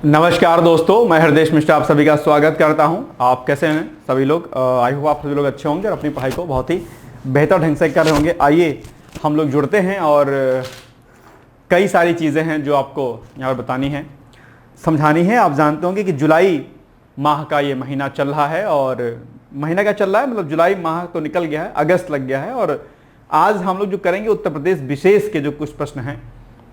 नमस्कार दोस्तों, मैं हृदय मिश्रा आप सभी का स्वागत करता हूं। आप कैसे हैं सभी लोग? आई होप आप सभी लोग अच्छे होंगे और अपनी पढ़ाई को बहुत ही बेहतर ढंग से कर रहे होंगे। आइए हम लोग जुड़ते हैं और कई सारी चीज़ें हैं जो आपको यहाँ पर बतानी है, समझानी है। आप जानते होंगे कि जुलाई माह का ये महीना चल रहा है और महीना क्या चल रहा है, मतलब जुलाई माह तो निकल गया है, अगस्त लग गया है। और आज हम लोग जो करेंगे उत्तर प्रदेश विशेष के जो कुछ प्रश्न हैं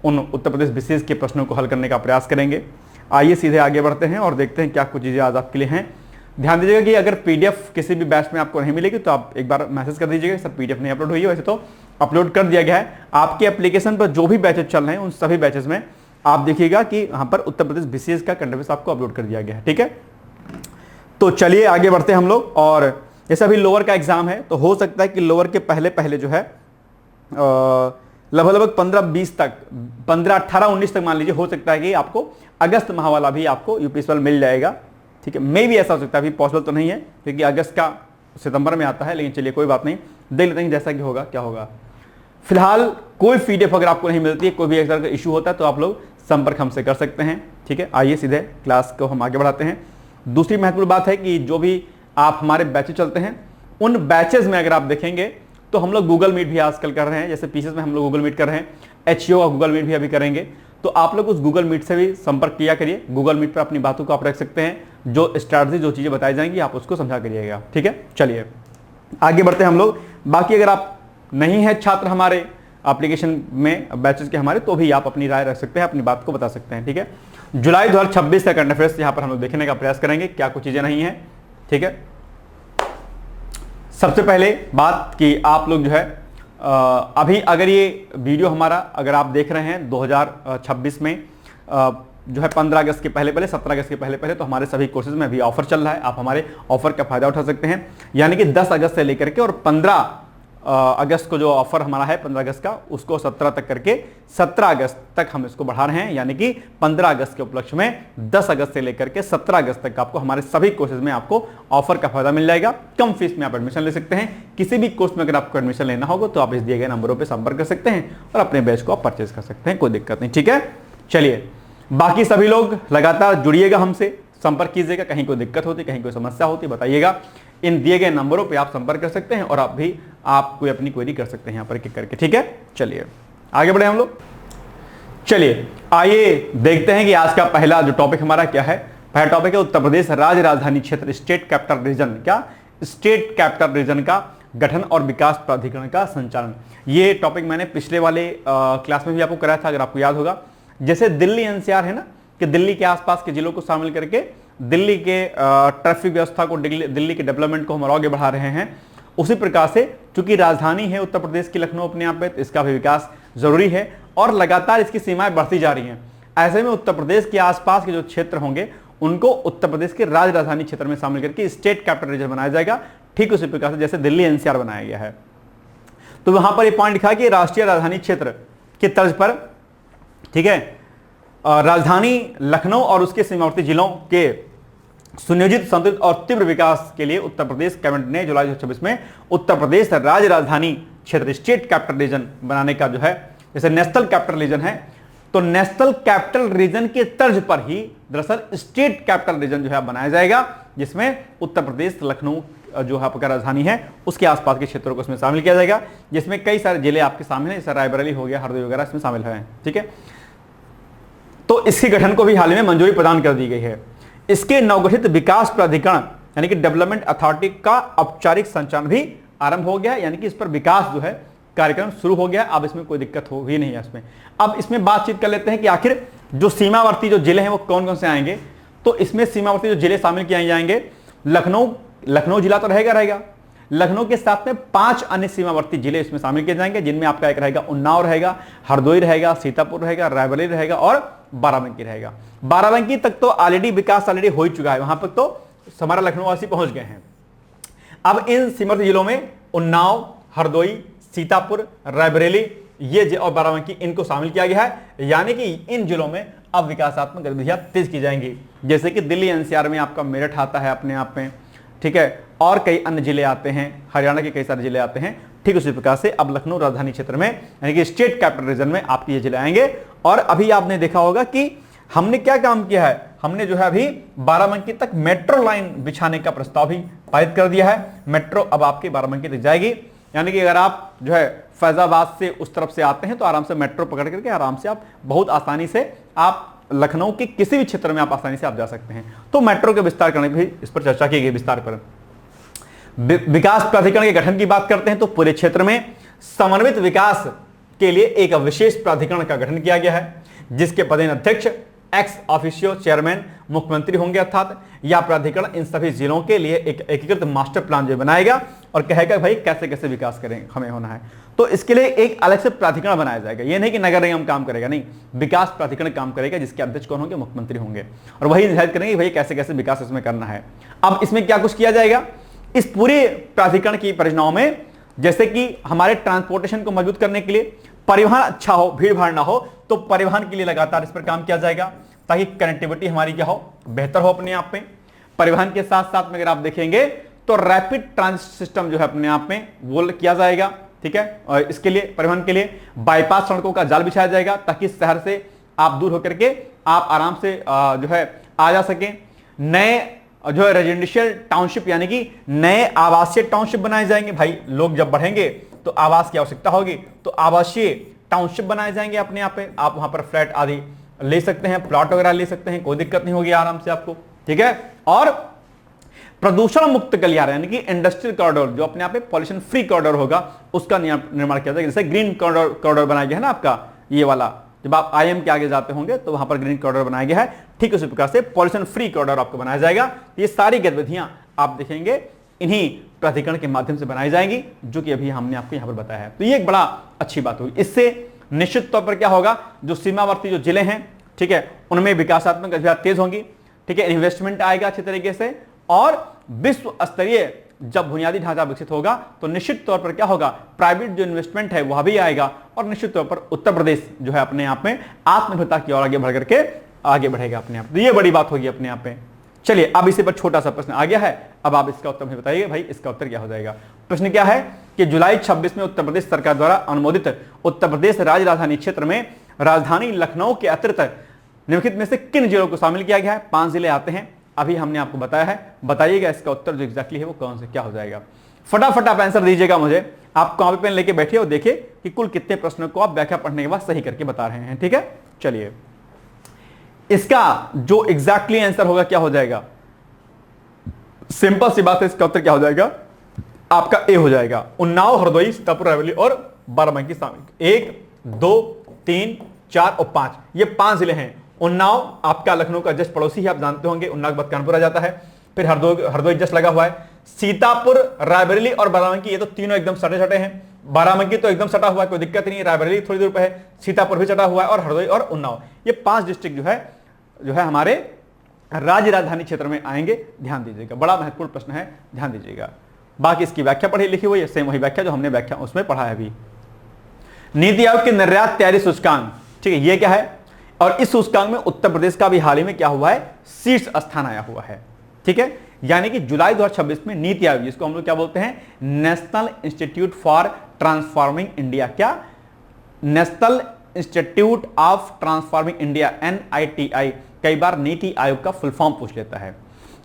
उन उत्तर प्रदेश विशेष के प्रश्नों को हल करने का प्रयास करेंगे। आइए सीधे आगे बढ़ते हैं और देखते हैं क्या कुछ चीज़ें आज आपके लिए हैं। ध्यान दीजिएगा कि अगर पीडीएफ किसी भी बैच में आपको नहीं मिलेगी तो आप एक बार मैसेज कर दीजिएगा, सर पीडीएफ नहीं अपलोड हुई है। वैसे तो अपलोड कर दिया गया है। आपके एप्लीकेशन पर जो भी बैचेज चल रहे हैं उन सभी बैचेज में आप देखिएगा कि यहाँ पर उत्तर प्रदेश विशेष का कंटेंट आपको अपलोड कर दिया गया है। ठीक है, तो चलिए आगे बढ़ते हैं हम लोग। और जैसे अभी लोअर का एग्जाम है तो हो सकता है कि लोअर के पहले पहले जो है लगभग 15-20 तक, 15-18-19 तक मान लीजिए, हो सकता है कि आपको अगस्त माह वाला भी आपको यूपीएससी वाला मिल जाएगा। ठीक है, मे भी ऐसा हो सकता है, अभी पॉसिबल तो नहीं है क्योंकि अगस्त का सितंबर में आता है, लेकिन चलिए कोई बात नहीं, देख लेते हैं जैसा कि होगा क्या होगा। फिलहाल कोई पीडीएफ अगर आपको नहीं मिलती है, कोई भी एक तरह का इशू होता है तो आप लोग संपर्क हमसे कर सकते हैं। ठीक है, आइए सीधे क्लास को हम आगे बढ़ाते हैं। दूसरी महत्वपूर्ण बात है कि जो भी आप हमारे बैचेज चलते हैं उन बैचेज में अगर आप देखेंगे तो हम लोग गूगल मीट भी आजकल कर रहे हैं। जैसे पीसीएस में हम लोग गूगल मीट कर रहे हैं, एचईओ का गूगल मीट भी अभी करेंगे। तो आप लोग उस गूगल मीट से भी संपर्क किया करिए। गूगल मीट पर अपनी बातों को आप रख सकते हैं, जो स्ट्रैटेजी जो चीज़ें बताई जाएंगी आप उसको समझा करिएगा। ठीक है, चलिए आगे बढ़ते हैं हम लोग। बाकी अगर आप नहीं है छात्र हमारे एप्लीकेशन में बैचेस के हमारे, तो भी आप अपनी राय रख सकते हैं, अपनी बात को बता सकते हैं। ठीक है, जुलाई 2026 का करंट अफेयर्स यहाँ पर हम लोग देखने का प्रयास करेंगे, क्या कुछ चीज़ें नहीं है। ठीक है, सबसे पहले बात कि आप लोग जो है अभी अगर ये वीडियो हमारा अगर आप देख रहे हैं 2026 में जो है 15 अगस्त के पहले पहले, 17 अगस्त के पहले पहले, तो हमारे सभी कोर्सेज में अभी ऑफर चल रहा है। आप हमारे ऑफर का फायदा उठा सकते हैं। यानी कि 10 अगस्त से लेकर के और 15 अगस्त को जो ऑफर हमारा है 15 अगस्त का, उसको 17 तक करके 17 अगस्त तक हम इसको बढ़ा रहे हैं। यानी कि 15 अगस्त के उपलक्ष्य में 10 अगस्त से लेकर के 17 अगस्त तक आपको हमारे सभी कोर्सेज में आपको ऑफर का फायदा मिल जाएगा। कम फीस में आप एडमिशन ले सकते हैं। किसी भी कोर्स में अगर आपको एडमिशन लेना होगा तो आप इस दिए गए नंबरों पर संपर्क कर सकते हैं और अपने बैच को आप परचेज कर सकते हैं, कोई दिक्कत नहीं। ठीक है, चलिए बाकी सभी लोग लगातार जुड़िएगा, हमसे संपर्क कीजिएगा। कहीं कोई दिक्कत होती, कहीं कोई समस्या होती, बताइएगा। इन दिए गए नंबरों पे आप संपर्क कर सकते हैं और आप कोई अपनी क्वेरी कर सकते हैं यहाँ पर क्लिक करके। ठीक है, चलिए आगे बढ़े हम लोग। चलिए आइए देखते हैं कि आज का पहला जो टॉपिक हमारा क्या है। पहला टॉपिक है उत्तर प्रदेश राज्य राजधानी क्षेत्र, स्टेट कैपिटल रीजन। क्या? स्टेट कैपिटल रीजन का गठन और विकास प्राधिकरण का संचालन। ये टॉपिक मैंने पिछले वाले क्लास में भी आपको कराया था, अगर आपको याद होगा। जैसे दिल्ली एनसीआर है ना, कि दिल्ली के आसपास के जिलों को शामिल करके दिल्ली के ट्रैफिक व्यवस्था को, दिल्ली के डेवलपमेंट को हम और आगे बढ़ा रहे हैं। उसी प्रकार से चूंकि राजधानी है उत्तर प्रदेश की लखनऊ अपने आप पे, तो इसका भी विकास जरूरी है और लगातार इसकी सीमाएं बढ़ती जा रही हैं। ऐसे में उत्तर प्रदेश के आसपास के जो क्षेत्र होंगे उनको उत्तर प्रदेश के राज्य राजधानी क्षेत्र में शामिल करके स्टेट कैपिटल रीजन बनाया जाएगा। ठीक उसी प्रकार से जैसे दिल्ली एनसीआर बनाया गया है। तो वहां पर यह पॉइंट लिखा कि राष्ट्रीय राजधानी क्षेत्र की तर्ज पर, ठीक है, राजधानी लखनऊ और उसके सीमावर्ती जिलों के सुनियोजित, संतुलित और तीव्र विकास के लिए उत्तर प्रदेश कैबिनेट ने जुलाई 2026 में उत्तर प्रदेश राज्य राजधानी क्षेत्र, स्टेट कैपिटल रीजन बनाने का जो है, जैसे नेशनल कैपिटल रीजन है तो नेशनल कैपिटल रीजन के तर्ज पर ही दरअसल स्टेट कैपिटल रीजन जो है बनाया जाएगा, जिसमें उत्तर प्रदेश लखनऊ जो आपका राजधानी है उसके आसपास के क्षेत्रों को इसमें शामिल किया जाएगा, जिसमें कई सारे जिले आपके सामने हैं, जैसे रायबरेली हो गया, हरदोई वगैरह इसमें शामिल है। ठीक है, तो इसके गठन को भी हाल ही में मंजूरी प्रदान कर दी गई है। इसके नवगठित विकास प्राधिकरण यानी कि डेवलपमेंट अथॉरिटी का औपचारिक संचालन भी आरंभ हो गया है। यानी कि इस पर विकास जो है कार्यक्रम शुरू हो गया है। अब इसमें कोई दिक्कत हो ही नहीं है इसमें। अब इसमें बातचीत कर लेते हैं कि आखिर जो सीमावर्ती जो जिले हैं वो कौन कौन से आएंगे। तो इसमें सीमावर्ती जो जिले शामिल किए जाएंगे, लखनऊ जिला तो रहेगा। लखनऊ के साथ में 5 अन्य सीमावर्ती जिले इसमें शामिल किए जाएंगे, जिनमें आपका एक रहेगा उन्नाव रहेगा, हरदोई रहेगा, सीतापुर रहेगा, रायबरेली रहेगा और बाराबंकी रहेगा। बाराबंकी तक तो ऑलरेडी विकास ऑलरेडी हो ही चुका है, वहां पर तो हमारा लखनऊ वासी पहुंच गए हैं। अब इन सीमावर्ती जिलों में उन्नाव, हरदोई, सीतापुर, रायबरेली ये और बाराबंकी इनको शामिल किया गया है। यानी कि इन जिलों में अब विकासात्मक गतिविधियां तेज की जाएंगी। जैसे कि दिल्ली एनसीआर में आपका मेरठ आता है अपने आप में, ठीक है, और कई अन्य जिले आते हैं, हरियाणा के कई सारे जिले आते हैं। ठीक उसी प्रकार से अब लखनऊ राजधानी क्षेत्र में यानी कि स्टेट कैपिटल रीजन में आपके ये जिले आएंगे। और अभी आपने देखा होगा कि हमने क्या काम किया है, हमने जो है अभी बाराबंकी तक मेट्रो लाइन बिछाने का प्रस्ताव भी पारित कर दिया है। मेट्रो अब आपकी बाराबंकी तक जाएगी, यानी कि अगर आप जो है फैजाबाद से उस तरफ से आते हैं तो आराम से मेट्रो पकड़ करके आराम से आप बहुत आसानी से आप लखनऊ के किसी भी क्षेत्र में आप आसानी से आप जा सकते हैं। तो मेट्रो के विस्तार करने भी इस पर चर्चा की गई विस्तार पर। विकास प्राधिकरण के गठन की बात करते हैं तो पूरे क्षेत्र में समन्वित विकास के लिए एक विशेष प्राधिकरण का गठन किया गया है, जिसके पदेन अध्यक्ष एक्स ऑफिशियो चेयरमैन मुख्यमंत्री होंगे। अर्थात यह प्राधिकरण इन सभी जिलों के लिए एक एकीकृत मास्टर प्लान जो बनाएगा और कहेगा भाई कैसे कैसे विकास करें हमें होना है। तो इसके लिए एक अलग से प्राधिकरण बनाया जाएगा। यह नहीं कि नगर निगम काम करेगा, नहीं, विकास प्राधिकरण काम करेगा, जिसके अध्यक्ष कौन होंगे? मुख्यमंत्री होंगे, और वही निर्धारित करेंगे भाई कैसे कैसे विकास इसमें करना है। अब इसमें क्या कुछ किया जाएगा इस पूरे प्राधिकरण की परियोजनाओं में, जैसे कि हमारे ट्रांसपोर्टेशन को मजबूत करने के लिए, परिवहन अच्छा हो, भीड़ भाड़ ना हो, तो परिवहन के लिए लगातार इस पर काम किया जाएगा ताकि कनेक्टिविटी हमारी क्या हो, बेहतर हो अपने आप में। परिवहन के साथ साथ में अगर आप देखेंगे तो रैपिड ट्रांजिट सिस्टम जो है अपने आप में वो किया जाएगा, ठीक है। और इसके लिए परिवहन के लिए बाईपास सड़कों का जाल बिछाया जाएगा ताकि शहर से आप दूर होकर के आप आराम से जो है आ जा सकें। नए जो है रेजिडेंशियल टाउनशिप यानी कि नए आवासीय टाउनशिप बनाए जाएंगे। भाई लोग जब बढ़ेंगे तो आवास की आवश्यकता होगी, तो आवासीय टाउनशिप बनाए जाएंगे अपने आप पे। आप वहां पर फ्लैट आदि ले सकते हैं, प्लॉट वगैरह ले सकते हैं, कोई दिक्कत नहीं होगी आराम से आपको, ठीक है। और प्रदूषण मुक्त गलियारा यानी कि इंडस्ट्रियल कॉरिडोर जो अपने आप में पॉल्यूशन फ्री कॉरिडोर होगा, उसका निर्माण किया जाएगा। जैसे ग्रीन कॉरिडोर बनाया गया है ना आपका ये वाला, जब आप IIM के आगे जाते होंगे तो वहां पर ग्रीन कॉरिडोर बनाया गया है, ठीक उसी प्रकार से पॉल्यूशन फ्री कॉरिडोर आपको बनाया जाएगा। ये सारी गतिविधियां आप देखेंगे इन्हीं प्राधिकरण के माध्यम से बनाई जाएंगी, जो कि अभी हमने आपको यहां पर बताया है। तो ये एक बड़ा अच्छी बात होगी। इससे निश्चित तौर पर क्या होगा, जो सीमावर्ती जो जिले हैं, ठीक है, उनमें विकासात्मक गतिविधियां तेज होंगी, ठीक है, इन्वेस्टमेंट आएगा अच्छी तरीके से, और विश्व स्तरीय जब बुनियादी ढांचा विकसित होगा तो निश्चित तौर पर क्या होगा, प्राइवेट जो इन्वेस्टमेंट है वह भी आएगा, और निश्चित तौर पर उत्तर प्रदेश जो है अपने आप में आत्मनिर्भरता की ओर आगे बढ़ करके आगे बढ़ेगा अपने आप। तो ये बड़ी बात होगी अपने आप में। चलिए अब इसी पर छोटा सा प्रश्न आ गया है, अब आप इसका उत्तर मुझे बताइए भाई, इसका उत्तर क्या हो जाएगा। प्रश्न क्या है कि जुलाई 26 में उत्तर प्रदेश सरकार द्वारा अनुमोदित उत्तर प्रदेश राज्य राजधानी क्षेत्र में राजधानी लखनऊ के अतिरिक्त निम्नलिखित में से किन जिलों को शामिल किया गया है? 5 जिले आते हैं, अभी हमने आपको बताया है, बताइएगा इसका उत्तर जो एग्जैक्टली है वो कौन से क्या हो जाएगा। फटाफट आप आंसर दीजिएगा मुझे। आप कॉपी पेन लेके बैठिए और देखिए कि कुल कितने प्रश्नों को आप व्याख्या पढ़ने के बाद सही करके बता रहे हैं, ठीक है। चलिए इसका जो एग्जैक्टली आंसर होगा क्या हो जाएगा, सिंपल सी बात है, इसका उत्तर क्या हो जाएगा आपका ए हो जाएगा। उन्नाव, हरदोई, सीतापुर, रायबरेली और बाराबंकी शामिल। 1 2 3 4 और 5, ये 5 जिले हैं। उन्नाव आपका लखनऊ का जस्ट पड़ोसी है, आप जानते होंगे, उन्नाव के बाद कानपुर आ जाता है, फिर हरदोई जस्ट लगा हुआ है। सीतापुर, रायबरेली और बाराबंकी ये तो तीनों एकदम सटे सटे हैं। बाराबंकी तो एकदम सटा हुआ है, कोई दिक्कत नहीं है, रायबरेली थोड़ी दूर पे है, सीतापुर भी सटा हुआ है, और हरदोई और उन्नाव, ये 5 डिस्ट्रिक्ट जो है हमारे राज्य राजधानी क्षेत्र में आएंगे। ध्यान दीजिएगा, बड़ा महत्वपूर्ण प्रश्न है, ध्यान दीजिएगा। बाकी इसकी व्याख्या पढ़ी लिखी हुई है, सेम वही व्याख्या जो हमने व्याख्या उसमें पढ़ा है अभी। नीति आयोग के निर्यात तैयारी सूचकांक, ठीक है, ये क्या है, और इस सूचकांक में उत्तर प्रदेश का भी हाल ही में क्या हुआ है, शीर्ष स्थान आया हुआ है, ठीक है। यानी कि जुलाई 2026 में नीति आयोग, जिसको हम लोग क्या बोलते हैं, national institute for transforming India, क्या, national institute of transforming India, NITI, कई बार नीति आयोग का फुल फॉर्म पूछ लेता है।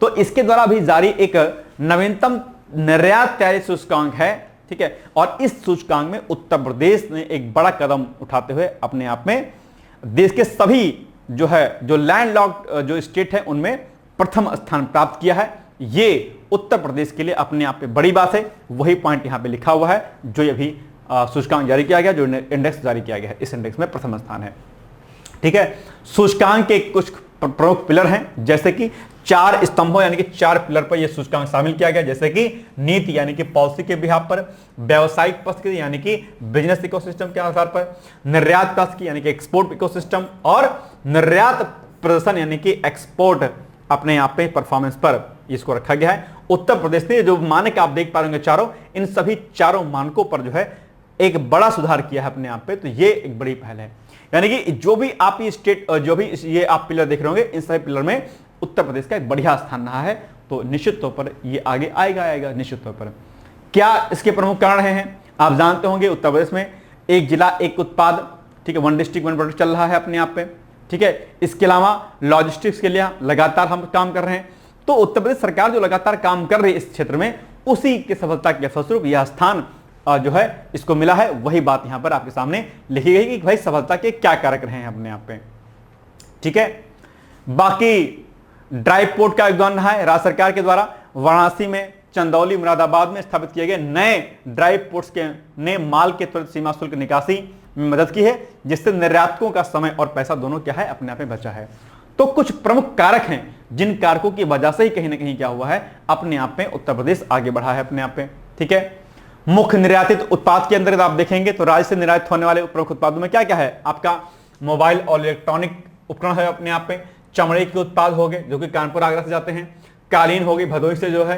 तो इसके द्वारा भी जारी एक नवीनतम निर्यात तैयारी सूचकांक है, ठीक है, और इस सूचकांक में उत्तर प्रदेश ने एक बड़ा कदम उठाते हुए अपने आप में देश के सभी जो है जो लैंडलॉक्ड जो स्टेट है उनमें प्रथम स्थान प्राप्त किया है। ये उत्तर प्रदेश के लिए अपने आप में बड़ी बात है। वही पॉइंट यहां पे लिखा हुआ है जो ये भी सूचकांक जारी किया गया, जो इंडेक्स जारी किया गया है, इस इंडेक्स में प्रथम स्थान है, ठीक है। सूचकांक के कुछ प्रमुख पिलर हैं, जैसे कि 4 स्तंभों यानी कि 4 पिलर पर यह सूचकांक शामिल किया गया, जैसे कि नीति यानी कि पॉलिसी के बिहाफ पर, व्यावसायिक पक्ष के यानी कि बिजनेस इकोसिस्टम के आधार पर, निर्यात पक्ष की यानी कि एक्सपोर्ट इकोसिस्टम, और निर्यात प्रदर्शन यानी कि एक्सपोर्ट अपने आप में परफॉर्मेंस पर इसको रखा गया है। उत्तर प्रदेश ने जो मानक आप देख पा रहे होंगे चारों, इन सभी चारों मानकों पर जो है एक बड़ा सुधार किया है अपने आप पे, तो ये एक बड़ी पहल है। यानी कि जो भी आप ये स्टेट जो भी ये आप पिलर देख रहे होंगे, इन सभी पिलर में उत्तर प्रदेश का एक बढ़िया स्थान रहा है, तो निश्चित तौर पर ये आगे आएगा निश्चित तौर पर। क्या इसके प्रमुख कारण हैं, आप जानते होंगे उत्तर प्रदेश में एक जिला एक उत्पाद, ठीक है, 1 डिस्ट्रिक्ट 1 प्रोडक्ट चल रहा है अपने आप पे, ठीक है। इसके अलावा लॉजिस्टिक्स के लिए लगातार हम काम कर रहे हैं। तो उत्तर प्रदेश सरकार जो लगातार काम कर रही है इस क्षेत्र में, उसी की सफलता के फलस्वरूप यह स्थान जो है इसको मिला है। वही बात यहां पर आपके सामने लिखी गई कि भाई सफलता के क्या कारक रहे हैं अपने आप पे, ठीक है। बाकी ड्राई पोर्ट का योगदान रहा है राज्य सरकार के द्वारा। वाराणसी में, चंदौली, मुरादाबाद में स्थापित किए गए नए ड्राई पोर्ट्स के ने माल के त्वरित सीमा शुल्क निकासी में मदद की है, जिससे निर्यातकों का समय और पैसा दोनों क्या है अपने आप में बचा है। तो कुछ प्रमुख कारक हैं जिन कारकों की वजह से ही कहीं ना कहीं क्या हुआ है, अपने आप में उत्तर प्रदेश आगे बढ़ा है अपने आप में, ठीक है। मुख्य निर्यातित उत्पाद के अंदर आप देखेंगे तो राज्य से निर्यातित होने वाले प्रमुख उत्पादों में क्या क्या है, आपका मोबाइल और इलेक्ट्रॉनिक उपकरण है अपने आप में, चमड़े के उत्पाद हो गए जो कि कानपुर आगरा से जाते हैं, कालीन हो गई भदोही से जो है,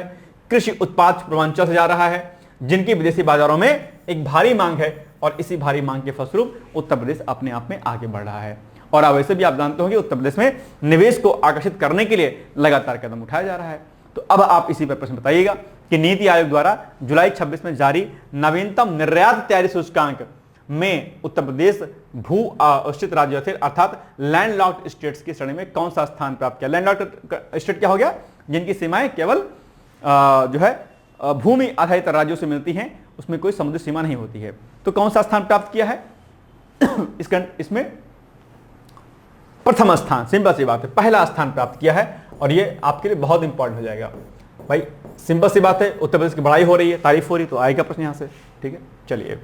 कृषि उत्पाद पूर्वांचल से जा रहा है जिनकी विदेशी बाजारों में एक भारी मांग है, और इसी भारी मांग के फलस्वरूप उत्तर प्रदेश अपने आप में आगे बढ़ रहा है। और अब वैसे भी आप जानते होंगे उत्तर प्रदेश में निवेश को आकर्षित करने के लिए लगातार कदम उठाया जा रहा है। तो अब आप इसी पर प्रश्न बताइएगा कि नीति आयोग द्वारा जुलाई 26 में जारी नवीनतम निर्यात तैयारी सूचकांक में उत्तर प्रदेश भू अवस्थित राज्यों से अर्थात लैंडलॉक्ड स्टेट्स की श्रेणी में कौन सा स्थान प्राप्त किया। लैंडलॉक्ड स्टेट क्या हो गया, जिनकी सीमाएं केवल जो है भूमि आधारित राज्यों से मिलती हैं, उसमें कोई समुद्री सीमा नहीं होती है। तो कौन सा स्थान प्राप्त किया है इसमें प्रथम स्थान, सिंपल सी बात है, पहला स्थान प्राप्त किया है। और ये आपके लिए बहुत इंपॉर्टेंट हो जाएगा भाई, सिंपल सी बात है, उत्तर प्रदेश की बढ़ाई हो रही है, तारीफ हो रही है, तो आएगा प्रश्न यहां से, ठीक है। चलिए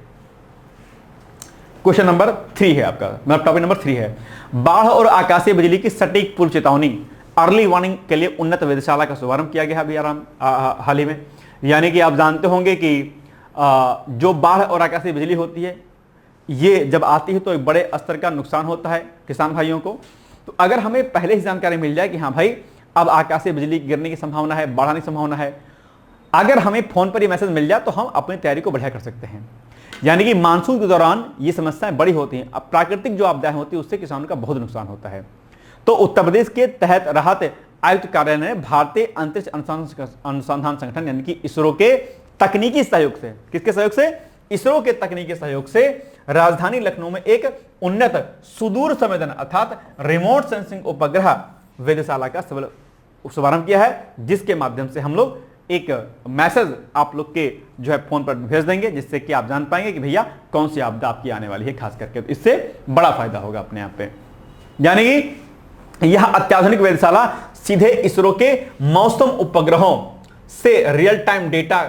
क्वेश्चन नंबर 3 है आपका, मतलब टॉपिक नंबर 3 है, बाढ़ और आकाशीय बिजली की सटीक पूर्व चेतावनी अर्ली वार्निंग के लिए उन्नत वेधशाला का शुभारंभ किया गया अभी हाल ही में। यानी कि आप जानते होंगे कि जो बाढ़ और आकाशीय बिजली होती है, ये जब आती है तो एक बड़े स्तर का नुकसान होता है किसान भाइयों को। तो अगर हमें पहले ही जानकारी मिल जाए कि हाँ भाई अब आकाशीय बिजली गिरने की संभावना है, बाढ़ आने की संभावना है, अगर हमें फोन पर ये मैसेज मिल जाए तो हम अपनी तैयारी को बढ़िया कर सकते हैं। यानी कि मानसून के दौरान ये समस्याएं बड़ी होती हैं, अब प्राकृतिक जो आपदाएं होती है उससे किसानों का बहुत नुकसान होता है। तो उत्तर प्रदेश के तहत राहत आयुक्त कार्यालय ने भारतीय अंतरिक्ष अनुसंधान संगठन यानी कि इसरो के तकनीकी सहयोग से, किसके सहयोग से, इसरो के तकनीकी सहयोग से राजधानी लखनऊ में एक उन्नत सुदूर संवेदन अर्थात रिमोट सेंसिंग उपग्रह वेधशाला का शुभारंभ किया है, जिसके माध्यम से हम लोग एक मैसेज आप लोग के जो है फोन पर भेज देंगे, जिससे कि आप जान पाएंगे कि भैया कौन सी आपदा आपकी आने वाली है, खास करके तो इससे बड़ा फायदा होगा अपने आप पे। यानी कि यह अत्याधुनिक वेधशाला सीधे इसरो के मौसम उपग्रहों से रियल टाइम डेटा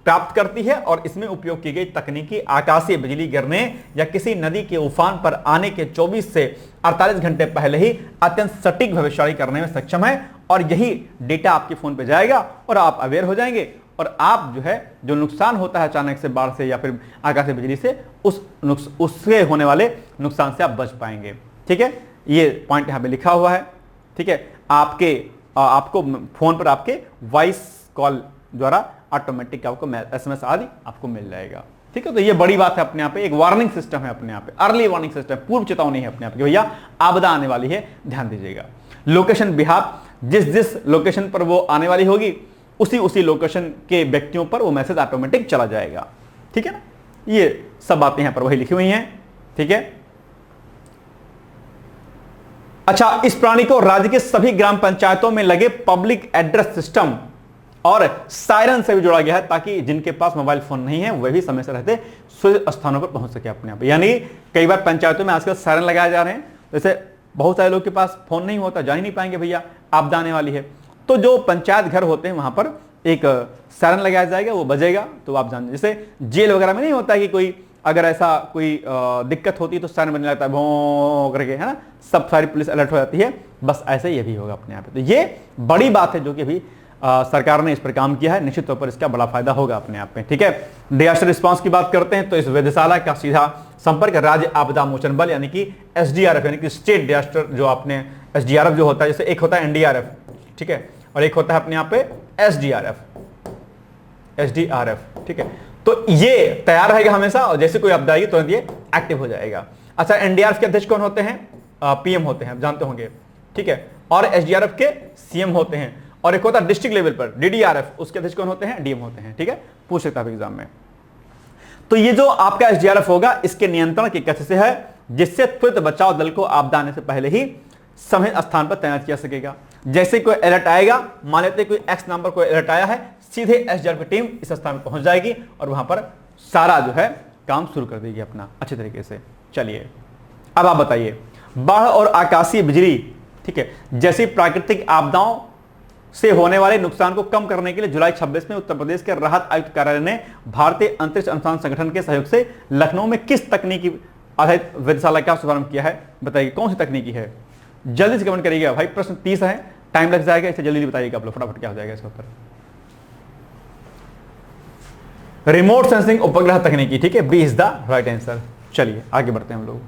प्राप्त करती है और इसमें उपयोग की गई तकनीकी आकाशीय बिजली गिरने या किसी नदी के उफान पर आने के 24 से 48 घंटे पहले ही अत्यंत सटीक भविष्यवाणी करने में सक्षम है। और यही डेटा आपके फोन पे जाएगा और आप अवेयर हो जाएंगे और आप जो है जो नुकसान होता है अचानक से बाढ़ से या फिर आकाशीय बिजली से, उससे होने वाले नुकसान से आप बच पाएंगे, ठीक है। ये पॉइंट यहाँ पे लिखा हुआ है, ठीक है। आपको फोन पर आपके वॉइस कॉल द्वारा ऑटोमेटिक आपको SMS आदि आपको मिल जाएगा, ठीक है। तो ये बड़ी बात है अपने आप पे, एक वार्निंग सिस्टम है अपने आप पे, अर्ली वार्निंग सिस्टम, पूर्व चेतावनी है अपने आप की, भैया आपदा आने वाली है, ध्यान दीजिएगा। लोकेशन बिहार, जिस लोकेशन पर वो आने वाली होगी उसी लोकेशन के व्यक्तियों पर वो मैसेज ऑटोमेटिक चला जाएगा, ठीक है ना। ये सब बातें यहां पर वही लिखी हुई हैं, ठीक है। अच्छा, इस प्रणाली को राज्य के सभी ग्राम पंचायतों में लगे पब्लिक एड्रेस सिस्टम और सायरन से भी जोड़ा गया है, ताकि जिनके पास मोबाइल फोन नहीं है वे भी समय से रहते सुरक्षित स्थानों पर पहुंच सके अपने आप। यानी कई बार पंचायतों में आजकल सायरन लगाए जा रहे हैं, जैसे बहुत सारे लोग के पास फोन नहीं होता, जा ही नहीं पाएंगे भैया आपदा आने वाली है, तो जो पंचायत घर होते हैं वहां पर एक सायरन लगाया जाएगा, वो बजेगा तो आप जान, जैसे जेल वगैरह में नहीं होता है कि कोई अगर ऐसा कोई दिक्कत होती है तो सायरन बजने लगता है भों करके, है ना, सब सारी पुलिस अलर्ट हो जाती है, बस ऐसे ये भी होगा अपने आप। तो ये बड़ी बात है जो कि अभी सरकार ने इस पर काम किया है, निश्चित तौर पर इसका बड़ा फायदा होगा अपने आप में, ठीक है। डिजास्टर रिस्पांस की बात करते हैं तो इस वेधशाला का सीधा संपर्क राज्य आपदा मोचन बल यानी कि SDRF यानी कि स्टेट डिजास्टर, जो आपने SDRF जो होता है, जैसे एक होता है NDRF, ठीक है, और एक होता है अपने यहाँ पे SDRF, ठीक है। तो ये तैयार रहेगा हमेशा और जैसे कोई आपदा आएगी तुरंत ये एक्टिव हो जाएगा। अच्छा, NDRF के अध्यक्ष कौन होते हैं, PM होते हैं, जानते होंगे, ठीक है, और SDRF के CM होते हैं, और एक होता है डिस्ट्रिक्ट लेवल पर DDRF, उसके अध्यक्ष कौन होते हैं, DM होते हैं, ठीक है, पूछ सकता है एग्जाम में। तो ये जो आपका SDRF होगा इसके नियंत्रण की कक्ष से है, जिससे त्वरित बचाव दल को आपदा आने से पहले ही समय स्थान पर तैनात किया सकेगा। जैसे कोई अलर्ट आएगा, मान लेते कोई एक्स नाम पर कोई अलर्ट आया है, सीधे एसडीआरएफ की टीम इस स्थान पर पहुंच जाएगी और वहां पर सारा जो है काम शुरू कर देगी अपना अच्छे तरीके से। चलिए अब आप बताइए, बाढ़ और आकाशीय बिजली, ठीक है, जैसी प्राकृतिक आपदाओं से होने वाले नुकसान को कम करने के लिए जुलाई 26 में उत्तर प्रदेश के राहत आयुक्त कार्यालय ने भारतीय अंतरिक्ष अनुसंधान संगठन के सहयोग से लखनऊ में किस तकनीकी आधारित वेधशाला का शुभारंभ किया है? बताइए कौन सी तकनीकी है? जल्दी से कमेंट करिएगा भाई, प्रश्न 30 है, टाइम लग जाएगा, इसे जल्दी बताइएगा आप लोग, फटाफट क्या हो जाएगा इसका उत्तर। रिमोट सेंसिंग उपग्रह तकनीकी, ठीक है, B is the right answer. चलिए आगे बढ़ते हैं हम लोग।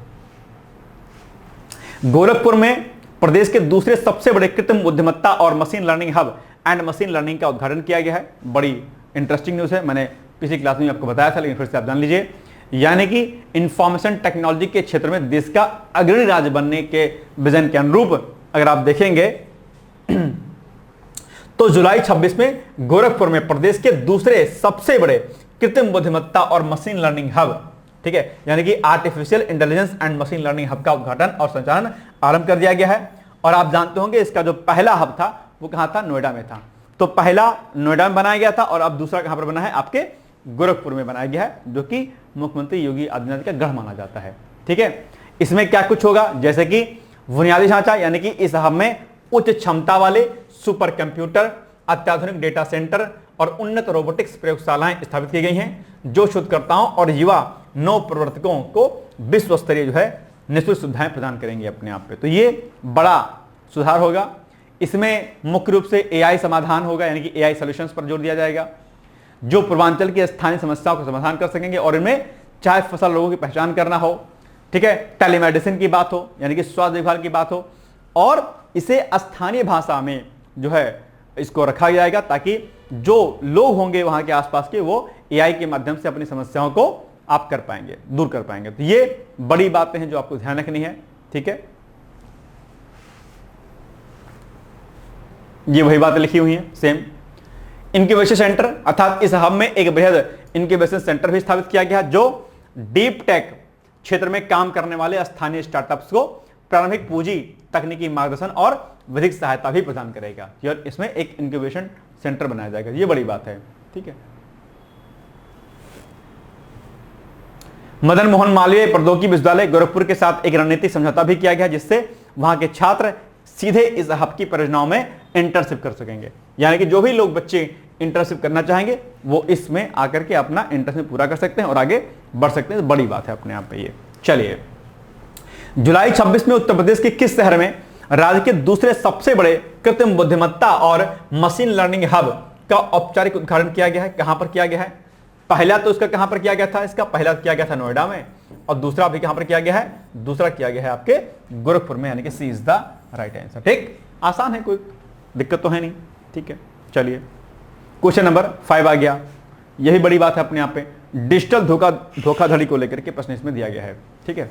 गोरखपुर में प्रदेश के दूसरे सबसे बड़े कृत्रिम बुद्धिमत्ता और machine learning hub and machine learning का उद्घाटन किया गया है। बड़ी इंटरेस्टिंग न्यूज है, मैंने पिछली क्लास में आपको बताया था, लेकिन फिर से आप जान लीजिए। यानी कि इंफॉर्मेशन टेक्नोलॉजी के क्षेत्र में देश का अग्रणी राज्य बनने के विजन के अनुरूप अगर आप देखेंगे तो जुलाई 26 में गोरखपुर में प्रदेश के दूसरे सबसे बड़े कृत्रिम बुद्धिमत्ता और मशीन लर्निंग हब, ठीक है, यानी कि artificial intelligence and machine learning hub का उद्घाटन और संचालन आरंभ कर दिया गया है। और आप जानते होंगे इसका जो पहला हब था वो कहां था? नोएडा में था। तो पहला नोएडा में बनाया गया था और अब दूसरा कहां पर बना है? आपके गोरखपुर में बनाया गया है, जो कि मुख्यमंत्री योगी आदित्यनाथ का गढ़ माना जाता है। ठीक है, इसमें क्या कुछ होगा? जैसे कि बुनियादी ढांचा, यानी कि इस हब में उच्च क्षमता वाले सुपर कंप्यूटर, अत्याधुनिक डेटा सेंटर और उन्नत रोबोटिक्स प्रयोगशालाएं स्थापित की गई हैं, जो शोधकर्ताओं और युवा नव प्रवर्तकों को विश्व स्तरीय जो है निःशुल्क सुविधाएं प्रदान करेंगे अपने आप पे। तो ये बड़ा सुधार होगा। इसमें मुख्य रूप से एआई समाधान होगा, यानी कि एआई सॉल्यूशंस पर जोर दिया जाएगा, जो पूर्वांचल की स्थानीय समस्याओं का समाधान कर सकेंगे। और इनमें चाहे फसल रोगों की पहचान करना हो, ठीक है, टेलीमेडिसिन की बात हो, यानी कि स्वास्थ्य देखभाल की बात हो, और इसे स्थानीय भाषा में जो है इसको रखा जाएगा, ताकि जो लोग होंगे वहां के आसपास के वो एआई के माध्यम से अपनी समस्याओं को आप कर पाएंगे, दूर कर पाएंगे। तो ये बड़ी बातें हैं जो आपको ध्यान रखनी है। ठीक है, ये वही बातें लिखी हुई हैं सेम। इनक्यूबेशन सेंटर, अर्थात इस हब में एक बृहद इनक्यूबेशन सेंटर भी स्थापित किया गया, जो डीप टेक क्षेत्र में काम करने वाले स्थानीय स्टार्टअप्स को प्रारंभिक पूंजी, तकनीकी मार्गदर्शन और विधिक सहायता भी प्रदान करेगा। इसमें एक इनक्यूबेशन सेंटर बनाया जाएगा, ये बड़ी बात है। ठीक है, मदन मोहन मालवीय प्रौद्योगिकी विश्वविद्यालय गोरखपुर के साथ एक रणनीतिक समझौता भी किया गया, जिससे वहां के छात्र सीधे इस हब की परियोजनाओं में इंटर्नशिप कर सकेंगे। यानी कि जो भी लोग बच्चे इंटर्नशिप करना चाहेंगे वो इसमें आकर के अपना इंटर्नशिप पूरा कर सकते हैं और आगे बढ़ सकते हैं। तो बड़ी बात है अपने आप पे ये। चलिए, जुलाई 26 में उत्तर प्रदेश के किस शहर में राज्य के दूसरे सबसे बड़े कृत्रिम बुद्धिमत्ता और मशीन लर्निंग हब का औपचारिक उद्घाटन किया गया है? कहां पर किया गया है? पहला तो इसका कहां पर किया गया था? इसका पहला किया गया था नोएडा में, और दूसरा अभी कहां पर किया गया है? दूसरा किया गया है आपके गोरखपुर में, यानी कि सी इज द राइट आंसर। ठीक, आसान है, कोई दिक्कत तो है नहीं। ठीक है, चलिए क्वेश्चन नंबर 5 आ गया। यही बड़ी बात है अपने आप पे, डिजिटल धोखाधड़ी को लेकर के प्रश्न इसमें दिया गया है। ठीक है,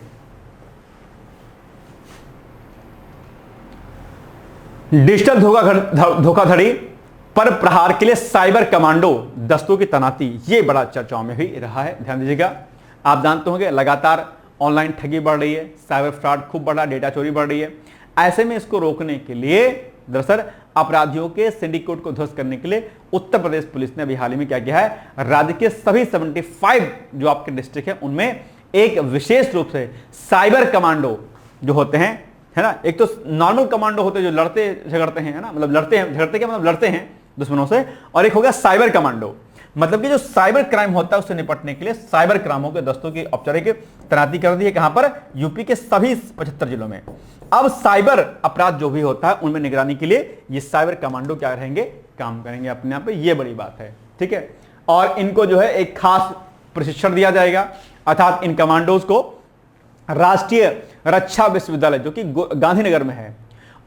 डिजिटल धोखाधड़ी पर प्रहार के लिए साइबर कमांडो दस्तों की तैनाती, ये बड़ा चर्चाओं में भी रहा है। ध्यान दीजिएगा, आप जानते होंगे लगातार ऑनलाइन ठगी बढ़ रही है, साइबर फ्रॉड खूब बढ़ रहा है, डेटा चोरी बढ़ रही है। ऐसे में इसको रोकने के लिए दरअसल अपराधियों के सिंडिकेट को ध्वस्त करने के लिए उत्तर प्रदेश पुलिस ने अभी हाल ही में क्या किया है, राज्य के सभी 75 जो आपके डिस्ट्रिक्ट है उनमें एक विशेष रूप से साइबर कमांडो जो होते हैं, है ना, एक तो नॉर्मल कमांडो होते हैं जो लड़ते झगड़ते हैं, है ना, मतलब लड़ते हैं, झगड़ते क्या मतलब लड़ते हैं दुश्मनों से, और एक हो गया साइबर कमांडो, मतलब कि जो साइबर क्राइम होता है उससे निपटने के लिए साइबर क्राइमों के दस्तों की औपचारिक तैनाती कर दी है। कहां पर? यूपी के सभी 75 जिलों में। अब साइबर अपराध जो भी होता है उनमें निगरानी के लिए ये साइबर कमांडो क्या रहेंगे, काम करेंगे अपने आप पे। ये बड़ी बात है। ठीक है, और इनको जो है एक खास प्रशिक्षण दिया जाएगा, अर्थात इन कमांडोज को राष्ट्रीय रक्षा विश्वविद्यालय जो कि गांधीनगर में है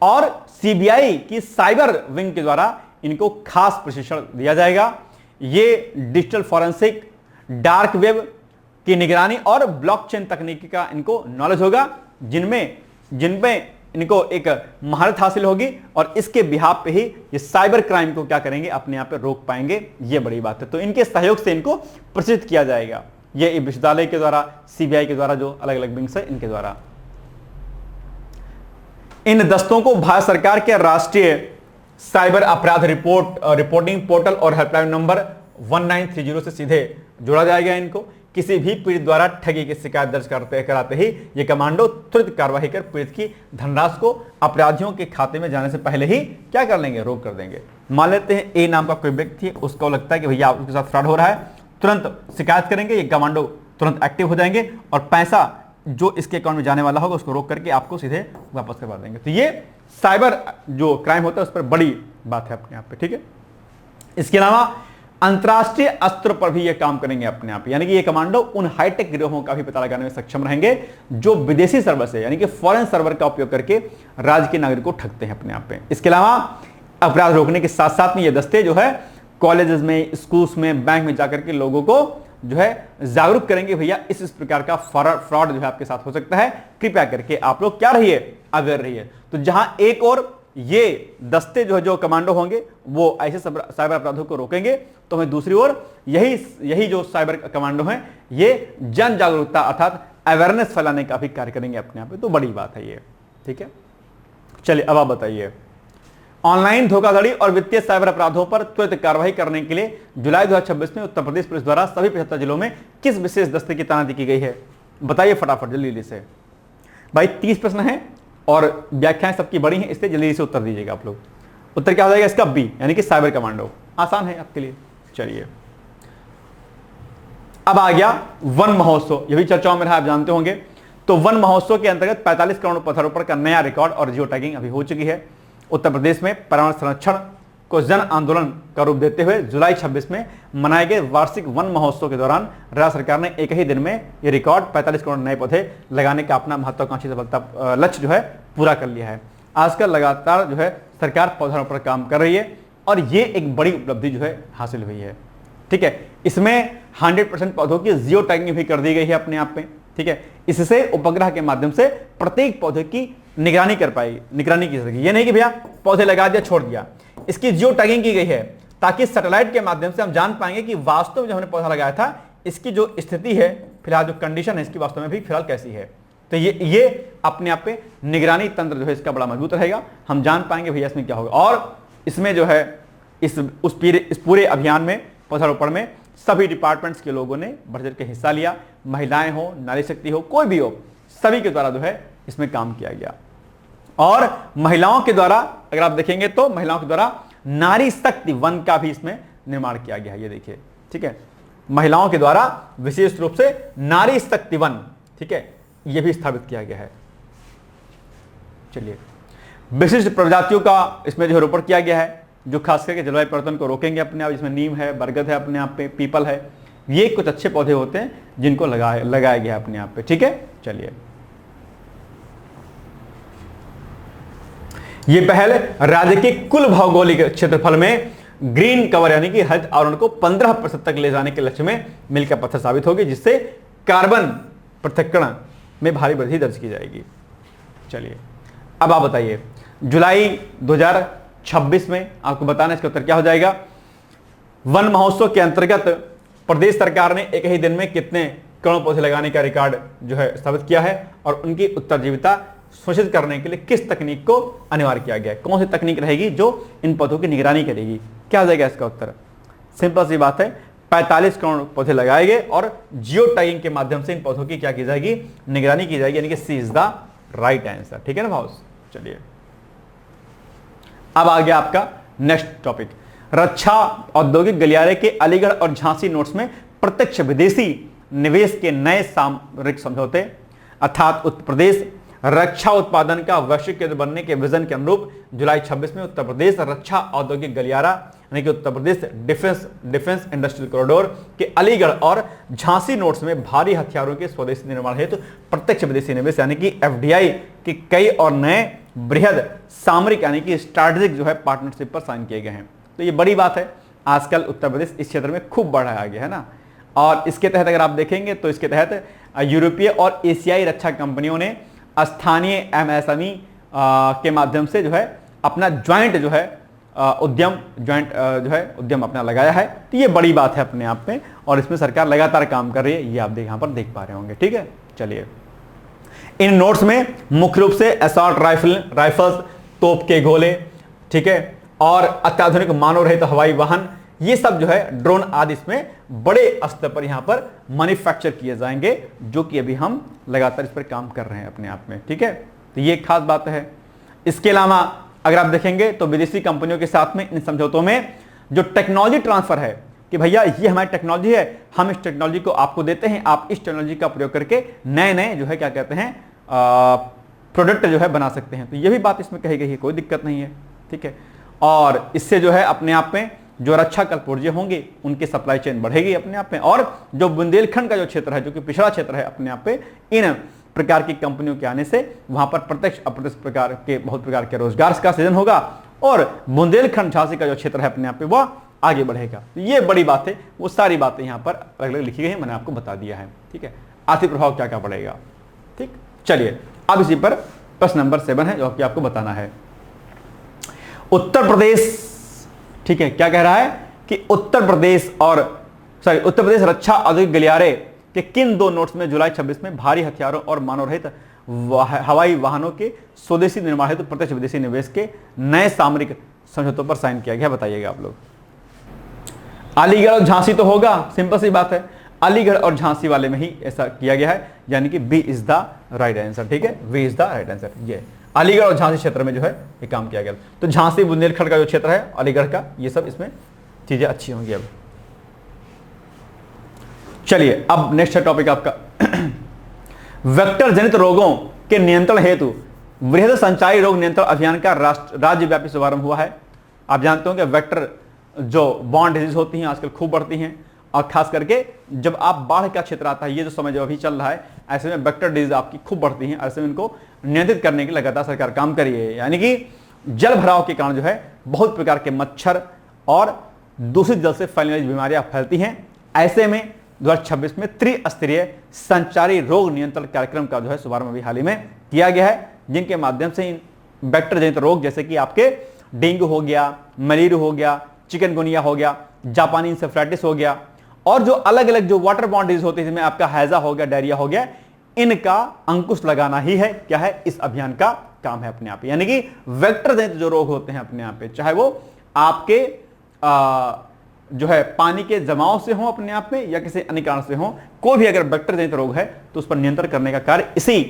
और सीबीआई की साइबर विंग के द्वारा इनको खास प्रशिक्षण दिया जाएगा। ये डिजिटल फॉरेंसिक, डार्क वेब की निगरानी और ब्लॉकचेन तकनीकी का इनको नॉलेज होगा, जिनमें इनको एक महारत हासिल होगी, और इसके बिहाफ पे ही ये साइबर क्राइम को क्या करेंगे, अपने आप पे रोक पाएंगे। ये बड़ी बात है। तो इनके सहयोग से इनको प्रशिक्षित किया जाएगा, ये विश्वविद्यालय के द्वारा, सीबीआई के द्वारा, जो अलग अलग विंग्स है इनके द्वारा। इन दस्तों को भारत सरकार के राष्ट्रीय साइबर अपराध रिपोर्टिंग पोर्टल और हेल्पलाइन नंबर 1930 से सीधे जोड़ा जाएगा। इनको किसी भी पीड़ित द्वारा ठगी की शिकायत दर्ज कराते ही ये कमांडो तुरंत कार्रवाई कर पीड़ित की धनराशि को अपराधियों के खाते में जाने से पहले ही क्या कर लेंगे, रोक कर देंगे। मान लेते हैं ए नाम का कोई व्यक्ति है, उसको लगता है कि भैया उसके साथ फ्रॉड हो रहा है, तुरंत शिकायत करेंगे, ये कमांडो तुरंत एक्टिव हो जाएंगे और पैसा जो इसके अकाउंट में जाने वाला होगा उसको रोक करके आपको सीधे वापस करवा देंगे। तो ये साइबर जो क्राइम होता है उस पर बड़ी बात है अपने आप पे, ठीक है। इसके अलावा अंतरराष्ट्रीय अस्त्र पर भी ये काम करेंगे अपने आप, यानी कि ये कमांडो उन हाईटेक गिरोहों का भी पता लगाने में सक्षम रहेंगे जो विदेशी सर्वर से यानी कि फॉरेन सर्वर का उपयोग करके राज्य के नागरिकों को ठगते हैं अपने आप पे। इसके अलावा अपराध रोकने के साथ साथ में ये दस्ते जो है कॉलेजेस में, स्कूल्स में, बैंक में जाकर के लोगों को जो है जागरूक करेंगे, भैया इस प्रकार का फ्रॉड जो है आपके साथ हो सकता है, कृपया करके आप लोग क्या रहिए, अवेयर रहिए। तो जहां एक और ये दस्ते जो कमांडो होंगे वो ऐसे साइबर अपराधों को रोकेंगे, तो हमें दूसरी ओर यही जो साइबर कमांडो हैं ये जन जागरूकता अर्थात अवेयरनेस फैलाने का भी कार्य करेंगे अपने आप में। तो बड़ी बात है ये, ठीक है। चलिए अब आप बताइए, ऑनलाइन धोखाधड़ी और वित्तीय साइबर अपराधों पर त्वरित कार्रवाई करने के लिए जुलाई 2026 में उत्तर प्रदेश पुलिस द्वारा सभी 75 जिलों में किस विशेष दस्ते की तैनाती की गई है? बताइए फटाफट जल्दी से। भाई 30 प्रश्न हैं और व्याख्याएं सबकी बड़ी हैं, इसलिए जल्दी से उत्तर दीजिएगा आप लोग। उत्तर क्या हो जाएगा इसका? बी, यानी कि साइबर कमांडो। आसान है आपके लिए। चलिए अब आ गया वन महोत्सव, यह भी चर्चाओं में रहा, आप जानते होंगे। तो वन महोत्सव के अंतर्गत 45 करोड़ पौधारोपण का नया रिकॉर्ड और जियो टैगिंग अभी हो चुकी है। उत्तर प्रदेश में पर्यावरण संरक्षण को जन आंदोलन का रूप देते हुए जुलाई 26 में मनाए गए वार्षिक वन महोत्सव के दौरान राज्य सरकार ने एक ही दिन में यह रिकॉर्ड 45 करोड़ नए पौधे लगाने का अपना महत्वाकांक्षी सफलता लक्ष्य जो है पूरा कर लिया है। आजकल लगातार जो है सरकार पौधारोपण पर काम कर रही है और ये एक बड़ी उपलब्धि जो है हासिल हुई है, ठीक है। इसमें 100% पौधों की जियो टैगिंग भी कर दी गई है अपने आप में, ठीक है। इससे उपग्रह के माध्यम से प्रत्येक पौधे की निगरानी की सकेगी। ये नहीं कि भैया पौधे लगा दिया छोड़ दिया, इसकी जियो टैगिंग की गई है ताकि सैटेलाइट के माध्यम से हम जान पाएंगे कि वास्तव में जो हमने पौधा लगाया था इसकी जो स्थिति है, फिलहाल जो कंडीशन है इसकी वास्तव में भी फिलहाल कैसी है। तो ये अपने आप पे निगरानी तंत्र जो है इसका बड़ा मजबूत रहेगा, हम जान पाएंगे भैया इसमें क्या होगा। और इसमें जो है इस पूरे अभियान में पौधारोपण में सभी डिपार्टमेंट्स के लोगों ने बढ़ चढ़ के हिस्सा लिया, महिलाएं हो, नारी शक्ति हो, कोई भी हो, सभी के द्वारा जो है इसमें काम किया गया। और महिलाओं के द्वारा अगर आप देखेंगे तो महिलाओं के द्वारा नारी शक्ति वन का भी इसमें निर्माण किया गया है, ये देखिए, ठीक है। महिलाओं के द्वारा विशेष रूप से नारी शक्ति वन, ठीक है, यह भी स्थापित किया गया है। चलिए विशिष्ट प्रजातियों का इसमें जो रोपण किया गया है जो खास करके जलवायु परिवर्तन को रोकेंगे अपने आप। इसमें नीम है, बरगद है, अपने आप पे पीपल है, ये कुछ अच्छे पौधे होते हैं जिनको लगाया गया अपने आप पे, ठीक है। चलिए ये पहल राज्य के कुल भौगोलिक क्षेत्रफल में ग्रीन कवर यानी कि हरित आवरण को 15% तक ले जाने के लक्ष्य में मील का पत्थर साबित होगी, जिससे कार्बन पृथक्करण में भारी वृद्धि दर्ज की जाएगी। चलिए अब आप बताइए, जुलाई 2026 में आपको बताना इसका उत्तर क्या हो जाएगा। वन महोत्सव के अंतर्गत प्रदेश सरकार ने एक ही दिन में कितने करोड़ पौधे लगाने का रिकॉर्ड जो है स्थापित किया है और उनकी उत्तरजीविता सुनिश्चित करने के लिए किस तकनीक को अनिवार्य किया गया है? कौन सी तकनीक रहेगी जो इन पौधों की निगरानी करेगी? क्या हो जाएगा इसका उत्तर? सिंपल सी बात है, 45 करोड़ पौधे लगाए गए और जियो टैगिंग के माध्यम से इन पौधों की क्या की जाएगी? निगरानी की जाएगी, यानी कि सी इज द राइट आंसर, ठीक है ना भाउस। चलिए अब आ गया आपका नेक्स्ट टॉपिक, रक्षा औद्योगिक गलियारे के अलीगढ़ और झांसी नोट्स में प्रत्यक्ष विदेशी निवेश के नए सामरिक समझौते, अर्थात उत्तर प्रदेश रक्षा उत्पादन का वैश्विक केंद्र बनने के विजन के अनुरूप जुलाई 26 में उत्तर प्रदेश रक्षा औद्योगिक गलियारा यानी कि Uttar Pradesh defence industrial corridor के अलीगढ़ और झांसी नोट्स में भारी हथियारों के स्वदेशी निर्माण हेतु प्रत्यक्ष विदेशी निवेश यानी कि एफडीआई के कई और नए बृहद सामरिक यानी कि स्ट्रैटेजिक जो है पार्टनरशिप पर साइन किए गए हैं। तो ये बड़ी बात है, आजकल उत्तर प्रदेश इस क्षेत्र में खूब बढ़ा गया है ना। और इसके तहत अगर आप देखेंगे तो इसके तहत यूरोपीय और एशियाई रक्षा कंपनियों ने स्थानीय एमएसएमई के माध्यम से जो है अपना ज्वाइंट जो है उद्यम अपना लगाया है। तो ये बड़ी बात है अपने आप में और इसमें सरकार लगातार काम कर रही है, ये आप यहाँ पर देख पा रहे होंगे, ठीक है। चलिए इन नोट्स में मुख्य रूप से असॉल्ट राइफल्स, तोप के गोले, ठीक है, और अत्याधुनिक मानव रहित हवाई वाहन, ये सब जो है ड्रोन आदि इसमें बड़े स्तर पर यहां पर मैन्युफैक्चर किए जाएंगे, जो कि अभी हम लगातार इस पर काम कर रहे हैं अपने आप में, ठीक है। तो ये खास बात है। इसके अलावा अगर आप देखेंगे तो विदेशी कंपनियों के साथ में इन समझौतों में जो टेक्नोलॉजी ट्रांसफर है कि भैया ये हमारी टेक्नोलॉजी है, हम इस टेक्नोलॉजी को आपको देते हैं, आप इस टेक्नोलॉजी का प्रयोग करके नए नए जो है क्या कहते हैं प्रोडक्ट जो है बना सकते हैं। तो ये भी बात इसमें कही गई है, कोई दिक्कत नहीं है, ठीक है। और इससे जो है अपने आप में जो रक्षा कलपुर्जे होंगे उनकी सप्लाई चेन बढ़ेगी अपने आप में, और जो बुंदेलखंड का जो क्षेत्र है, जो कि पिछड़ा क्षेत्र है अपने आप पे, इन प्रकार की कंपनियों के आने से वहां पर प्रत्यक्ष अप्रत्यक्ष प्रकार के बहुत प्रकार के रोजगार का सृजन होगा, और बुंदेलखंड झांसी का जो क्षेत्र है अपने आप पे वह आगे बढ़ेगा। तो ये बड़ी बात है, वो सारी बातें यहां पर अलग अलग लिखी गई है, मैंने आपको बता दिया है, ठीक है। आर्थिक प्रभाव क्या क्या पड़ेगा, ठीक। चलिए अब इसी पर प्रश्न नंबर 7 है जो कि आपको बताना है। उत्तर प्रदेश, ठीक है, क्या कह रहा है कि उत्तर प्रदेश रक्षा औद्योगिक गलियारे के किन 2 नोट्स में जुलाई 26 में भारी हथियारों और मानव रहित हवाई वाहनों के स्वदेशी निर्माण हेतु प्रत्यक्ष विदेशी निवेश के नए सामरिक समझौतों पर साइन किया गया, बताइएगा आप लोग। अलीगढ़ और झांसी तो होगा, सिंपल सी बात है, अलीगढ़ और झांसी वाले में ही ऐसा किया गया है, यानी कि B is the right answer, ठीक है, B is the right answer. ये अलीगढ़ और झांसी क्षेत्र में जो है ये काम किया गया। तो झांसी बुंदेलखंड का जो क्षेत्र है, अलीगढ़ का, ये सब इसमें चीजें अच्छी होंगी। अब चलिए अब नेक्स्ट टॉपिक आपका वेक्टर जनित रोगों के नियंत्रण हेतु वृहद संचारी रोग नियंत्रण अभियान का राज्यव्यापी शुभारंभ हुआ है। आप जानते हो कि वेक्टर जो बॉर्न डिजीज होती हैं आजकल खूब बढ़ती हैं, और खास करके जब आप बाढ़ का क्षेत्र आता है, ये जो समय जो अभी चल रहा है, ऐसे में वेक्टर डिजीज आपकी खूब बढ़ती हैं। ऐसे में इनको नियंत्रित करने की लगातार सरकार काम कर रही है, यानी कि जल भराव के कारण जो है बहुत प्रकार के मच्छर और दूषित जल से फैलने वाली बीमारियां फैलती हैं। ऐसे में 2026 में त्रिस्तरीय संचारी रोग नियंत्रण कार्यक्रम का जो है शुभारंभ अभी हाल ही में किया गया है, जिनके माध्यम से इन वेक्टर जनित रोग जैसे कि आपके डेंगू हो गया, मलेरिया हो गया, चिकनगुनिया हो गया, जापानी इंसेफ्लाइटिस हो गया, और जो अलग अलग जो वाटर बॉर्न डिजीज होती है, जिसमें आपका हैजा हो गया, डायरिया हो गया, इनका अंकुश लगाना ही है क्या है इस अभियान का काम है अपने आप। यानी कि वेक्टर जनित जो रोग होते हैं अपने आप पे, चाहे वो आपके जो है पानी के जमाव से हो अपने आप में या किसी अन्य कारण से हो, कोई भी अगर वेक्टर जनित रोग है तो उस पर नियंत्रण करने का कार्य इसी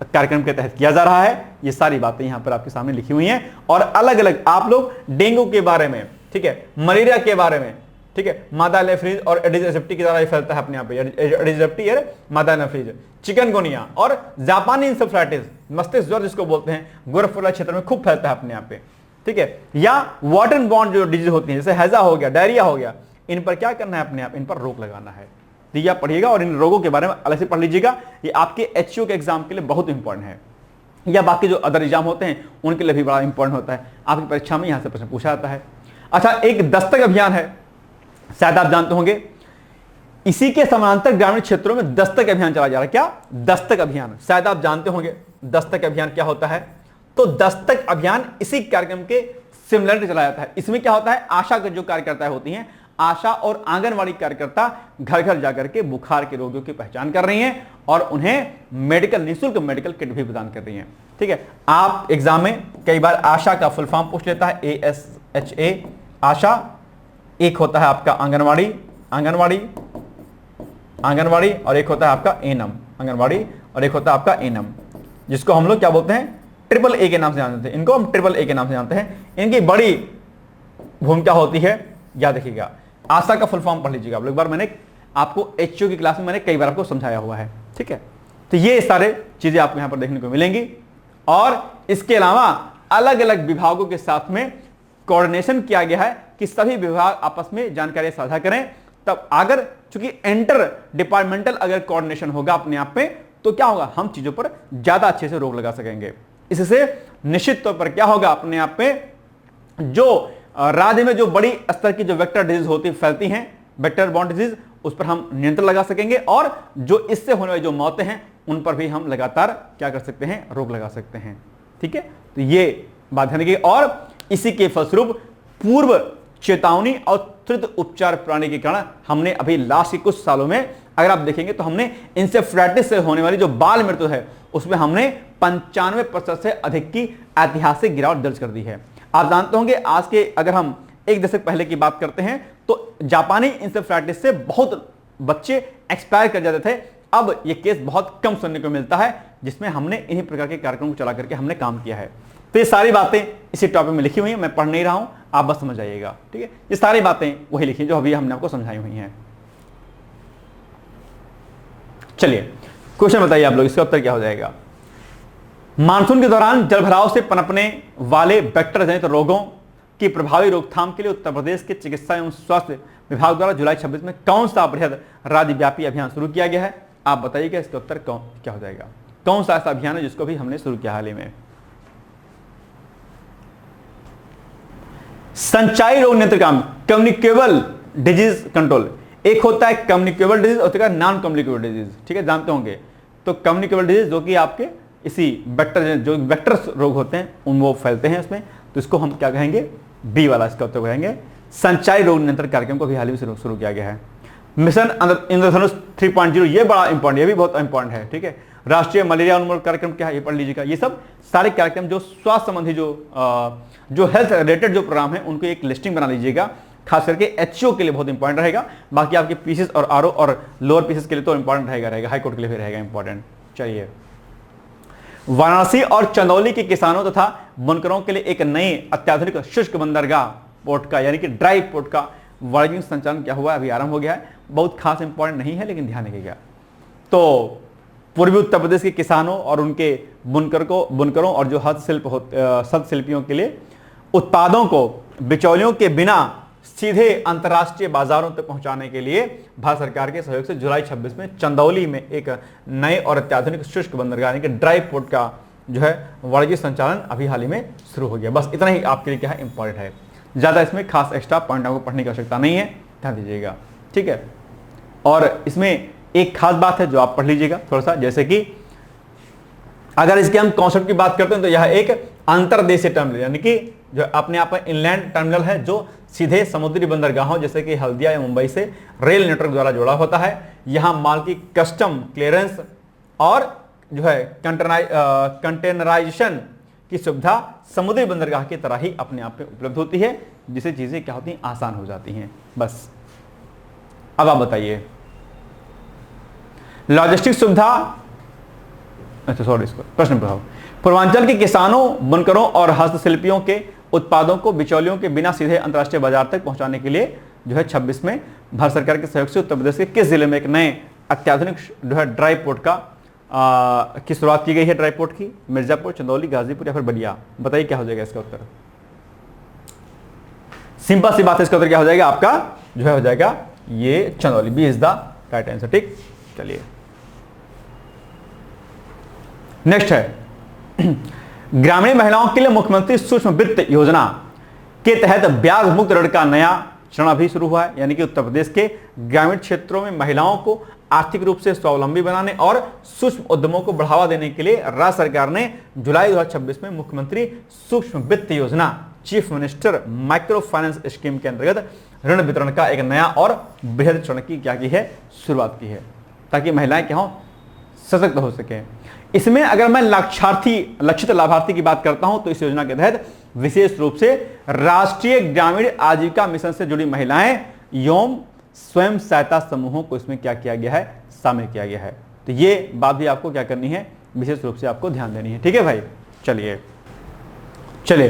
कार्यक्रम के तहत किया जा रहा है। ये सारी बातें यहां पर आपके सामने लिखी हुई हैं, और अलग अलग आप लोग डेंगू के बारे में, ठीक है, मलेरिया के बारे में, ठीक है, मादा एनाफिलीज और एडिस एसेप्टी की तरह फैलता है अपने आप पे, एडिस एसेप्टी और मादा एनाफिलीज, चिकनगुनिया और जापानी इंसेफ्लाइटिस, मस्तिष्क ज्वर जिसको बोलते हैं, गोरखपुर क्षेत्र में खूब फैलता है अपने आप पे, ठीक है, या वाटर बॉर्न जो डिजीज होती है, जैसे हैजा हो गया, डायरिया हो गया, इन पर क्या करना है अपने आप, इन पर रोक लगाना है। तो ये आप पढ़िएगा और इन रोगों के बारे में अलग से पढ़ लीजिएगा, ये आपके एचसीयू के एग्जाम के लिए बहुत इंपॉर्टेंट है, या बाकी जो अदर एग्जाम होते हैं उनके लिए भी बड़ा इंपॉर्टेंट होता है, आपकी परीक्षा में यहां से प्रश्न पूछा जाता है। अच्छा, एक दस्तक अभियान है, शायद आप जानते होंगे, इसी के समानांतर ग्रामीण क्षेत्रों में दस्तक अभियान चलाया जा रहा है। क्या दस्तक अभियान, शायद आप जानते होंगे दस्तक अभियान क्या होता है। तो दस्तक अभियान इसी कार्यक्रम के सिमिलर चलाया जाता है। इसमें क्या होता है, आशा के जो कार्यकर्ता होती हैं, आशा और आंगनवाड़ी कार्यकर्ता घर घर जाकर के बुखार के रोगियों की पहचान कर रही हैं और उन्हें मेडिकल निःशुल्क मेडिकल किट भी प्रदान कर रही हैं, ठीक है। आप एग्जाम में कई बार आशा का फुल फॉर्म पूछ लेता है, ASHA आशा, एक होता है आपका आंगनवाड़ी और एक होता है आपका एनम आंगनवाड़ी, और एक होता है आपका एनम, जिसको हम लोग क्या बोलते हैं, ट्रिपल ए के नाम से जानते हैं। इनको हम ट्रिपल ए के नाम से जानते हैं। इनकी बड़ी भूमिका होती है, याद रखिएगा। आशा का फुल फॉर्म पढ़ लीजिएगा आप लोग, एक बार मैंने आपको एचओ की क्लास में मैंने कई बार आपको समझाया हुआ है, ठीक है। तो ये सारे चीजें आपको यहां पर देखने को मिलेंगी, और इसके अलावा अलग अलग विभागों के साथ में कोऑर्डिनेशन किया गया है कि सभी विभाग आपस में जानकारी साझा करें। तब अगर चूंकि इंटर डिपार्टमेंटल अगर कोऑर्डिनेशन होगा अपने आप में, तो क्या होगा, हम चीजों पर ज्यादा अच्छे से रोक लगा सकेंगे। इससे निश्चित तौर पर क्या होगा अपने आप में, जो राज्य में जो बड़ी स्तर की जो वेक्टर डिजीज होती फैलती हैं, वेक्टर बॉर्न डिजीज, उस पर हम नियंत्रण लगा सकेंगे, और जो इससे होने वाली जो मौतें हैं उन पर भी हम लगातार क्या कर सकते हैं, रोक लगा सकते हैं, ठीक है। तो ये बात ध्यान रखिए, और इसी के फलस्वरूप पूर्व चेतावनी और त्वरित उपचार प्रणाली के कारण हमने अभी लास्ट के कुछ सालों में अगर आप देखेंगे तो हमने इंसेफ्लाइटिस से होने वाली जो बाल मृत्यु है उसमें हमने 95% से अधिक की ऐतिहासिक गिरावट दर्ज कर दी है। आप जानते होंगे आज के अगर हम एक दशक पहले की बात करते हैं तो जापानी इंसेफ्लाइटिस से बहुत बच्चे एक्सपायर कर जाते थे। अब ये केस बहुत कम सुनने को मिलता है, जिसमें हमने इन्हीं प्रकार के कार्यक्रम को चला करके हमने काम किया है। तो ये सारी बातें इसी टॉपिक में लिखी हुई हैं, मैं पढ़ नहीं रहा हूं, आप बस समझ जाइएगा, ठीक है। ये सारी बातें वही लिखी जो अभी हमने आपको समझाई हुई हैं। चलिए क्वेश्चन बताइए आप लोग, इसका उत्तर क्या हो जाएगा। मानसून के दौरान जलभराव से पनपने वाले वेक्टर जनित रोगों की प्रभावी रोकथाम के लिए उत्तर प्रदेश के चिकित्सा एवं स्वास्थ्य विभाग द्वारा जुलाई 26 में कौन सा बृहद राज्यव्यापी अभियान शुरू किया गया है। आप बताइएगा इसका उत्तर क्या हो जाएगा। कौन सा ऐसा अभियान है जिसको भी हमने शुरू किया हाल ही में। संचारी रोग नियंत्रण, कम्युनिकेबल डिजीज कंट्रोल। एक होता है कम्युनिकेबल डिजीज और होता है नॉन कम्युनिकेबल डिजीज, ठीक है, जानते होंगे। तो कम्युनिकेबल डिजीज जो कि आपके इसी वेक्टर जो वेक्टर रोग होते हैं उन वो फैलते हैं इसमें, तो इसको हम क्या कहेंगे, बी वाला इसका उत्तर कहेंगे। संचारी रोग नियंत्रण कार्यक्रम को भी हाल ही में शुरू किया गया है। मिशन इंद्रधनुष 3.0, ये बड़ा इंपॉर्टेंट, ये भी बहुत इंपॉर्टेंट है, ठीक है। राष्ट्रीय मलेरिया उन्मूलन कार्यक्रम क्या है ये पढ़ लीजिएगा। ये सब सारे कार्यक्रम जो स्वास्थ्य संबंधी जो हेल्थ रिलेटेड जो प्रोग्राम है उनको एक लिस्टिंग बना लीजिएगा, खास करके एचओ के लिए बहुत इंपॉर्टेंट रहेगा। बाकी आपके पीसेस और आरओ और लोअर पीसेस के लिए तो इंपॉर्टेंट रहेगा, हाई कोर्ट के लिए भी रहेगा इंपॉर्टेंट। चलिए, वाराणसी और चंदौली के किसानों तथा बुनकरों के लिए एक नई अत्याधुनिक शुष्क बंदरगाह पोर्ट का यानी कि ड्राई पोर्ट का वाणिज्यिक संचालन क्या हुआ, अभी आरंभ हो गया है। बहुत खास इंपॉर्टेंट नहीं है लेकिन ध्यान रखिएगा। तो पूर्वी उत्तर प्रदेश के किसानों और उनके बुनकरों और जो हस्तशिल्पियों के लिए उत्पादों को बिचौलियों के बिना सीधे अंतर्राष्ट्रीय बाजारों तक पहुंचाने के लिए भारत सरकार के सहयोग से जुलाई 26 में चंदौली में एक नए और अत्याधुनिक शुष्क बंदरगाह यानी कि ड्राई पोर्ट का जो है वाणिज्यिक संचालन अभी हाल ही में शुरू हो गया। बस इतना ही आपके लिए क्या है, इंपॉर्टेंट है। ज्यादा इसमें खास एक्स्ट्रा पॉइंट आपको पढ़ने की आवश्यकता नहीं है, ध्यान दीजिएगा, ठीक है। और इसमें एक खास बात है जो आप पढ़ लीजिएगा थोड़ा सा, जैसे कि अगर इसके हम कॉन्सेप्ट की बात करते हैं तो यह एक अंतरदेशीय टर्मिनल यानी कि जो अपने आप में इनलैंड टर्मिनल है जो सीधे समुद्री बंदरगाहों जैसे कि हल्दिया या मुंबई से रेल नेटवर्क द्वारा जुड़ा होता है। यहां माल की कस्टम क्लियरेंस और जो है कंटेनराइजेशन की सुविधा समुद्री बंदरगाह की तरह ही अपने आप में उपलब्ध होती है, जिससे चीजें क्या होती हैं, आसान हो जाती हैं। बस अब आप बताइए, लॉजिस्टिक सुविधा, अच्छा सॉरी, इसको प्रश्न प्रभाव। पूर्वांचल के किसानों, बुनकरों और हस्तशिल्पियों के उत्पादों को बिचौलियों के बिना सीधे अंतर्राष्ट्रीय बाजार तक पहुंचाने के लिए जो है 26 में भारत सरकार के सहयोग से उत्तर प्रदेश के किस जिले में एक नए अत्याधुनिक जो है ड्राई पोर्ट का की शुरुआत की गई है। ड्राई पोर्ट की मिर्जापुर, चंदौली, गाजीपुर या फिर बलिया। बताइए क्या हो जाएगा इसका उत्तर। सिंपल सी बात है, इसका उत्तर क्या हो जाएगा आपका, जो है हो जाएगा ये Chandauli. B is the right answer, ठीक। चलिए नेक्स्ट है ग्रामीण महिलाओं के लिए मुख्यमंत्री सूक्ष्म वित्त योजना के तहत ब्याज मुक्त ऋण का नया चरण अभी शुरू हुआ है। यानी कि उत्तर प्रदेश के ग्रामीण क्षेत्रों में महिलाओं को आर्थिक रूप से स्वावलंबी बनाने और सूक्ष्म उद्यमों को बढ़ावा देने के लिए राज्य सरकार ने जुलाई 2026 में मुख्यमंत्री सूक्ष्म वित्त योजना, chief minister micro finance scheme के अंतर्गत ऋण वितरण का एक नया और बृहद चरण की क्या की है, शुरुआत की है, ताकि महिलाएं क्या हो, सशक्त हो सके। इसमें अगर मैं लक्षित लाभार्थी की बात करता हूं तो इस योजना के तहत विशेष रूप से राष्ट्रीय ग्रामीण आजीविका मिशन से जुड़ी महिलाएं एवं स्वयं सहायता समूहों को इसमें क्या किया गया है, शामिल किया गया है। तो ये बात भी आपको क्या करनी है, विशेष रूप से आपको ध्यान देनी है, ठीक है भाई। चलिए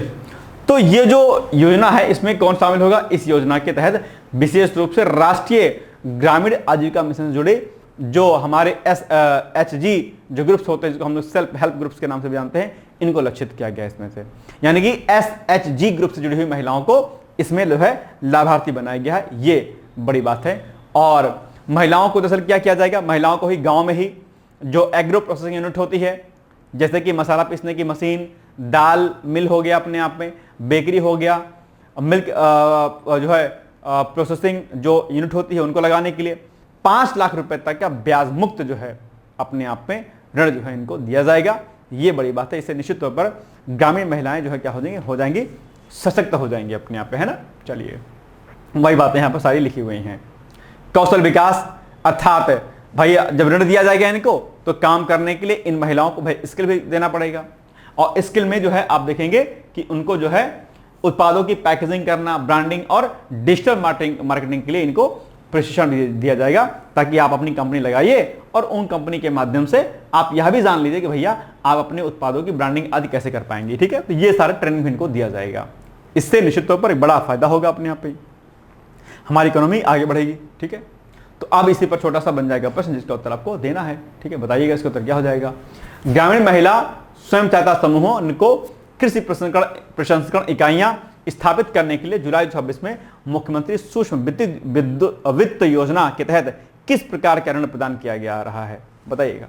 तो ये जो योजना है इसमें कौन शामिल होगा, इस योजना के तहत विशेष रूप से राष्ट्रीय ग्रामीण आजीविका मिशन से जुड़े जो हमारे SHG जो ग्रुप्स होते हैं, जिसको हम लोग सेल्फ हेल्प ग्रुप्स के नाम से भी जानते हैं, इनको लक्षित किया गया इसमें से। यानी कि SHG ग्रुप से जुड़ी हुई महिलाओं को इसमें जो है लाभार्थी बनाया गया है, ये बड़ी बात है। और महिलाओं को दरअसल क्या किया जाएगा, महिलाओं को ही गांव में ही जो एग्रो प्रोसेसिंग यूनिट होती है, जैसे कि मसाला पीसने की मशीन, दाल मिल हो गया अपने आप में, बेकरी हो गया, मिल्क जो है प्रोसेसिंग जो यूनिट होती है उनको लगाने के लिए 5 लाख रुपए तक का ब्याज मुक्त जो है अपने आप में ऋण जो है इनको दिया जाएगा। ये बड़ी बात है। इससे निश्चित तौर पर ग्रामीण महिलाएं जो है क्या हो जाएंगी, सशक्त हो जाएंगी अपने आप पे, है ना। चलिए वही बातें यहाँ पर सारी लिखी हुई हैं। कौशल विकास अर्थात भाई जब ऋण दिया जाएगा इनको तो काम करने के लिए इन महिलाओं को भाई स्किल भी देना पड़ेगा, और स्किल में जो है आप देखेंगे कि उनको जो है उत्पादों की पैकेजिंग करना, ब्रांडिंग और डिजिटल मार्केटिंग के लिए इनको प्रशिक्षण दिया जाएगा, ताकि आप अपनी कंपनी लगाइए और उन कंपनी के माध्यम से आप यह भी जान लीजिए कि भैया आप अपने उत्पादों की ब्रांडिंग आदि कैसे कर पाएंगे। ठीक है, तो ये सारे ट्रेनिंग भी इनको दिया जाएगा। इससे निश्चित तौर पर एक बड़ा फायदा होगा अपने यहाँ पे, हमारी इकोनॉमी आगे बढ़ेगी। ठीक है, तो अब इसी पर छोटा सा बन जाएगा प्रश्न जिसका उत्तर आपको देना है। ठीक है, बताइएगा इसका उत्तर क्या हो जाएगा। ग्रामीण महिला स्वयं सहायता समूहों को कृषि प्रसंस्करण इकाइयां स्थापित करने के लिए जुलाई 26 में मुख्यमंत्री सूक्ष्म वित्त योजना के तहत किस प्रकार का ऋण प्रदान किया जा रहा है, बताइएगा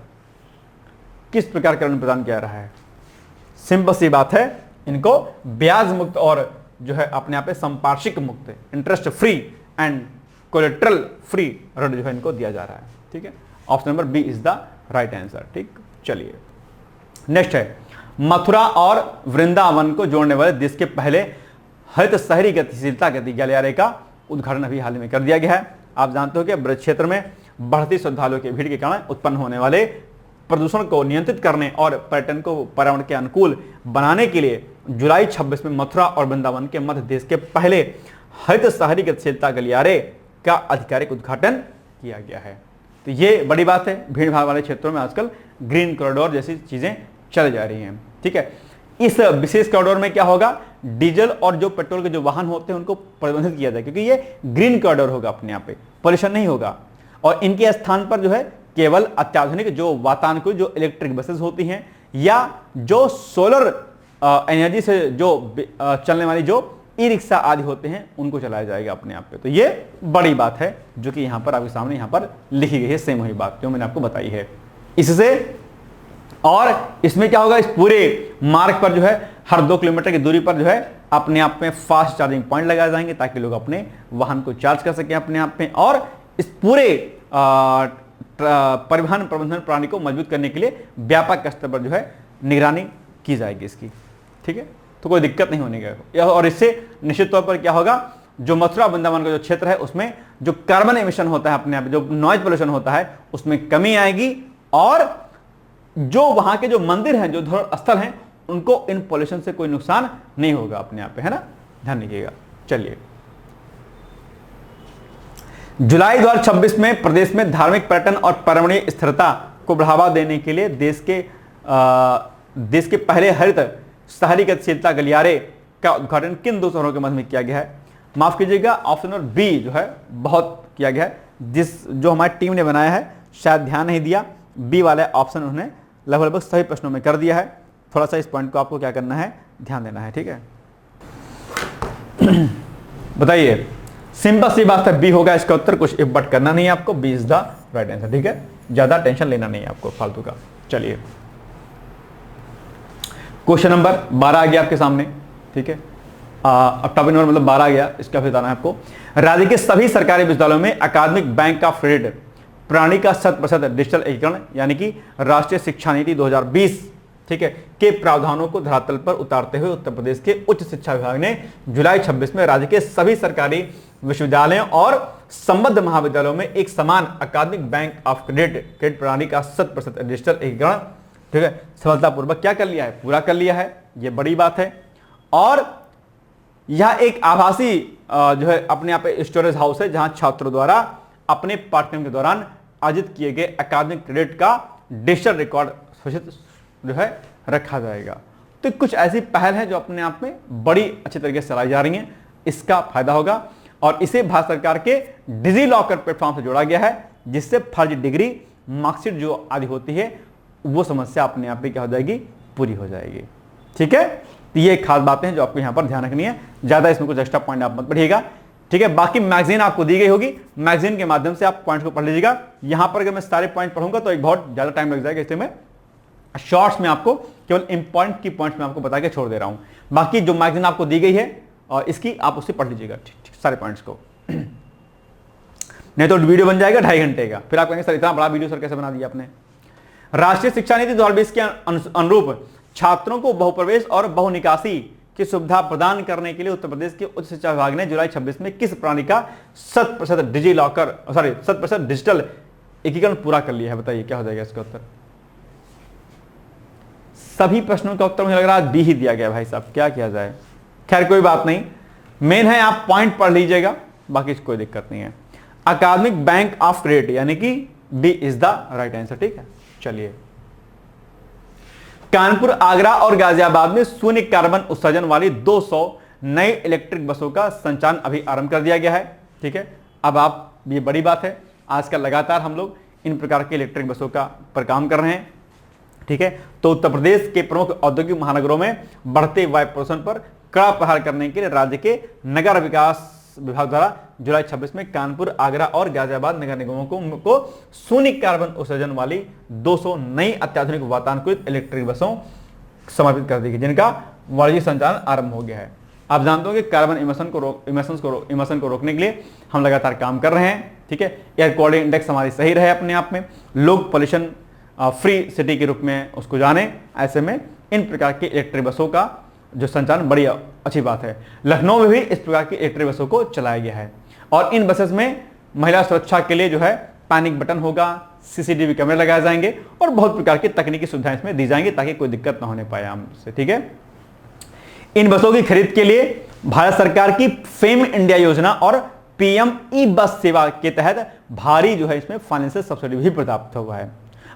किस प्रकार का ऋण प्रदान किया जा रहा है। सिंपल सी बात है, इनको ब्याज मुक्त और जो है अपने आप संपार्श्विक मुक्त, interest free and collateral free ऋण जो है इनको दिया जा रहा है। ठीक है, option number B is the right answer. ठीक, चलिए नेक्स्ट है, मथुरा और वृंदावन को जोड़ने वाले देश के पहले हरित शहरी गतिशीलता गलियारे का उद्घाटन अभी हाल ही में कर दिया गया है। आप जानते हो कि ब्रज क्षेत्र में बढ़ती श्रद्धालुओं की भीड़ के कारण उत्पन्न होने वाले प्रदूषण को नियंत्रित करने और पर्यटन को पर्यावरण के अनुकूल बनाने के लिए जुलाई 26 में मथुरा और वृंदावन के मध्य देश के पहले हरित शहरी गतिशीलता गलियारे का आधिकारिक उद्घाटन किया गया है। तो ये बड़ी बात है, भीड़ भाड़ वाले क्षेत्रों में आजकल ग्रीन कॉरिडोर जैसी चीजें चल जा रही हैं। ठीक है, इस विशेष कॉरिडोर में क्या होगा, डीजल और जो पेट्रोल के जो वाहन होते हैं उनको प्रतिबंधित किया जाए, क्योंकि ये ग्रीन कॉरिडोर होगा, अपने यहाँ पे पॉल्यूशन नहीं होगा। और इनके स्थान पर जो है केवल अत्याधुनिक जो वातानुकूलित जो इलेक्ट्रिक बसेस होती हैं या जो सोलर एनर्जी से जो चलने वाली जो ई रिक्शा आदि होते हैं उनको चलाया जाएगा अपने आप पे। तो ये बड़ी बात है जो कि यहाँ पर आपके सामने यहाँ पर लिखी गई है, सेम वही बात जो मैंने आपको बताई है। इससे और इसमें क्या होगा, इस पूरे मार्ग पर जो है हर 2 किलोमीटर की दूरी पर जो है अपने आप में फास्ट चार्जिंग पॉइंट लगाए जाएंगे, ताकि लोग अपने वाहन को चार्ज कर सकें अपने आप में। और इस पूरे परिवहन प्रबंधन प्रणाली को मजबूत करने के लिए व्यापक स्तर पर जो है निगरानी की जाएगी इसकी। ठीक है, तो कोई दिक्कत नहीं होने का। और इससे निश्चित तौर पर क्या होगा, जो मथुरा वृंदावन का जो क्षेत्र है उसमें जो कार्बन एमिशन होता है अपने आप, जो नॉइज पोल्यूशन होता है उसमें कमी आएगी, और जो वहां के जो मंदिर हैं, जो धर्म स्थल हैं, उनको इन पॉल्यूशन से कोई नुकसान नहीं होगा अपने आप पे, है ना, ध्यान रखिएगा। चलिए, जुलाई 2026 में प्रदेश में धार्मिक पर्यटन और पर्यावरणीय स्थिरता को बढ़ावा देने के लिए देश के पहले हरित शहरी गतिशीलता गलियारे का उद्घाटन किन 2 शहरों के मध्य में किया गया है। माफ कीजिएगा, ऑप्शन नंबर बी जो है बहुत किया गया है, जो हमारी टीम ने बनाया है शायद ध्यान नहीं दिया। बी वाले ऑप्शन उन्होंने लगभग सभी प्रश्नों में कर दिया है। थोड़ा सा इस पॉइंट को आपको क्या करना है, ध्यान देना है। ठीक है, बताइए, सिंपल सी बात है, बी होगा इसका उत्तर, कुछ इफ बट करना नहीं है आपको, B is the right answer. ठीक है, ज्यादा टेंशन लेना नहीं है आपको फालतू का। चलिए, क्वेश्चन नंबर 12 आ गया आपके सामने। ठीक है, अब टॉपिक नंबर मतलब 12 आ गया, इसका फिर बताना है आपको। राज्य के सभी सरकारी विद्यालयों में अकादमिक बैंक ऑफ क्रेडिट प्रणाली का 100% डिजिटल एकीकरण यानी कि राष्ट्रीय शिक्षा नीति 2020 ठीक है के प्रावधानों को धरातल पर उतारते हुए उत्तर प्रदेश के उच्च शिक्षा विभाग ने जुलाई 26 में राज्य के सभी सरकारी विश्वविद्यालयों और संबद्ध महाविद्यालयों में एक समान अकादमिक बैंक ऑफ क्रेडिट प्रणाली का 100% डिजिटल एकीकरण ठीक है सफलतापूर्वक क्या कर लिया है, पूरा कर लिया है। यह बड़ी बात है। और यह एक आभासी जो है अपने आप स्टोरेज हाउस है जहां छात्रों द्वारा अपने पाठ्यक्रम के दौरान अर्जित किए गए अकादमिक क्रेडिट का डिजिटल रिकॉर्ड सुरक्षित जो है रखा जाएगा। तो कुछ ऐसी पहल है जो अपने आप में बड़ी अच्छी तरीके से चलाई जा रही हैं, इसका फायदा होगा। और इसे भारत सरकार के डिजी लॉकर प्लेटफॉर्म से जोड़ा गया है, जिससे फर्जी डिग्री मार्कशीट जो आदि होती है वो समस्या अपने आप में क्या हो जाएगी, पूरी हो जाएगी। ठीक है, तो ये खास बातें हैं जो आपको यहां पर ध्यान रखनी है। ज्यादा इसमें कुछ एक्स्ट्रा पॉइंट आप मत पढ़िएगा। ठीक है, बाकी मैगजीन आपको दी गई होगी, मैगजीन के माध्यम से आप पॉइंट्स को पढ़ लीजिएगा। यहां पर अगर मैं सारे पॉइंट पढ़ूंगा तो एक बहुत ज्यादा टाइम लग जाएगा, इसलिए मैं शॉर्ट्स में आपको केवल इंपॉर्टेंट की पॉइंट्स में आपको बता के छोड़ दे रहा हूं। बाकी जो मैगजीन आपको दी गई है और इसकी आप उससे पढ़ लीजिएगा सारे पॉइंट्स को, नहीं तो वीडियो बन जाएगा 2.5 घंटे का। फिर आप कहेंगे सर इतना बड़ा वीडियो सर कैसे बना दिया आपने। राष्ट्रीय शिक्षा नीति 2020 के अनुरूप छात्रों को बहुप्रवेश और बहुनिकासी की सुविधा प्रदान करने के लिए उत्तर प्रदेश के उच्च शिक्षा विभाग ने जुलाई 26 में किस प्रणाली का 100% डिजिटल एकीकरण पूरा कर लिया है। बताइए क्या हो जाएगा इसका उत्तर। सभी प्रश्नों का उत्तर मुझे लग रहा है डी ही दिया गया भाई साहब, क्या किया जाए। खैर कोई बात नहीं, मेन है आप पॉइंट पढ़ लीजिएगा, बाकी कोई दिक्कत नहीं है। अकादमिक बैंक ऑफ क्रेडिट यानी कि D is the right answer. ठीक है, चलिए। कानपुर, आगरा और गाजियाबाद में शून्य कार्बन उत्सर्जन वाली 200 नई इलेक्ट्रिक बसों का संचालन अभी आरंभ कर दिया गया है। ठीक है, अब आप, ये बड़ी बात है, आजकल लगातार हम लोग इन प्रकार के इलेक्ट्रिक बसों का पर काम कर रहे हैं। ठीक है, तो उत्तर प्रदेश के प्रमुख औद्योगिक महानगरों में बढ़ते वायु प्रदूषण पर कड़ा प्रहार करने के लिए राज्य के नगर विकास विभाग द्वारा जुलाई 26 में कानपुर, आगरा और गाजियाबाद नगर निगमों को शून्य कार्बन उत्सर्जन वाली 200 नई अत्याधुनिक वातानुकूलित इलेक्ट्रिक बसों समर्पित कर दी गई, जिनका वाणिज्यिक संचालन आरंभ हो गया है। आप जानते हो कि कार्बन इमिशन को रोकने के लिए हम लगातार काम कर रहे हैं। ठीक है, एयर क्वालिटी इंडेक्स हमारी सही रहे अपने आप में, लोग पॉल्यूशन फ्री सिटी के रूप में उसको जाने, ऐसे में इन प्रकार की इलेक्ट्रिक बसों का जो संचालन बड़ी अच्छी बात है। लखनऊ में भी इस प्रकार की इलेक्ट्रिक बसों को चलाया गया है और इन बसेस में महिला सुरक्षा के लिए जो है पैनिक बटन होगा, सीसीटीवी कैमरे लगाए जाएंगे और बहुत प्रकार की तकनीकी सुविधाएं इसमें दी जाएंगी ताकि कोई दिक्कत ना होने पाए हमसे। ठीक है, इन बसों की खरीद के लिए भारत सरकार की फेम इंडिया योजना और पीएम ई बस सेवा के तहत भारी जो है इसमें फाइनेंशियल सब्सिडी भी प्राप्त हुआ है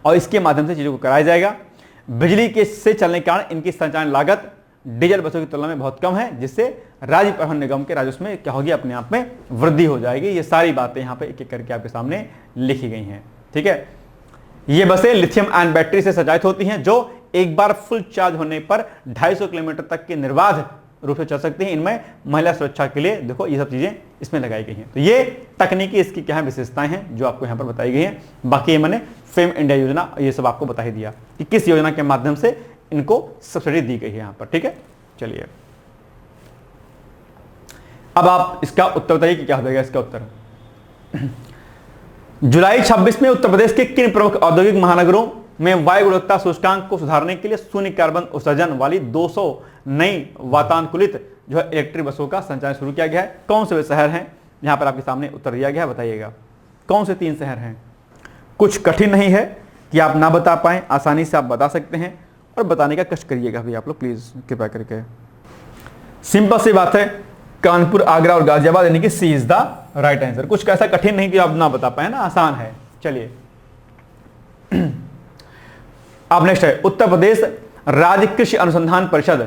और इसके माध्यम से चीजों को कराया जाएगा। बिजली के से चलने के कारण इनकी संचालन लागत डीजल बसों की तुलना में बहुत कम है, जिससे राज्य परिवहन निगम के राजस्व में क्या होगी, अपने आप में वृद्धि हो जाएगी। ये सारी बातें यहाँ पे एक एक करके आपके सामने लिखी गई हैं। ठीक है, ये बसें लिथियम आयन बैटरी से सचालित होती हैं जो एक बार फुल चार्ज होने पर 250 किलोमीटर तक की निर्बाध रूप से चल सकती हैं। इनमें महिला सुरक्षा के लिए देखो ये सब चीजें इसमें लगाई गई हैं। तो ये तकनीकी इसकी क्या है विशेषताएं हैं जो आपको यहाँ पर बताई गई हैं। बाकी ये मैंने फेम इंडिया योजना ये सब आपको बता ही दिया कि किस योजना के माध्यम से इनको सब्सिडी दी गई है यहाँ पर। ठीक है, चलिए अब आप इसका उत्तर बताइए कि क्या हो जाएगा इसका उत्तर। जुलाई 26 में उत्तर प्रदेश के किन प्रमुख औद्योगिक महानगरों में वायु गुणवत्ता सूचकांक को सुधारने के लिए शून्य कार्बन उत्सर्जन वाली 200 नई वातानुकूलित जो है इलेक्ट्रिक बसों का संचालन शुरू किया गया है? कौन से वे शहर हैं? यहां पर आपके सामने उत्तर दिया गया है, बताइएगा कौन से 3 शहर हैं। कुछ कठिन नहीं है कि आप ना बता पाए, आसानी से आप बता सकते हैं और बताने का कष्ट करिएगा भी आप लोग प्लीज कृपया करके। सिंपल सी बात है, कानपुर, आगरा और गाजियाबाद यानी कि सी इज द राइट आंसर। कुछ ऐसा कठिन नहीं कि आप ना बता पाए ना, आसान है। चलिए अब नेक्स्ट है, उत्तर प्रदेश राज्य कृषि अनुसंधान परिषद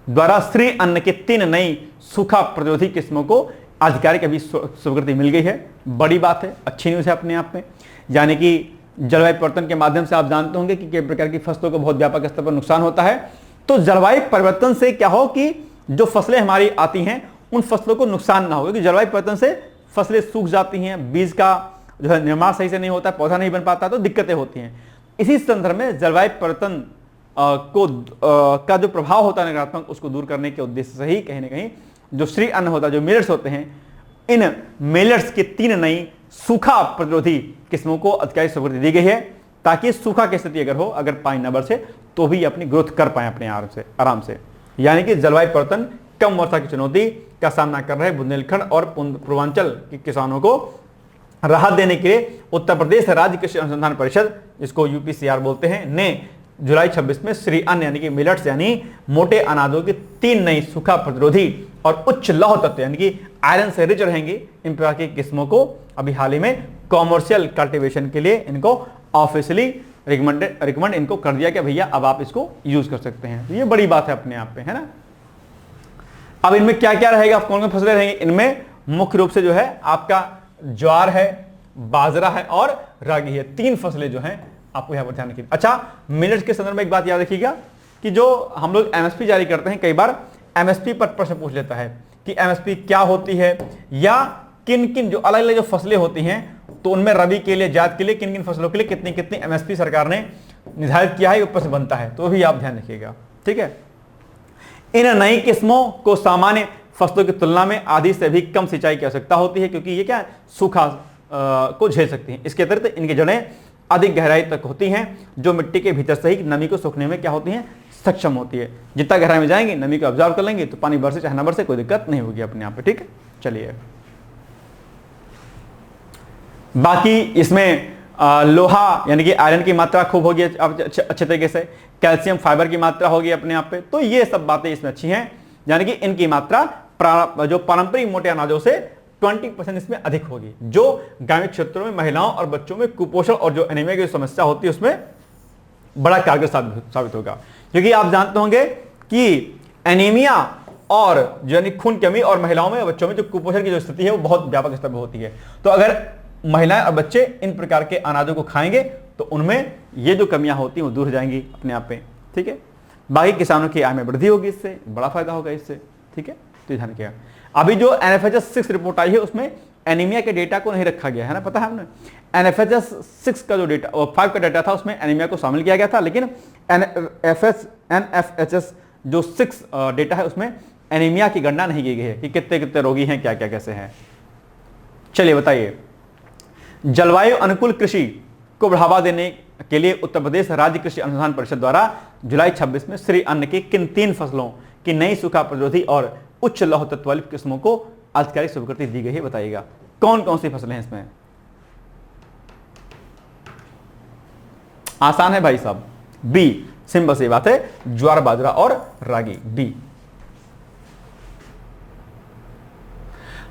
द्वारा श्री अन्न के 3 नई सूखा प्रतिरोधी किस्मों को आधिकारिक अभी स्वीकृति मिल गई है। बड़ी बात है, अच्छी न्यूज है अपने आप में। यानी कि जलवायु परिवर्तन के माध्यम से आप जानते होंगे कि किस प्रकार की फसलों को बहुत व्यापक स्तर पर नुकसान होता है। तो जलवायु परिवर्तन से क्या हो कि जो फसलें हमारी आती हैं उन फसलों को नुकसान ना हो, क्योंकि जलवायु परिवर्तन से फसलें सूख जाती हैं, बीज का जो है निर्माण सही से नहीं होता, पौधा नहीं बन पाता, तो दिक्कतें होती हैं। इसी संदर्भ में जलवायु परिवर्तन का जो प्रभाव होता है नकारात्मक, उसको दूर करने के उद्देश्य से ही कहीं ना कहीं जो श्री अन्न होता है, जो मिलेट्स होते हैं, इन मिलेट्स की 3 नई सूखा प्रतिरोधी किस्मों को आधिकारिक स्वीकृति दी गई है ताकि सूखा की स्थिति अगर हो, अगर पानी न बरसे तो भी अपनी ग्रोथ कर पाए अपने आराम से। यानी कि जलवायु परिवर्तन, कम वर्षा की चुनौती का सामना कर रहे बुंदेलखंड और पूर्वांचल के किसानों को राहत देने के लिए उत्तर प्रदेश राज्य कृषि अनुसंधान परिषद, जिसको यूपीसीआर बोलते हैं, ने जुलाई 26 में श्री अन्न यानी कि मिलेट्स यानी मोटे अनाजों की 3 नई सूखा प्रतिरोधी और उच्च लौह तत्व यानी कि आयरन से रिच रहेंगी इन प्रकार की किस्मों को अभी हाल ही में कॉमर्शियल कल्टीवेशन के लिए इनको ऑफिशियली रिकमेंड इनको कर दिया कि भैया अब आप इसको यूज कर सकते हैं। तो ये बड़ी बात है अपने आप पे, है ना। अब इनमें क्या क्या रहेगा, कौन कौन फसलें रहेंगी? इनमें मुख्य रूप से जो है आपका ज्वार है, बाजरा है और रागी है। 3 फसलें जो हैं आपको यहां पर ध्यान रखिए। अच्छा, मिलेट्स के संदर्भ में एक बात याद रखिएगा कि जो हम लोग एमएसपी जारी करते हैं, कई बार एमएसपी पर प्रश्न पूछ लेता है कि एमएसपी क्या होती है, या किन किन जो अलग अलग जो फसलें होती हैं तो उनमें रबी के लिए, जायद के लिए, किन किन फसलों के लिए कितनी कितनी एमएसपी सरकार ने निर्धारित किया है, प्रश्न बनता है, तो भी आप ध्यान रखिएगा। ठीक है, इन नई किस्मों को सामान्य फसलों की तुलना में आधी से भी कम सिंचाई की आवश्यकता होती है, क्योंकि ये क्या सूखा को झेल सकती हैं। इसके अतिरिक्त इनकी जड़ें अधिक गहराई तक होती हैं, जो मिट्टी के भीतर से ही नमी को सोखने में क्या होती हैं, सक्षम होती है। जितना गहराई में जाएंगे नमी को ऑब्जर्व कर लेंगे तो पानी बरसे चाहे ना बरसे कोई दिक्कत नहीं होगी अपने आप पे। ठीक है, चलिए बाकी इसमें लोहा यानी कि आयरन की मात्रा खूब होगी अच्छे तरीके से, कैल्शियम फाइबर की मात्रा होगी अपने आप पे, तो ये सब बातें इसमें अच्छी हैं। यानी कि इनकी मात्रा जो पारंपरिक मोटे अनाजों से 20% इसमें अधिक होगी, जो ग्रामीण क्षेत्रों में महिलाओं और बच्चों में कुपोषण और जो एनीमिया की समस्या होती है उसमें बड़ा कारगर साबित होगा। क्योंकि आप जानते होंगे कि एनीमिया और यानी खून कमी और महिलाओं में बच्चों में जो कुपोषण की जो स्थिति है वो बहुत व्यापक स्तर पर होती है। तो अगर महिलाएं और बच्चे इन प्रकार के अनाजों को खाएंगे तो उनमें ये जो कमियां होती हैं वो दूर हो जाएंगी अपने आप पे, ठीक है। बाकी किसानों की आय में वृद्धि होगी, इससे बड़ा फायदा होगा इससे, ठीक है। तो ध्यान रखिएगा। अभी जो NFHS 6 रिपोर्ट आई है उसमें एनीमिया के डेटा को नहीं रखा गया है ना, पता है हमने। NFHS 6 का जो डेटा 5 का डेटा था उसमें एनीमिया को शामिल किया गया था, लेकिन NFHS जो 6 डेटा है उसमें एनीमिया की गणना नहीं की गई है कि कितने कितने रोगी हैं, क्या क्या कैसे हैं। चलिए बताइए, जलवायु अनुकूल कृषि को बढ़ावा देने के लिए उत्तर प्रदेश राज्य कृषि अनुसंधान परिषद द्वारा जुलाई 26 में श्री अन्न की किन 3 फसलों की नई सूखा प्रतिरोधी और उच्च लौह तत्व वाली किस्मों को आधिकारिक स्वीकृति दी गई है, बताइएगा कौन कौन सी फसलें हैं इसमें। आसान है भाई साहब, बी, सिंपल सी बात है, ज्वार बाजरा और रागी, बी।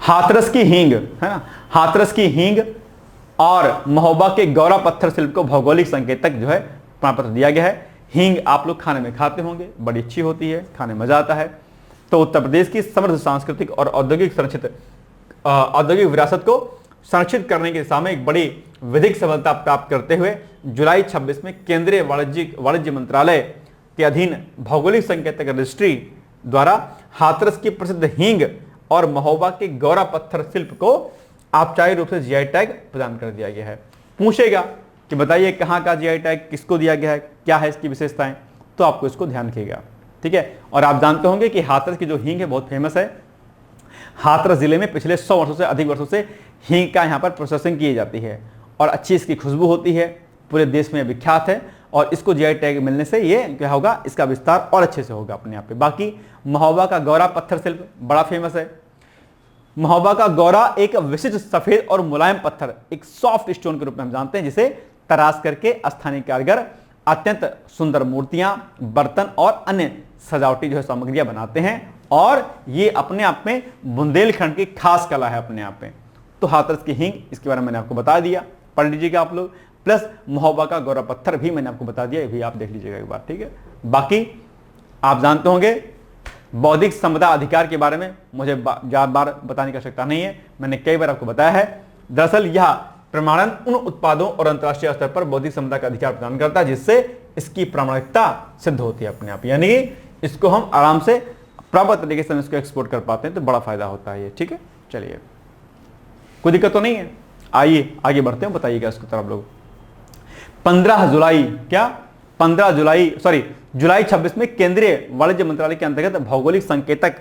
हाथरस की हींग है ना, हाथरस की हींग और महोबा के गौरा पत्थर शिल्प को भौगोलिक संकेतक जो है प्रमाण पत्र दिया गया है। हींग आप लोग खाने में खाते होंगे, बड़ी अच्छी होती है, खाने में मजा आता है। तो उत्तर प्रदेश की समृद्ध सांस्कृतिक और औद्योगिक विरासत को संरक्षित करने की दिशा में एक बड़ी विधिक सफलता प्राप्त करते हुए जुलाई 26 में केंद्रीय वाणिज्य मंत्रालय के अधीन भौगोलिक संकेतक रजिस्ट्री द्वारा हाथरस की प्रसिद्ध हींग और महोबा के गौरा पत्थर शिल्प को औपचारिक रूप से जीआई टैग प्रदान कर दिया गया है। पूछेगा कि बताइए कहाँ का जीआई टैग किसको दिया गया है, क्या है इसकी विशेषताएं, तो आपको इसको ध्यान रखिएगा, ठीक है। और आप जानते होंगे कि हाथरस की जो हींग है बहुत फेमस है। हाथरस जिले में पिछले 100 वर्षों से अधिक वर्षों से हींग का यहाँ पर प्रोसेसिंग की जाती है और अच्छी इसकी खुशबू होती है, पूरे देश में विख्यात है। और इसको जीआई टैग मिलने से ये क्या होगा, इसका विस्तार और अच्छे से होगा अपने यहाँ पे। बाकी महोबा का गौरा पत्थर शिल्प बड़ा फेमस है। महोबा का गौरा एक विशिष्ट सफेद और मुलायम पत्थर, एक सॉफ्ट स्टोन के रूप में हम जानते हैं, जिसे तराश करके स्थानीय कारीगर अत्यंत सुंदर मूर्तियां, बर्तन और अन्य सजावटी जो है सामग्रियां बनाते हैं। और ये अपने आप में बुंदेलखंड की खास कला है अपने आप में। तो हाथरस की हींग, इसके बारे में मैंने आपको बता दिया, पढ़ लीजिएगा आप लोग। प्लस महोबा का गौरा पत्थर भी मैंने आपको बता दिया, ये भी आप देख लीजिएगा एक बार, ठीक है। बाकी आप जानते होंगे बौद्धिक संपदा अधिकार के बारे में मुझे ज्यादा बार बताने की आवश्यकता नहीं है, मैंने कई बार आपको बताया है। दरअसल यह प्रमाणन उन उत्पादों और अंतर्राष्ट्रीय स्तर पर बौद्धिक संपदा का अधिकार प्रदान करता है जिससे इसकी प्रामाणिकता सिद्ध होती है अपने आप, यानी इसको हम आराम से प्रॉपर तरीके से इसको एक्सपोर्ट कर पाते हैं, तो बड़ा फायदा होता है ये, ठीक है। चलिए, कोई दिक्कत तो नहीं है। आइए आगे बढ़ते हैं, बताइएगा इसको तरफ लोग। 15 जुलाई 26 में केंद्रीय वाणिज्य मंत्रालय के अंतर्गत भौगोलिक संकेतक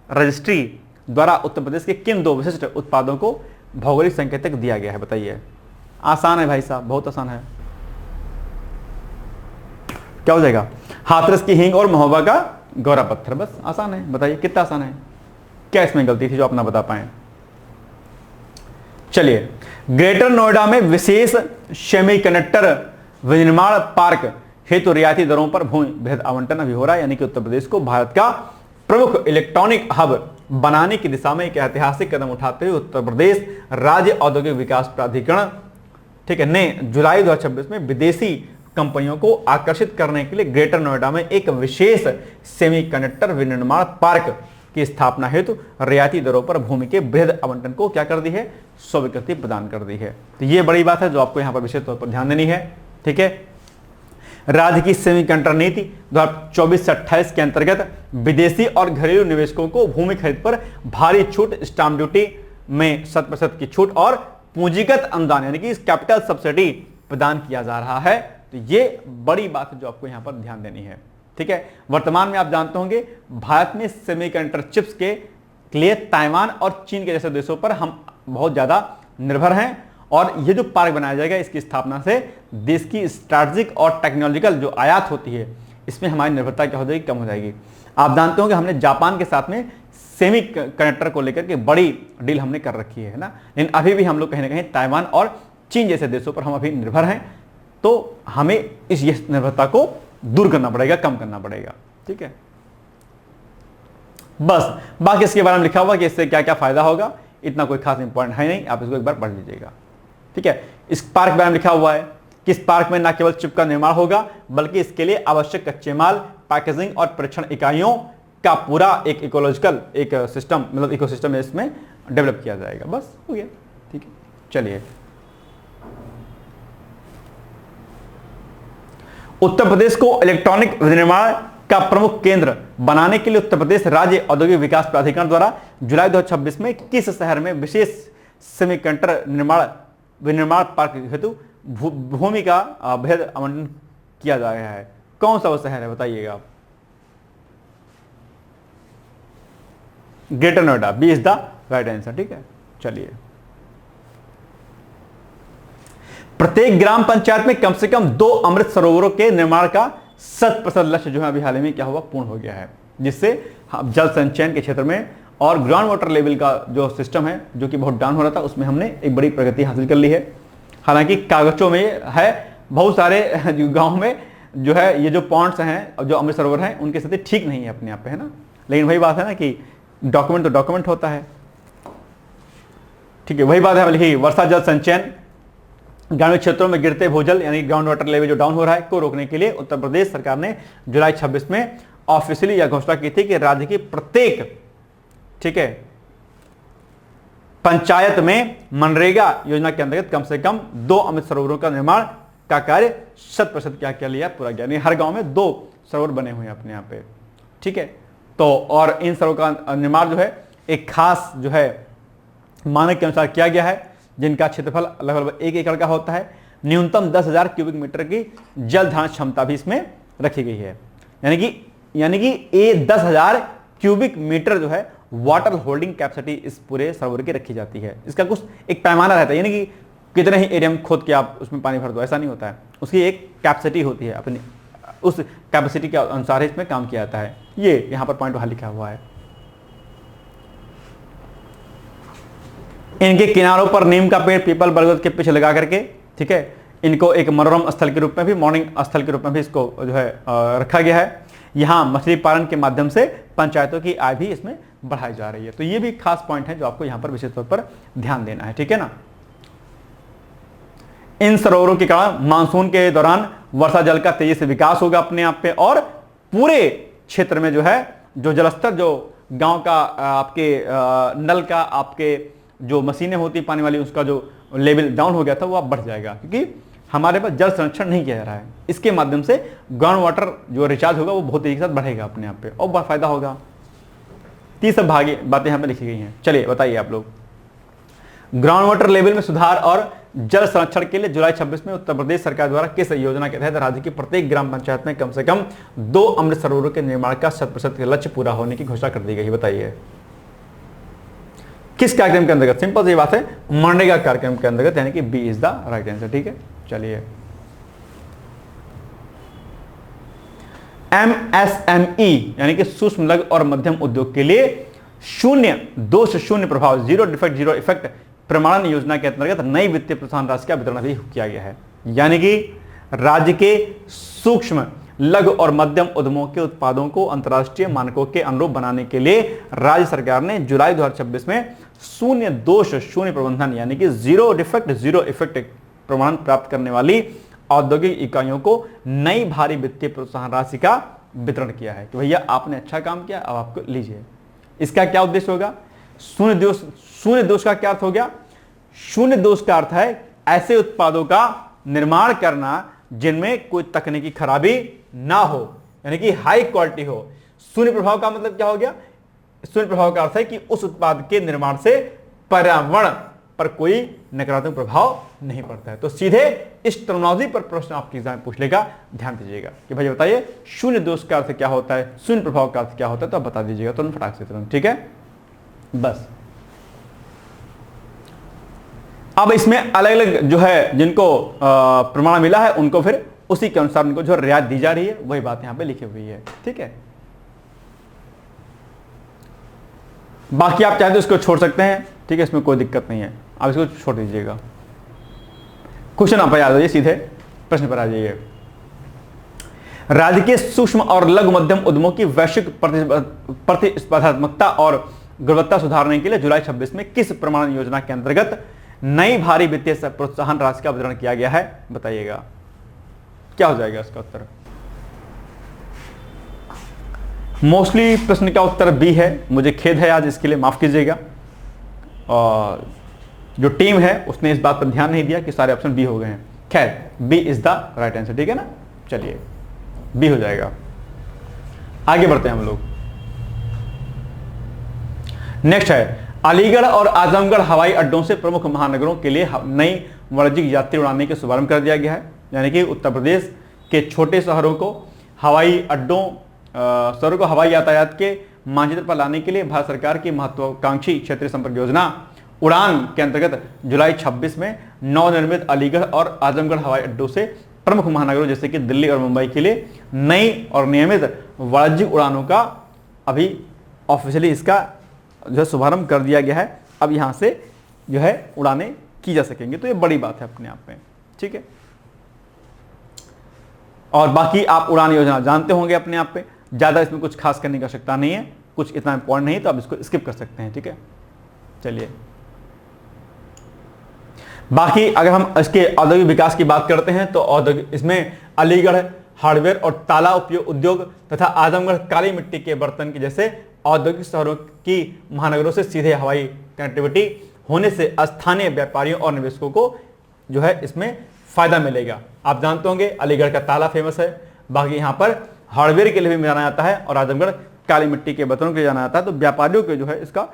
रजिस्ट्री द्वारा उत्तर प्रदेश के किन 2 विशिष्ट उत्पादों को भौगोलिक संकेतक दिया गया है, बताइए। आसान है भाई साहब, बहुत आसान है। क्या हो जाएगा, हाथरस की हींग और महोबा का गौरा पत्थर, बस आसान है। बताइए कितना आसान है, क्या इसमें गलती थी जो आप ना बता पाए। चलिए, ग्रेटर नोएडा में विशेष सेमीकंडक्टर विनिर्माण पार्क हेतु रियायती दरों पर भूमि भेद आवंटन अभी हो रहा है, यानी कि उत्तर प्रदेश को भारत का प्रमुख इलेक्ट्रॉनिक हब बनाने की दिशा में एक ऐतिहासिक कदम उठाते हुए उत्तर प्रदेश राज्य औद्योगिक विकास प्राधिकरण, ठीक है, ने जुलाई 2026 में विदेशी कंपनियों को आकर्षित करने के लिए ग्रेटर नोएडा में एक विशेष सेमीकंडक्टर विनिर्माण पार्क की स्थापना हेतु रियायती दरों पर भूमि के बृहद आवंटन को क्या कर दी है, स्वीकृति प्रदान कर दी है। तो ये बड़ी बात है जो आपको यहाँ पर विशेष तौर पर ध्यान देनी है, ठीक है। राज्य की सेमीकंडक्टर नीति 2024 से 28 के अंतर्गत विदेशी और घरेलू निवेशकों को भूमि खरीद पर भारी छूट, स्टाम्प ड्यूटी में 7% की छूट और पूंजीगत अनुदान यानी कि कैपिटल सब्सिडी प्रदान किया जा रहा है। तो ये बड़ी बात है जो आपको यहाँ पर ध्यान देनी है, ठीक है। वर्तमान में आप जानते होंगे भारत में सेमीकंडक्टर चिप्स के लिए ताइवान और चीन के जैसे देशों पर हम बहुत ज्यादा निर्भर हैं, और ये जो पार्क बनाया जाएगा इसकी स्थापना से देश की स्ट्रैटेजिक और टेक्नोलॉजिकल जो आयात होती है इसमें हमारी निर्भरता क्या हो जाएगी, कम हो जाएगी। आप जानते होंगे हमने जापान के साथ में सेमी कंडक्टर को लेकर के बड़ी डील हमने कर रखी है ना, लेकिन अभी भी हम लोग कहीं ना कहीं ताइवान और चीन जैसे देशों पर हम अभी निर्भर हैं, तो हमें इस निर्भरता को दूर करना पड़ेगा, कम करना पड़ेगा। ठीक है, बस बाकी इसके बारे में लिखा हुआ कि इससे क्या क्या फायदा होगा, इतना कोई खास इंपॉर्टेंट है नहीं, आप इसको एक बार पढ़ लीजिएगा। ठीक है, इस पार्क के बारे में लिखा हुआ है कि इस पार्क में न केवल चिप का निर्माण होगा बल्कि इसके लिए आवश्यक कच्चे माल, पैकेजिंग और परीक्षण इकाइयों का पूरा एक इकोलॉजिकल एक सिस्टम, मतलब इकोसिस्टम इसमें डेवलप किया जाएगा। बस हो गया। ठीक है, चलिए उत्तर प्रदेश को इलेक्ट्रॉनिक विनिर्माण का प्रमुख केंद्र बनाने के लिए उत्तर प्रदेश राज्य औद्योगिक विकास प्राधिकरण द्वारा जुलाई 2026 में किस शहर में विशेष सेमीकंडक्टर विनिर्माण पार्क हेतु भूमि का भेद आवंटन किया जा रहा है? कौन सा वो शहर है बताइएगा आप? Greater Noida, B is the right answer. ठीक है, चलिए प्रत्येक ग्राम पंचायत में कम से कम 2 अमृत सरोवरों के निर्माण का 100% लक्ष्य जो है अभी हाल ही में क्या हुआ, पूर्ण हो गया है, जिससे जल संचयन के क्षेत्र में और ग्राउंड वाटर लेवल का जो सिस्टम है जो कि बहुत डाउन हो रहा था उसमें हमने एक बड़ी प्रगति हासिल कर ली है। हालांकि कागजों में है, बहुत सारे गांव में जो है ये जो पॉन्ड्स हैं, जो अमृत सरोवर हैं, उनकी स्थिति ठीक नहीं है अपने आप पे, है ना। लेकिन वही बात है ना कि डॉक्यूमेंट तो डॉक्यूमेंट होता है। ठीक है, वही बात है लिखी, वर्षा जल संचयन ग्रामीण क्षेत्रों में गिरते भूजल यानी ग्राउंड वाटर लेवल जो डाउन हो रहा है को रोकने के लिए उत्तर प्रदेश सरकार ने जुलाई 26 में ऑफिशियली यह घोषणा की थी कि राज्य की प्रत्येक, ठीक है, पंचायत में मनरेगा योजना के अंतर्गत कम से कम 2 अमृत सरोवरों का निर्माण का कार्य 100% क्या किया लिया, पूरा किया। हर गांव में 2 सरोवर बने हुए हैं अपने यहाँ पे। ठीक है, तो और इन सरोवर का निर्माण जो है एक खास जो है मानक के अनुसार किया गया है, जिनका क्षेत्रफल लगभग 1 एकड़ का होता है। न्यूनतम 10,000 क्यूबिक मीटर की जल धारण क्षमता भी इसमें रखी गई है, यानी कि ये 10,000 क्यूबिक मीटर जो है वाटर होल्डिंग कैपेसिटी इस पूरे सरोवर की रखी जाती है। इसका कुछ एक पैमाना रहता है, यानी कि कितने ही एरिया में खोद के आप उसमें पानी भर दो, ऐसा नहीं होता है। उसकी एक कैपेसिटी होती है, अपनी उस कैपेसिटी के अनुसार इसमें काम किया जाता है। ये यहां पर पॉइंट वहां लिखा हुआ है। इनके किनारों पर नीम का पेड़, पीपल, बरगद के पीछे लगा करके, ठीक है, इनको एक मनोरम स्थल के रूप में भी, मॉर्निंग स्थल के रूप में भी इसको जो है रखा गया है। यहाँ मछली पालन के माध्यम से पंचायतों की आय भी इसमें बढ़ाई जा रही है। तो ये भी खास पॉइंट है जो आपको यहाँ पर विशेष तौर पर ध्यान देना है। ठीक है ना। इन सरोवरों के कारण मानसून के दौरान वर्षा जल का तेजी से विकास होगा अपने आप पे, और पूरे क्षेत्र में जो है जो जलस्तर, जो गांव का आपके नल का, आपके जो मशीनें होती पानी वाली, उसका जो लेवल डाउन हो गया था वो अब बढ़ जाएगा, क्योंकि हमारे पास जल संरक्षण नहीं किया जा रहा है। इसके माध्यम से ग्राउंड वाटर जो रिचार्ज होगा वो बहुत तेजी के साथ बढ़ेगा अपने आप पे और बड़ा फायदा होगा। ये सब भागे बातें यहाँ पे लिखी गई हैं। चलिए बताइए आप लोग, ग्राउंड वाटर लेवल में सुधार और जल संरक्षण के लिए जुलाई 26 में उत्तर प्रदेश सरकार द्वारा किस योजना के तहत राज्य की प्रत्येक ग्राम पंचायत में कम से कम 2 अमृत सरोवरों के निर्माण का 100% लक्ष्य पूरा होने की घोषणा कर दी गई? बताइए किस कार्यक्रम के अंतर्गत? सिंपल सी बात है, मनरेगा कार्यक्रम के अंतर्गत, यानी कि B is the right answer. ठीक है, चलिए MSME यानी कि सूक्ष्म लघु और मध्यम उद्योग के लिए 0 दोष 0 प्रभाव, 0 डिफेक्ट 0 इफेक्ट प्रमाणन योजना के अंतर्गत नई वित्तीय प्रोत्साहन राशि का वितरण भी किया गया है। यानी कि राज्य के सूक्ष्म लघु और मध्यम उद्यमों के उत्पादों को अंतर्राष्ट्रीय मानकों के अनुरूप बनाने के लिए राज्य सरकार ने जुलाई 2026 में 0 दोष 0 प्रबंधन यानी कि 0 डिफेक्ट 0 इफेक्ट प्रमाण प्राप्त करने वाली औद्योगिक इकाइयों को नई भारी वित्तीय प्रोत्साहन राशि का वितरण किया है कि भैया आपने अच्छा काम किया, अब आपको लीजिए। इसका क्या उद्देश्य होगा? 0 दोष का क्या अर्थ हो गया? 0 दोष का अर्थ है ऐसे उत्पादों का निर्माण करना जिनमें कोई तकनीकी खराबी ना हो, यानी कि हाई क्वालिटी हो। 0 प्रभाव का मतलब क्या हो गया? 0 प्रभाव का अर्थ है कि उस उत्पाद के निर्माण से पर्यावरण पर कोई नकारात्मक प्रभाव नहीं पड़ता है। तो सीधे इस टर्मिनोलॉजी पर प्रश्न आपके एग्जाम में पूछ लेगा, ध्यान दीजिएगा कि भाई बताइए 0 दोष का अर्थ क्या होता है, 0 प्रभाव का अर्थ क्या होता है, तो आप बता दीजिएगा तुरंत, फटाक से तुरंत। ठीक है, बस अब इसमें अलग अलग जो है जिनको प्रमाण मिला है उनको फिर उसी के अनुसार उनको जो रियायत दी जा रही है वही बात यहां पे लिखी हुई है। ठीक है, बाकी आप चाहे तो इसको छोड़ सकते हैं। ठीक है, इसमें कोई दिक्कत नहीं है, आप इसको छोड़ दीजिएगा। क्वेश्चन आप याद जाइए, सीधे प्रश्न पर आ जाइए। राज्य के सूक्ष्म और लघु मध्यम उद्यमों की वैश्विक प्रतिस्पर्धात्मकता और गुणवत्ता सुधारने के लिए जुलाई 26 में किस प्रमाणन योजना के अंतर्गत नई भारी वित्तीय प्रोत्साहन राशि का वितरण किया गया है, बताइएगा क्या हो जाएगा इसका उत्तर। मोस्टली प्रश्न का उत्तर बी है, मुझे खेद है आज इसके लिए, माफ कीजिएगा। और जो टीम है उसने इस बात पर ध्यान नहीं दिया कि सारे ऑप्शन बी हो गए हैं। खैर, B is the right answer, ठीक है ना। चलिए बी हो जाएगा। आगे बढ़ते हैं हम लोग। नेक्स्ट है, अलीगढ़ और आजमगढ़ हवाई अड्डों से प्रमुख महानगरों के लिए नई वाणिज्यिक यात्री उड़ाने के शुभारंभ कर दिया गया है। यानी कि उत्तर प्रदेश के छोटे शहरों को हवाई अड्डों शहरों को हवाई यातायात के मानचित्र पर लाने के लिए भारत सरकार की महत्वाकांक्षी क्षेत्रीय संपर्क योजना उड़ान के अंतर्गत जुलाई 26 में नवनिर्मित अलीगढ़ और आजमगढ़ हवाई अड्डों से प्रमुख महानगरों जैसे कि दिल्ली और मुंबई के लिए नई और नियमित वाणिज्यिक उड़ानों का अभी ऑफिशियली इसका जो है शुभारंभ कर दिया गया है। अब यहां से जो है उड़ानें की जा सकेंगे, तो ये बड़ी बात है अपने आप में, ठीक है। और बाकी आप उड़ान योजना जानते होंगे अपने आप पे, ज्यादा इसमें कुछ खास करने की आवश्यकता नहीं है, कुछ इतना इंपॉर्टेंट नहीं है, तो आप इसको स्किप कर सकते हैं, ठीक है। चलिए बाकी अगर हम इसके औद्योगिक विकास की बात करते हैं तो औद्योगिक इसमें अलीगढ़ हार्डवेयर और ताला उपयोग उद्योग तथा आजमगढ़ काली मिट्टी के बर्तन के जैसे औद्योगिक शहरों की महानगरों से सीधे हवाई कनेक्टिविटी होने से स्थानीय व्यापारियों और निवेशकों को जो है इसमें फायदा मिलेगा। आप जानते होंगे अलीगढ़ का ताला फेमस है, बाकी यहाँ पर हार्डवेयर के लिए भी जाना जाता है और आजमगढ़ काली मिट्टी के बर्तनों के लिए जाना जाता है। तो व्यापारियों को जो है इसका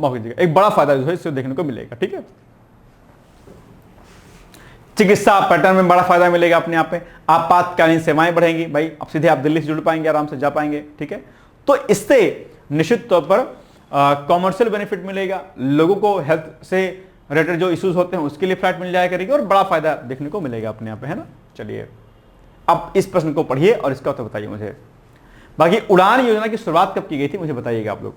मौका दीजिएगा, एक बड़ा फायदा जो है इससे देखने को मिलेगा, ठीक है। चिकित्सा पैटर्न में बड़ा फायदा मिलेगा अपने आप में, आपातकालीन सेवाएं बढ़ेंगी, भाई अब सीधे आप दिल्ली से जुड़ पाएंगे, आराम से जा पाएंगे, ठीक है। तो इससे निश्चित तौर पर कॉमर्शियल बेनिफिट मिलेगा, लोगों को हेल्थ से रिलेटेड जो इश्यूज होते हैं उसके लिए फ्लाइट मिल जाया करेगी और बड़ा फायदा देखने को मिलेगा अपने आप में, है ना। चलिए अब इस प्रश्न को पढ़िए और इसका उत्तर बताइए मुझे। बाकी उड़ान योजना की शुरुआत कब की गई थी मुझे बताइएगा आप लोग।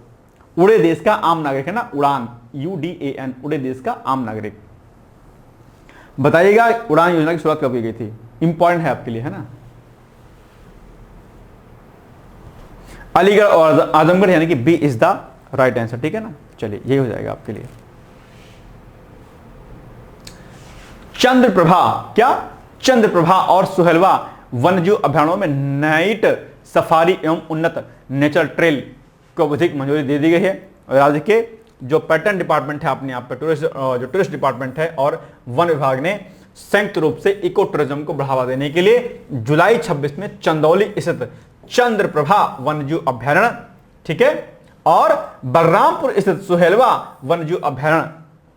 उड़े देश का आम नागरिक है ना, उड़ान UDAN, उड़े देश का आम नागरिक, बताइएगा उड़ान योजना की शुरुआत कब की गई थी, इंपॉर्टेंट है आपके लिए, है ना। अलीगढ़ और आजमगढ़ यानी कि B is the right answer, ठीक है ना। चलिए ये हो जाएगा आपके लिए। चंद्रप्रभा, क्या चंद्रप्रभा और सुहेलवा वन्यजीव अभयारण्यों में नाइट सफारी एवं उन्नत नेचर ट्रेल को अधिक मंजूरी दे दी गई है। राज्य के जो पर्यटन डिपार्टमेंट है अपने आप पे जो टूरिस्ट डिपार्टमेंट है और वन विभाग ने संयुक्त रूप से इको टूरिज्म को बढ़ावा देने के लिए जुलाई 26 में चंदौली स्थित चंद्रप्रभा वन्यजीव अभयारण्य, ठीक है, और बलरामपुर स्थित सुहेलवा वन्यजीव अभयारण्य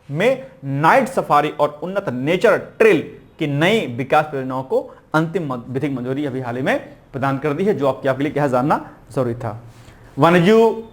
में नाइट सफारी और उन्नत नेचर ट्रेल की नई विकास परियोजनाओं को अंतिम विधिक मंजूरी अभी हाल ही में प्रदान कर दी है, जो आपके लिए क्या जानना जरूरी था। वन्यजीव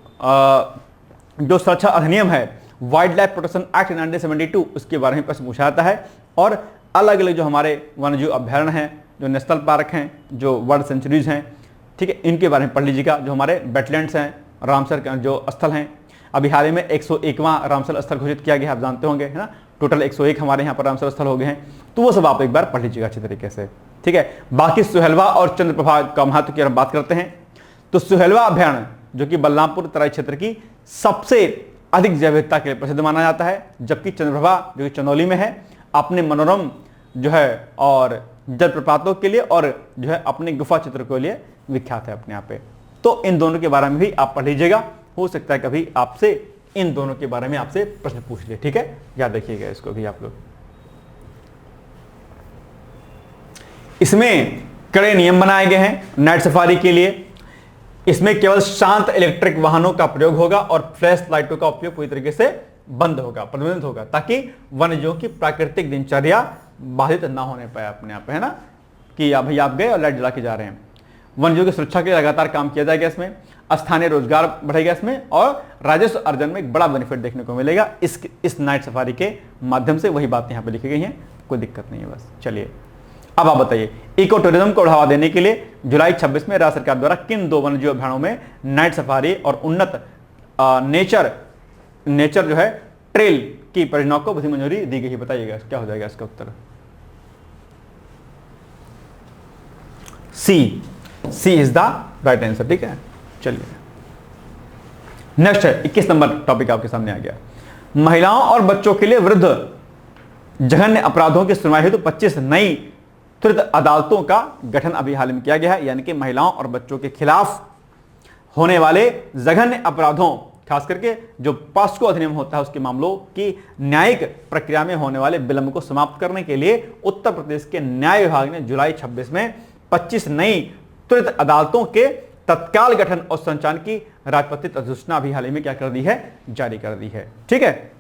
जो सुरक्षा अधिनियम है वाइल्ड लाइफ प्रोटेक्शन एक्ट 1972 उसके बारे में प्रश्न पूछा जाता है और अलग अलग जो हमारे वन्यजीव अभयारण्य हैं, जो नेशनल पार्क हैं, जो वर्ल्ड सेंचुरीज हैं, ठीक है, इनके बारे में पढ़ लीजिएगा। जो हमारे वेटलैंड्स हैं, रामसर जो स्थल हैं, अभी हाल ही में 101वां रामसर स्थल घोषित किया गया, आप जानते होंगे, है ना। टोटल 101 हमारे यहाँ पर रामसर स्थल हो गए हैं, तो वो सब आप एक बार पढ़ लीजिएगा अच्छे तरीके से, ठीक है। बाकी सुहेलवा और चंद्रप्रभा का महत्व की हम बात करते हैं तो सुहेलवा अभयारण्य जो कि बलरामपुर तराई क्षेत्र की सबसे अधिक जैव विविधता के लिए प्रसिद्ध माना जाता है, जबकि चंद्रप्रभा जो कि चंदौली में है अपने मनोरम जो है और जलप्रपातों के लिए और जो है अपने गुफा चित्र के लिए विख्यात है अपने यहाँ पे। तो इन दोनों के बारे में भी आप पढ़ लीजिएगा, हो सकता है कभी आपसे इन दोनों के बारे में आपसे प्रश्न पूछ ले, ठीक है, याद रखिएगा इसको भी आप लोग। इसमें कड़े नियम बनाए गए हैं नाइट सफारी के लिए। इसमें केवल शांत इलेक्ट्रिक वाहनों का प्रयोग होगा और फ्लैश लाइटों का उपयोग पूरी तरीके से बंद होगा, प्रतिबंधित होगा, ताकि वन्यजीवों की प्राकृतिक दिनचर्या बाधित ना होने पाए अपने आप, है ना, कि भाई आप गए और लाइट जला के जा रहे हैं। वन्यजीवों की सुरक्षा के लिए लगातार काम किया जाएगा, इसमें स्थानीय रोजगार बढ़ेगा इसमें और राजस्व अर्जन में एक बड़ा बेनिफिट देखने को मिलेगा इस नाइट सफारी के माध्यम से। वही बातें यहाँ पे लिखी गई हैं, कोई दिक्कत नहीं है बस। चलिए अब आप बताइए, इको टूरिज्म को बढ़ावा देने के लिए जुलाई 26 में राज्य सरकार द्वारा किन 2 वन्यजीव अभयारण्यों में नाइट सफारी और उन्नत नेचर जो है ट्रेल की परियोजनाओं को विधिक मंजूरी दी गई है, बताइएगा क्या हो जाएगा इसका उत्तर। सी इज द राइट आंसर। ठीक है, चलिए नेक्स्ट है 21 नंबर टॉपिक आपके सामने आ गया। महिलाओं और बच्चों के लिए विरुद्ध जघन्य अपराधों की सुनवाई हेतु 25 नई त्वरित अदालतों का गठन अभी हाल में किया गया है। यानी कि महिलाओं और बच्चों के खिलाफ होने वाले जघन्य अपराधों, खास करके जो पॉस्को अधिनियम होता है उसके मामलों की न्यायिक प्रक्रिया में होने वाले विलंब को समाप्त करने के लिए उत्तर प्रदेश के न्याय विभाग ने जुलाई 26 में 25 नई त्वरित अदालतों के तत्काल गठन और संचालन की राजपत्रित अधिसूचना अभी हाल ही में क्या कर दी है, जारी कर दी है। ठीक है,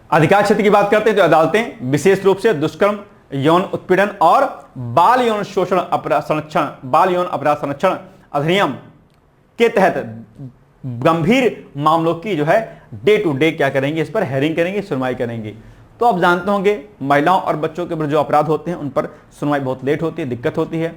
अधिकार क्षेत्र की बात करते हैं तो अदालतें विशेष रूप से दुष्कर्म, यौन उत्पीड़न और बाल यौन शोषण अपराध संरक्षण अधिनियम के तहत गंभीर मामलों की जो है डे टू डे क्या करेंगे, इस पर हेयरिंग करेंगे, सुनवाई करेंगे। तो आप जानते होंगे महिलाओं और बच्चों के विरुद्ध जो अपराध होते हैं उन पर सुनवाई बहुत लेट होती है, दिक्कत होती है।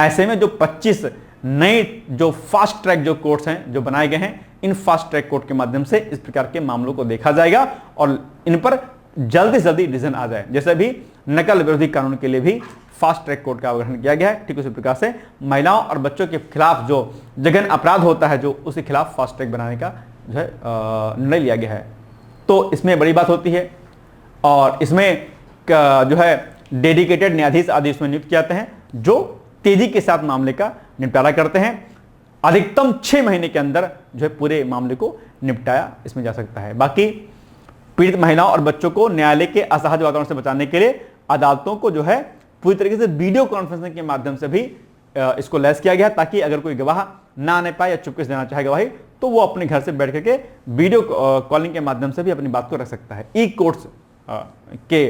ऐसे में जो 25 नए जो फास्ट ट्रैक जो कोर्ट्स हैं जो बनाए गए हैं, इन फास्ट ट्रैक कोर्ट के माध्यम से इस प्रकार के मामलों को देखा जाएगा और इन पर जल्दी से जल्दी डिसीजन आ जाए। जैसे भी नकल विरोधी कानून के लिए भी फास्ट ट्रैक कोर्ट का गठन किया गया है, ठीक उसी प्रकार से महिलाओं और बच्चों के खिलाफ जो जघन्य अपराध होता है जो उसके खिलाफ फास्ट ट्रैक बनाने का जो है निर्णय लिया गया है। तो इसमें बड़ी बात होती है और इसमें जो है डेडिकेटेड न्यायाधीश आदि इसमें नियुक्त किए जाते हैं जो तेजी के साथ मामले का निपटारा करते हैं। अधिकतम 6 महीने के अंदर जो है पूरे मामले को निपटाया इसमें जा सकता है। बाकी पीड़ित महिलाओं और बच्चों को न्यायालय के असहज वातावरण से बचाने के लिए अदालतों को जो है पूरी तरीके से वीडियो कॉन्फ्रेंसिंग के माध्यम से भी इसको लैस किया गया ताकि अगर कोई गवाह ना आने पाए या चुपके से देना चाहे गवाही तो वो अपने घर से बैठ करके वीडियो कॉलिंग के माध्यम से भी अपनी बात को रख सकता है। ई कोर्ट्स के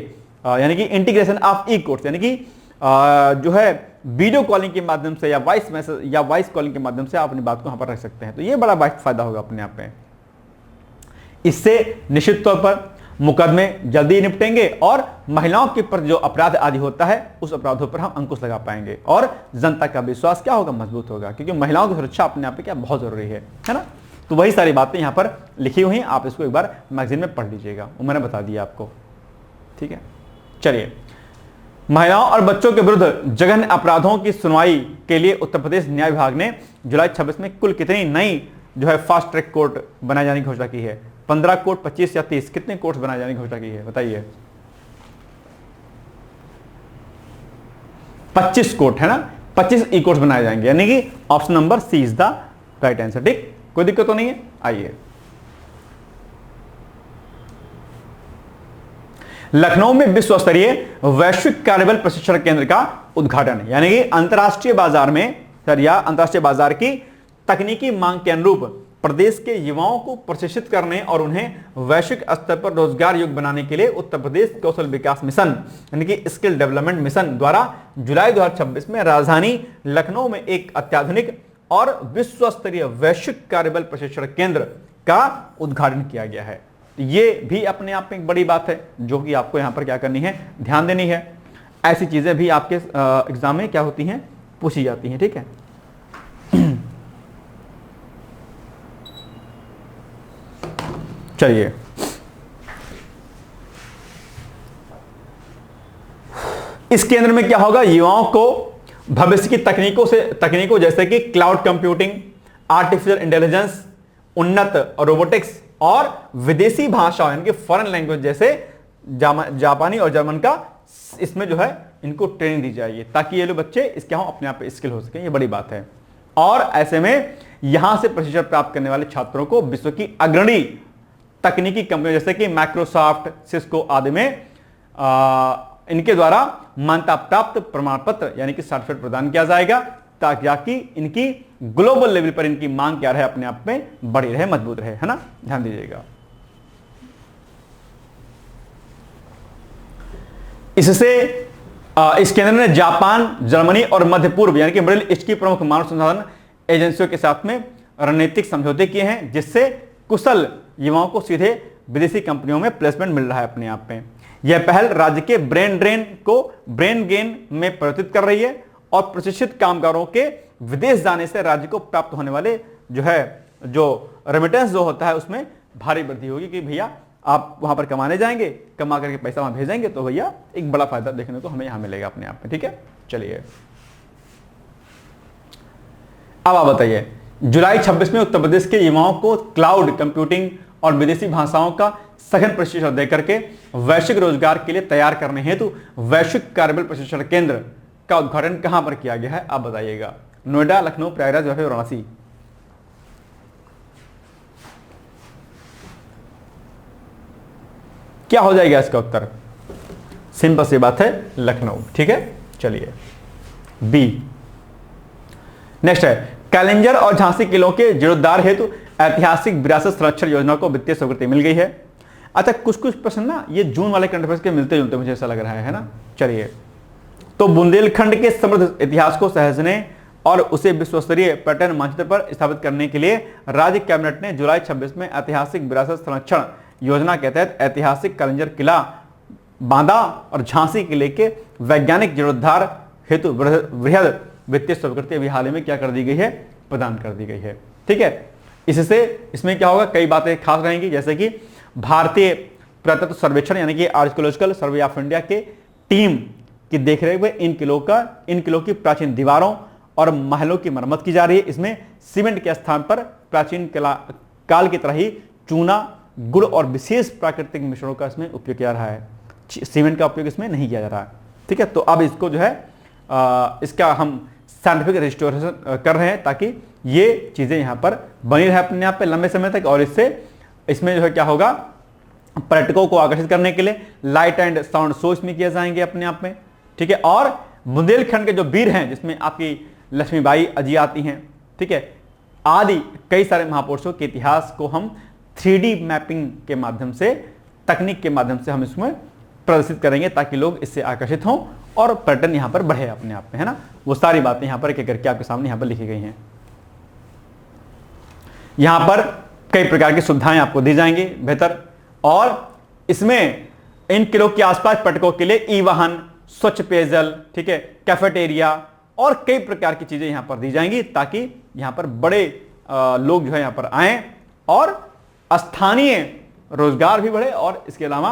यानी कि इंटीग्रेशन ऑफ ई कोर्ट्स यानी कि जो है वीडियो कॉलिंग के माध्यम से या वॉइस मैसेज या वॉइस कॉलिंग के माध्यम से आप अपनी बात को यहां पर रख सकते हैं। तो ये बड़ा फायदा होगा अपने आप में। इससे निश्चित तौर पर मुकदमे जल्दी निपटेंगे और महिलाओं के प्रति जो अपराध आदि होता है उस अपराधों पर हम अंकुश लगा पाएंगे और जनता का विश्वास क्या होगा, मजबूत होगा, क्योंकि महिलाओं की सुरक्षा अपने आप में क्या बहुत जरूरी है ना। तो वही सारी बातें यहां पर लिखी हुई हैं, आप इसको एक बार मैगजीन में पढ़ लीजिएगा, वो मैंने बता दिया आपको। ठीक है, चलिए महिलाओं और बच्चों के विरुद्ध जघन्य अपराधों की सुनवाई के लिए उत्तर प्रदेश न्याय विभाग ने जुलाई 26 में कुल कितनी नई जो है फास्ट ट्रैक कोर्ट बनाए जाने की घोषणा की है? 15 कोर्ट, 25 या 30, कितने कोर्ट बनाए जाने की घोषणा की है बताइए? 25 कोर्ट है ना, 25 ई कोर्ट बनाए जाएंगे, यानी कि option number C is the right answer. ठीक, कोई दिक्कत तो नहीं है। आइए लखनऊ में विश्व स्तरीय वैश्विक कार्यबल प्रशिक्षण केंद्र का उद्घाटन, यानी कि अंतरराष्ट्रीय बाजार में या अंतरराष्ट्रीय बाजार की तकनीकी मांग के अनुरूप प्रदेश के युवाओं को प्रशिक्षित करने और उन्हें वैश्विक स्तर पर रोजगार योग्य बनाने के लिए उत्तर प्रदेश कौशल विकास मिशन यानी कि स्किल डेवलपमेंट मिशन द्वारा जुलाई 2026 में राजधानी लखनऊ में एक अत्याधुनिक और विश्व स्तरीय वैश्विक कार्यबल प्रशिक्षण केंद्र का उद्घाटन किया गया है। ये भी अपने आप में एक बड़ी बात है जो कि आपको यहां पर क्या करनी है, ध्यान देनी है। ऐसी चीजें भी आपके एग्जाम में क्या होती हैं, पूछी जाती हैं। ठीक है, चलिए इस केंद्र में क्या होगा, युवाओं को भविष्य की तकनीकों जैसे कि क्लाउड कंप्यूटिंग, आर्टिफिशियल इंटेलिजेंस, उन्नत रोबोटिक्स और विदेशी भाषा यानी कि फॉरेन लैंग्वेज जैसे जापानी और जर्मन का इसमें जो है इनको ट्रेनिंग दी जाएगी ताकि ये लोग बच्चे इसके हम अपने आप पे स्किल हो सकें। ये बड़ी बात है। और ऐसे में यहां से प्रशिक्षण प्राप्त करने वाले छात्रों को विश्व की अग्रणी तकनीकी कंपनियों जैसे कि माइक्रोसॉफ्ट, सिस्को आदि में इनके द्वारा मान्यता प्राप्त प्रमाण पत्र यानी कि सर्टिफिकेट प्रदान किया जाएगा ताकि इनकी ग्लोबल लेवल पर इनकी मांग क्या रहे, अपने आप में बड़ी रहे, मजबूत रहे, है ना। ध्यान दीजिएगा। इससे इस केंद्र ने जापान, जर्मनी और मध्य पूर्व यानी कि मिडिल ईस्ट की प्रमुख मानव संसाधन एजेंसियों के साथ में रणनीतिक समझौते किए हैं जिससे कुशल युवाओं को सीधे विदेशी कंपनियों में प्लेसमेंट मिल रहा है अपने आप में। यह पहल राज्य के ब्रेन ड्रेन को ब्रेन गेन में परिवर्तित कर रही है और प्रशिक्षित कामगारों के विदेश जाने से राज्य को प्राप्त होने वाले जो रेमिटेंस जो होता है उसमें भारी वृद्धि होगी कि भैया आप वहां पर कमाने जाएंगे, कमा करके पैसा वहां भेजेंगे, तो भैया एक बड़ा फायदा देखने को हमें यहां मिलेगा अपने आप में। ठीक है, चलिए अब आप बताइए, जुलाई 26 में उत्तर प्रदेश के युवाओं को क्लाउड कंप्यूटिंग और विदेशी भाषाओं का सघन प्रशिक्षण देकर के वैश्विक रोजगार के लिए तैयार करने हेतु वैश्विक कार्यबल प्रशिक्षण केंद्र का उद्घाटन कहां पर किया गया है, आप बताइएगा। नोएडा, लखनऊ, प्रयागराज या फिर वाराणसी? क्या हो जाएगा इसका उत्तर? सिंपल सी बात है, लखनऊ। ठीक है, चलिए बी। नेक्स्ट है, कैलेंजर और झांसी किलों के जीर्णोद्धार हेतु ऐतिहासिक विरासत संरक्षण योजना को वित्तीय स्वीकृति मिल गई है। अच्छा, कुछ कुछ प्रश्न ना ये जून वाले करंट अफेयर्स के मिलते जुलते मुझे ऐसा लग रहा है ना। चलिए, तो बुंदेलखंड के समृद्ध इतिहास को सहेजने और उसे विश्वस्तरीय पर्यटन मानचित्र पर स्थापित करने के लिए राज्य कैबिनेट ने जुलाई 26 में ऐतिहासिक विरासत संरक्षण योजना के तहत ऐतिहासिक कैलेंजर किला, बांदा और झांसी किले के वैज्ञानिक जीर्णोद्धार हेतु वृहद वित्तीय स्वीकृति अभी हाल ही में क्या कर दी गई है, प्रदान कर दी गई है। ठीक है, इससे इसमें क्या होगा, कई बातें खास रहेंगी, जैसे कि भारतीय पुरातत्व सर्वेक्षण यानी कि आर्कियोलॉजिकल सर्वे ऑफ इंडिया के टीम की देखरेख में इन किलों की प्राचीन दीवारों और महलों की मरम्मत की जा रही है। इसमें सीमेंट के स्थान पर प्राचीन काल की तरह ही चूना, गुड़ और विशेष प्राकृतिक मिश्रणों का इसमें उपयोग किया रहा है। सीमेंट का उपयोग इसमें नहीं किया जा रहा है। ठीक है, तो अब इसको जो है इसका हम साइंटिफिक रिस्टोरेशन कर रहे हैं ताकि ये चीजें यहाँ पर बनी रहे अपने आप पे लंबे समय तक, और इसमें जो है क्या होगा, पर्यटकों को आकर्षित करने के लिए लाइट एंड साउंड शो इसमें किए जाएंगे अपने आप में। ठीक है, और बुंदेलखंड के जो वीर हैं, जिसमें आपकी लक्ष्मीबाई अजी आती हैं, ठीक है, आदि कई सारे महापुरुषों के इतिहास को हम 3D मैपिंग के माध्यम से, तकनीक के माध्यम से हम इसमें प्रदर्शित करेंगे ताकि लोग इससे आकर्षित हों और पर्यटन यहां पर बढ़े अपने आप में, है ना। वो सारी बातें यहां पर एक करके आपके सामने यहां पर लिखी गई हैं। यहां पर कई प्रकार की सुविधाएं आपको दी जाएंगी बेहतर, और इसमें इन किलों के आसपास पर्यटकों के लिए ई वाहन, स्वच्छ पेयजल, ठीक है, कैफेटेरिया और कई प्रकार की चीजें यहां पर दी जाएंगी ताकि यहां पर बड़े लोग जो है यहां पर आए और स्थानीय रोजगार भी बढ़े, और इसके अलावा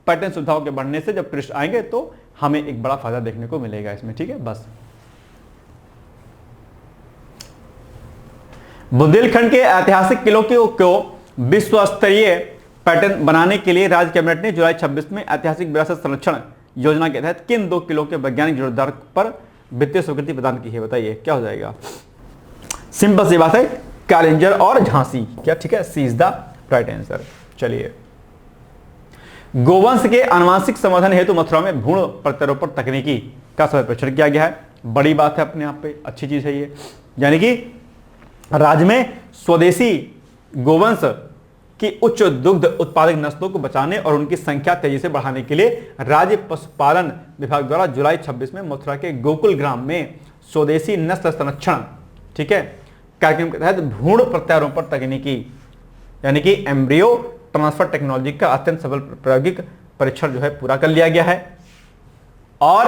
पर्यटन सुविधाओं के बढ़ने से जब टूरिस्ट आएंगे तो हमें एक बड़ा फायदा देखने को मिलेगा इसमें। ठीक है, बस बुंदेलखंड के ऐतिहासिक किलों को विश्व स्तरीय पर्यटन बनाने के लिए राज्य कैबिनेट ने जुलाई 26 में ऐतिहासिक विरासत संरक्षण योजना के तहत किन 2 किलों के वैज्ञानिक जीर्णोद्धार पर वित्तीय स्वीकृति प्रदान की है, बताइए क्या हो जाएगा। सिंपल सी बात है, कैलेंजर और झांसी। क्या ठीक है, सी इज द राइट आंसर। चलिए, गोवंश के आनुवंशिक संवर्धन हेतु मथुरा में भ्रूण प्रत्यारोपण तकनीकी का परीक्षण किया गया है। बड़ी बात है अपने आप पे, अच्छी चीज है ये, यानी कि राज्य में स्वदेशी गोवंश की उच्च दुग्ध उत्पादक नस्लों को बचाने और उनकी संख्या तेजी से बढ़ाने के लिए राज्य पशुपालन विभाग द्वारा जुलाई 26 में मथुरा के गोकुल ग्राम में स्वदेशी नस्ल संरक्षण, ठीक है, कार्यक्रम के तहत भ्रूण प्रत्यारोपण तकनीकी यानी कि एम्ब्रियो ट्रांसफर टेक्नोलॉजी का अत्यंत सफल प्रायोगिक परीक्षण जो है पूरा कर लिया गया है। और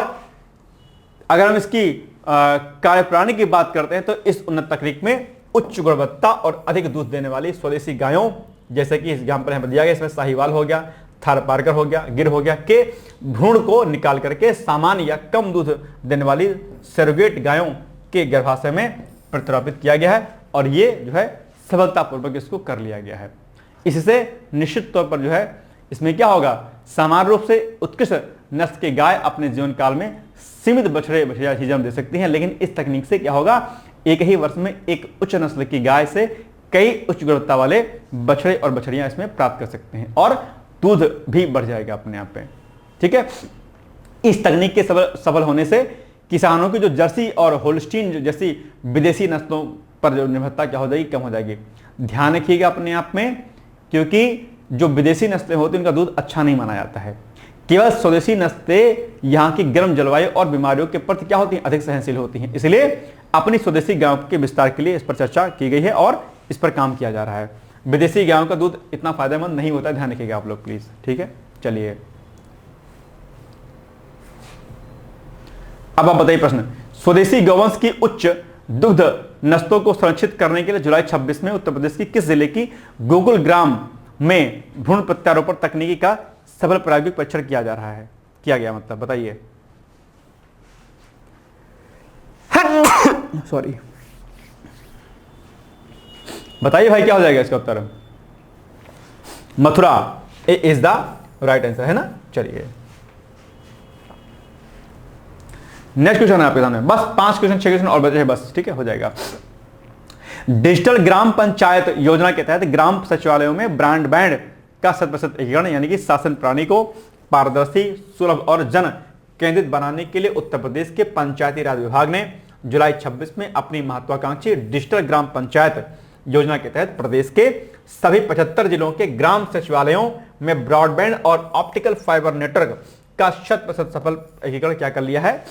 अगर हम इसकी कार्यप्रणाली की बात करते हैं तो इस उन्नत तकनीक में उच्च गुणवत्ता और अधिक दूध देने वाली स्वदेशी गायों, जैसे कि इस एग्जाम्पल यहाँ पर दिया गया, इसमें साहिवाल हो गया, थारपारकर हो गया, गिर हो गया, के भ्रूण को निकाल करके सामान्य या कम दूध देने वाली सरोगेट गायों के गर्भाशय में प्रतिरोपित किया गया है, और ये जो है सफलतापूर्वक इसको कर लिया गया है। इससे निश्चित तौर पर जो है इसमें क्या होगा, सामान्य रूप से उत्कृष्ट नस्ल की गाय अपने जीवन काल में सीमित बछड़े बछड़िया ही जन्म दे सकती हैं, लेकिन इस तकनीक से क्या होगा, एक ही वर्ष में एक उच्च नस्ल की गाय से कई उच्च गुणवत्ता वाले बछड़े और बछड़ियां इसमें प्राप्त कर सकते हैं और दूध भी बढ़ जाएगा अपने आप पे। ठीक है, इस तकनीक के सफल होने से किसानों की जो जर्सी और होल्स्टीन जैसी विदेशी नस्लों पर जो निर्भरता क्या हो जाएगी, कम हो जाएगी। ध्यान रखिएगा अपने आप में, क्योंकि जो विदेशी नस्लें होती हैं उनका दूध अच्छा नहीं माना जाता है। केवल स्वदेशी नस्लें यहाँ की गर्म जलवायु और बीमारियों के प्रति क्या होती हैं, अधिक सहनशील होती हैं। इसलिए अपनी स्वदेशी गायों के विस्तार के लिए इस पर चर्चा की गई है और इस पर काम किया जा रहा है। विदेशी गायों का दूध इतना फायदेमंद नहीं होता, ध्यान रखिएगा आप लोग प्लीज। ठीक है, चलिए अब आप बताइए प्रश्न, स्वदेशी गौवंश की उच्च दुग्ध नस्लों को संरक्षित करने के लिए जुलाई 26 में उत्तर प्रदेश की किस जिले की गोकुल ग्राम में भ्रूण प्रत्यारोपण तकनीकी का सफल प्रायोगिक परीक्षण किया जा रहा है। किया गया मतलब बताइए। सॉरी, बताइए भाई क्या हो जाएगा इसका उत्तर। Mathura is the right answer है ना। चलिए नेक्स्ट क्वेश्चन है आपके सामने, बस 5 क्वेश्चन 6 क्वेश्चन और बचे हैं बस, ठीक है, हो जाएगा। डिजिटल ग्राम पंचायत योजना के तहत ग्राम सचिवालयों में ब्रॉडबैंड का 100% एकीकरण यानी कि शासन प्रणाली को पारदर्शी, सुलभ और जन केंद्रित बनाने के लिए उत्तर प्रदेश के पंचायती राज विभाग ने जुलाई 26 में अपनी महत्वाकांक्षी डिजिटल ग्राम पंचायत योजना के तहत प्रदेश के सभी 75 जिलों के ग्राम सचिवालयों में ब्रॉडबैंड और ऑप्टिकल फाइबर नेटवर्क का 100% सफल एकीकरण क्या कर लिया है,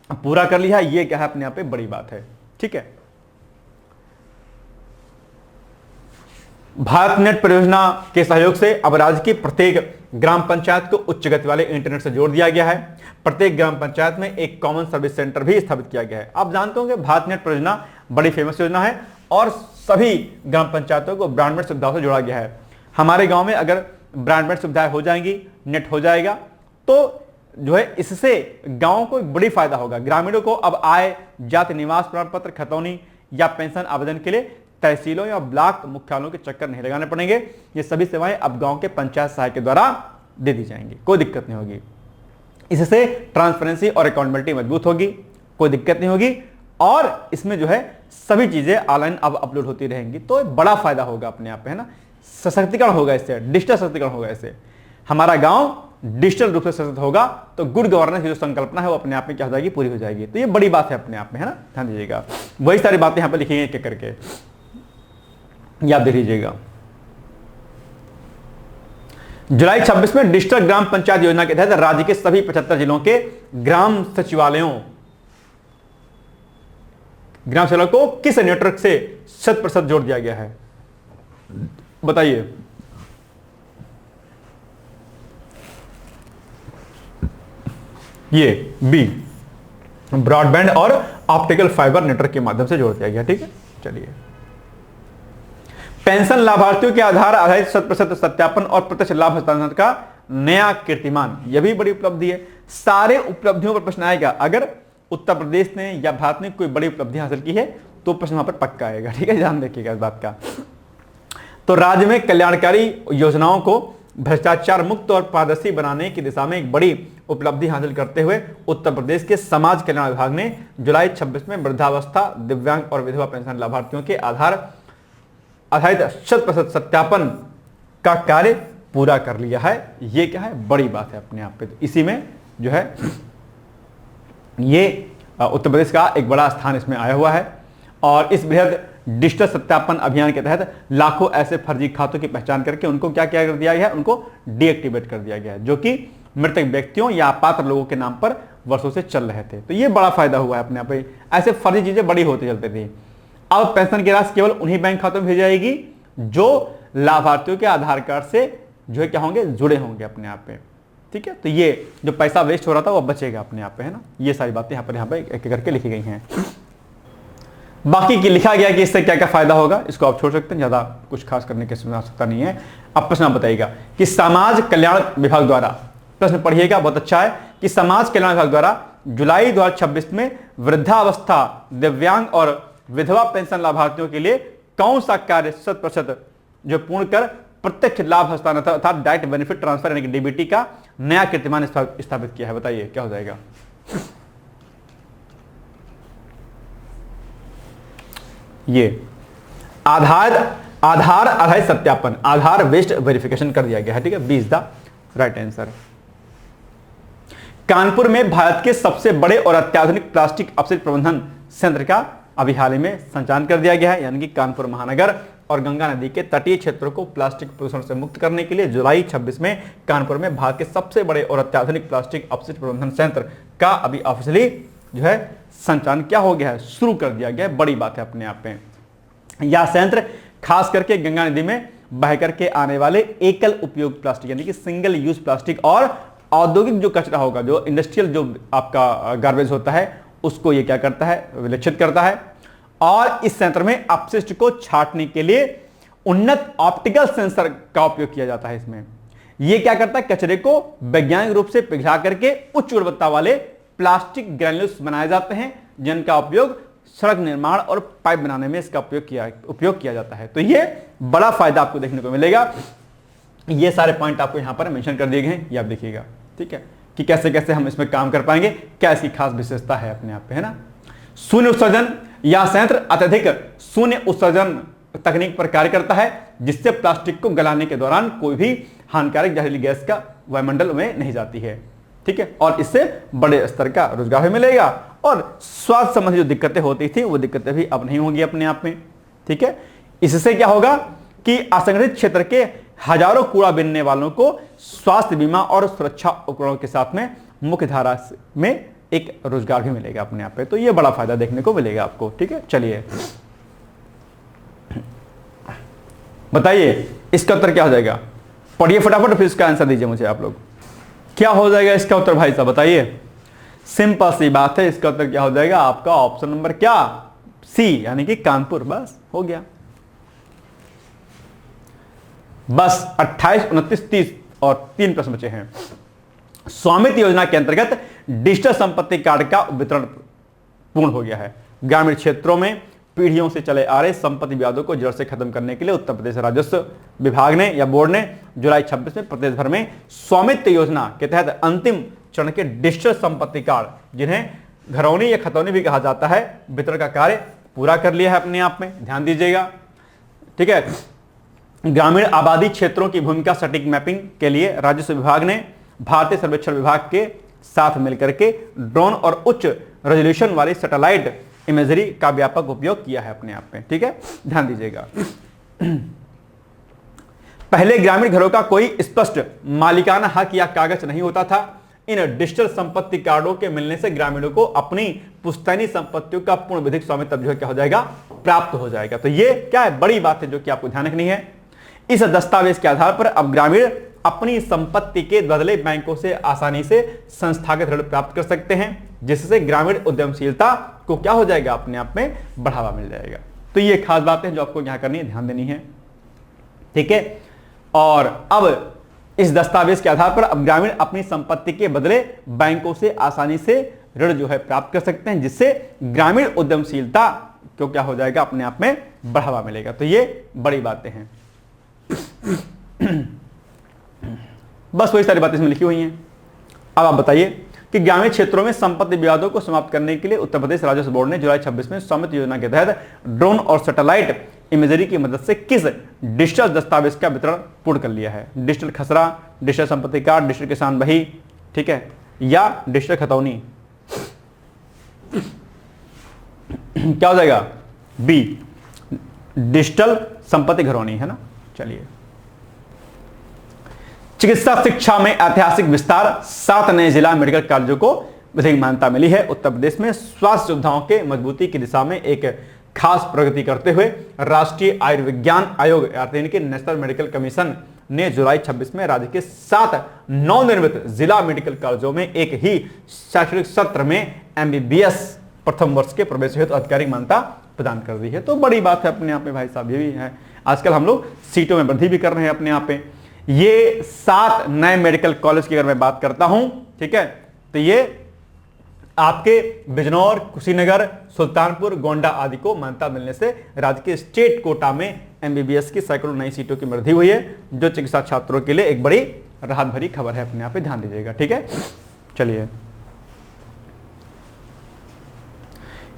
पूरा कर लिया है। ये क्या है अपने आप पे बड़ी बात है, ठीक है। भारत नेट परियोजना के सहयोग से अब राज्य की प्रत्येक ग्राम पंचायत को उच्च गति वाले इंटरनेट से जोड़ दिया गया है। प्रत्येक ग्राम पंचायत में एक कॉमन सर्विस सेंटर भी स्थापित किया गया है। आप जानते होंगे भारत नेट परियोजना बड़ी फेमस योजना है और सभी ग्राम पंचायतों को ब्रॉडबैंड सुविधाओं से जोड़ा गया है। हमारे गांव में अगर ब्रॉडबैंड सुविधाएं हो जाएंगी, नेट हो जाएगा, तो जो है इससे गांव को बड़ी फायदा होगा। ग्रामीणों को अब आय, जाति, निवास प्रमाण पत्र, खतौनी या पेंशन आवेदन के लिए तहसीलों या ब्लॉक मुख्यालयों के चक्कर नहीं लगाने पड़ेंगे। ये सभी सेवाएं अब गांव के पंचायत सहायक के द्वारा दे दी जाएंगी, कोई दिक्कत नहीं होगी। इससे ट्रांसपेरेंसी और अकाउंटेबिलिटी मजबूत होगी, कोई दिक्कत नहीं होगी, और इसमें जो है सभी चीजें ऑनलाइन अब अपलोड होती रहेंगी, तो बड़ा फायदा होगा अपने आप पे, है ना। सशक्तिकरण होगा इससे, डिजिटल सशक्तिकरण होगा इससे। हमारा गांव डिजिटल रूप से सशक्त होगा तो गुड गवर्नेंस की जो संकल्पना है वो अपने आप में क्या हो जाएगी, पूरी हो जाएगी। तो ये बड़ी बात है अपने आप में, है ना, ध्यान दीजिएगा। वही सारी बातें यहां पर लिखी गई करके याद देख लीजिएगा। जुलाई 26 में डिजिटल ग्राम पंचायत योजना के तहत राज्य के सभी 75 जिलों के ग्राम सचिवालयों को किस नेटवर्क से 100% जोड़ दिया गया है, बताइए। ये बी, ब्रॉडबैंड और ऑप्टिकल फाइबर नेटवर्क के माध्यम से जोड़ दिया गया, ठीक है। चलिए, पेंशन लाभार्थियों के आधार आधारित 100% सत्यापन और प्रत्यक्ष लाभ हस्तांतरण का नया कीर्तिमान, यह भी बड़ी उपलब्धि है। सारे उपलब्धियों पर प्रश्न आएगा। अगर उत्तर प्रदेश ने या भारत ने कोई बड़ी उपलब्धि हासिल की है तो प्रश्न वहां पर पक्का आएगा, ठीक है, ध्यान रखिएगा इस बात का। तो राज्य में कल्याणकारी योजनाओं को भ्रष्टाचार मुक्त और पारदर्शी बनाने की दिशा में एक बड़ी उपलब्धि हासिल करते हुए उत्तर प्रदेश के समाज कल्याण विभाग ने जुलाई 26 में वृद्धावस्था, दिव्यांग और विधवा पेंशन लाभार्थियों के आधार आधारित 100% सत्यापन का कार्य पूरा कर लिया है। ये क्या है, बड़ी बात है अपने आप पे। तो इसी में जो है ये उत्तर प्रदेश का एक बड़ा स्थान इसमें आया हुआ है। और इस बृहद डिजिटल सत्यापन अभियान के तहत लाखों ऐसे फर्जी खातों की पहचान करके उनको क्या किया कर दिया गया है, उनको डीएक्टिवेट कर दिया गया है, जो कि मृतक व्यक्तियों या अपात्र लोगों के नाम पर वर्षों से चल रहे थे। तो ये बड़ा फायदा हुआ है अपने आप। ऐसे फर्जी चीजें बड़ी होती चलती थी। अब पेंशन की राशि केवल उन्हीं बैंक खातों में भेजी जाएगी जो लाभार्थियों के आधार कार्ड से जो है क्या होंगे, जुड़े होंगे अपने आप पे, ठीक है। तो ये जो पैसा वेस्ट हो रहा था वो बचेगा अपने आप पे, है ना। ये सारी बातें यहाँ पे एक एक करके लिखी गई हैं। बाकी की लिखा गया कि इससे क्या क्या फायदा होगा, इसको आप छोड़ सकते हैं, ज्यादा कुछ खास करने की आवश्यकता नहीं है। अब प्रश्न बताइएगा कि समाज कल्याण विभाग द्वारा, प्रश्न पढ़िएगा, बहुत अच्छा है, कि समाज कल्याण विभाग द्वारा जुलाई 2026 में वृद्धावस्था, दिव्यांग और विधवा पेंशन लाभार्थियों के लिए कौन सा कार्य 100% जो पूर्ण कर प्रत्यक्ष लाभ हस्तांतरण अर्थात डायरेक्ट बेनिफिट ट्रांसफर यानी कि डीबीटी का नया कीर्तिमान स्थापित किया है, बताइए क्या हो जाएगा। ये आधार आधारित सत्यापन, आधार बेस्ड वेरिफिकेशन कर दिया गया है, ठीक है। B is the right answer. Kanpur में भारत के सबसे बड़े और अत्याधुनिक प्लास्टिक अपशिष्ट प्रबंधन संयंत्र का अभी हाल ही में संचालन कर दिया गया है, यानी कि कानपुर महानगर और गंगा नदी के तटीय क्षेत्रों को प्लास्टिक प्रदूषण से मुक्त करने के लिए जुलाई 26 में कानपुर में भारत के सबसे बड़े और अत्याधुनिक प्लास्टिक अपशिष्ट प्रबंधन संयंत्र का अभी ऑफिशियली जो है संचालन क्या हो गया है, शुरू कर दिया गया है। बड़ी बात है अपने आप में। यह संयंत्र खास करके गंगा नदी में बह करके आने वाले एकल उपयोग प्लास्टिक यानी कि सिंगल यूज प्लास्टिक और औद्योगिक जो कचरा होगा, जो इंडस्ट्रियल जो आपका गार्बेज होता है, उसको ये क्या करता है, विलक्षित करता है। और इस संयंत्र में अपशिष्ट को छांटने के लिए उन्नत ऑप्टिकल सेंसर का उपयोग किया जाता है इसमें। यह क्या करता है, कचरे को वैज्ञानिक रूप से पिघला करके उच्च गुणवत्ता वाले प्लास्टिक ग्रैन्युल्स बनाए जाते हैं, जिनका उपयोग सड़क निर्माण और पाइप बनाने में इसका उपयोग किया जाता है। तो यह बड़ा फायदा आपको देखने को मिलेगा। ये सारे पॉइंट आपको यहां पर मेंशन कर दिए गए हैं, ये आप देखिएगा, ठीक है, कि कैसे कैसे हम इसमें काम कर पाएंगे, क्या इसकी खास विशेषता है अपने आप पे, है ना। शून्य उत्सर्जन या संयंत्र अत्यधिक शून्य उत्सर्जन तकनीक पर कार्य करता है, जिससे प्लास्टिक को गलाने के दौरान कोई भी हानिकारक जहरीली गैस का वायुमंडल में नहीं जाती है, ठीक है। और इससे बड़े स्तर का रोजगार भी मिलेगा और स्वास्थ्य संबंधी जो दिक्कतें होती थी वो दिक्कतें भी अब नहीं होंगी अपने आप में, ठीक है। इससे क्या होगा कि असंगठित क्षेत्र के हजारों कूड़ा बीनने वालों को स्वास्थ्य बीमा और सुरक्षा उपकरणों के साथ में मुख्य धारा में एक रोजगार भी मिलेगा अपने आप पे। तो ये बड़ा फायदा देखने को मिलेगा आपको, ठीक है। चलिए बताइए इसका उत्तर क्या हो जाएगा, पढ़िए फटाफट फिर इसका आंसर दीजिए मुझे आप लोग। क्या हो जाएगा इसका उत्तर भाई साहब बताइए। सिंपल सी बात है, इसका उत्तर क्या हो जाएगा आपका ऑप्शन नंबर क्या, सी, यानी कि कानपुर। बस हो गया। बस 28, 29, 30 और 3 प्रश्न बचे हैं। स्वामित्व योजना के अंतर्गत डिजिटल संपत्ति कार्ड का वितरण पूर्ण हो गया है। ग्रामीण क्षेत्रों में पीढ़ियों से चले आ रहे संपत्ति विवादों को जड़ से खत्म करने के लिए उत्तर प्रदेश राजस्व विभाग ने या बोर्ड ने जुलाई 26 में प्रदेश भर में स्वामित्व योजना के तहत अंतिम चरण के डिजिटल संपत्ति कार्ड, जिन्हें घरौनी या खतौनी भी कहा जाता है, वितरण का कार्य पूरा कर लिया है अपने आप में। ध्यान दीजिएगा, ठीक है। ग्रामीण आबादी क्षेत्रों की भूमिका सटीक मैपिंग के लिए राजस्व विभाग ने भारतीय सर्वेक्षण विभाग के साथ मिलकर के ड्रोन और उच्च रेजोल्यूशन वाली सैटेलाइट इमेजरी का व्यापक उपयोग किया है अपने आप में, ठीक है। ध्यान दीजिएगा। पहले ग्रामीण घरों का कोई स्पष्ट मालिकाना हक या कागज नहीं होता था। इन डिजिटल संपत्ति कार्डों के मिलने से ग्रामीणों को अपनी पुश्तैनी संपत्तियों का पूर्ण विधिक स्वामित्व जो क्या हो जाएगा, प्राप्त हो जाएगा। तो ये क्या है, बड़ी बात है जो कि आपको ध्यान रखनी है। इस दस्तावेज के आधार पर अब ग्रामीण अपनी संपत्ति के बदले बैंकों से आसानी से संस्थागत ऋण प्राप्त कर सकते हैं, जिससे ग्रामीण उद्यमशीलता को क्या हो जाएगा, अपने आप में बढ़ावा मिल जाएगा। तो ये खास बात है जो आपको यहां करनी है, ध्यान देनी है, ठीक है। और अब इस दस्तावेज के आधार पर अब ग्रामीण अपनी संपत्ति के बदले बैंकों से आसानी से ऋण जो है प्राप्त कर सकते हैं, जिससे ग्रामीण उद्यमशीलता को क्या हो जाएगा, अपने आप में बढ़ावा मिलेगा। तो ये बड़ी बातें हैं। बस वही सारी बातें इसमें लिखी हुई हैं। अब आप बताइए कि ग्रामीण क्षेत्रों में संपत्ति विवादों को समाप्त करने के लिए उत्तर प्रदेश राजस्व बोर्ड ने जुलाई 26 में स्वामित्व योजना के तहत ड्रोन और सैटेलाइट इमेजरी की मदद से किस डिजिटल दस्तावेज का वितरण पूर्ण कर लिया है। डिजिटल खसरा, डिजिटल संपत्ति कार्ड, डिजिटल किसान बही, ठीक है, या डिजिटल खतौनी। क्या हो जाएगा, बी, डिजिटल संपत्ति घरौनी, है ना। चलिए, चिकित्सा शिक्षा में ऐतिहासिक विस्तार, 7 नए जिला मेडिकल कॉलेजों को विधिक मान्यता मिली है। उत्तर प्रदेश में स्वास्थ्य सुविधाओं के मजबूती की दिशा में एक खास प्रगति करते हुए राष्ट्रीय आयुर्विज्ञान आयोग यानी कि नेशनल मेडिकल कमीशन ने जुलाई 26 में राज्य के 7 नवनिर्मित जिला मेडिकल कॉलेजों में एक ही शैक्षणिक सत्र में MBBS प्रथम वर्ष के प्रवेश हेतु आधिकारिक मान्यता प्रदान कर दी है। तो बड़ी बात है अपने आप में भाई साहब, ये भी है। आजकल हम लोग सीटों में वृद्धि भी कर रहे हैं अपने आप में। ये 7 नए मेडिकल कॉलेज की अगर मैं बात करता हूं, ठीक है, तो ये आपके बिजनौर, कुशीनगर, सुल्तानपुर, गोंडा आदि को मान्यता मिलने से राज्य के स्टेट कोटा में MBBS की सैकड़ों नई सीटों की वृद्धि हुई है, जो चिकित्सा छात्रों के लिए एक बड़ी राहत भरी खबर है। अपने आप पे ध्यान दीजिएगा, ठीक है। चलिए,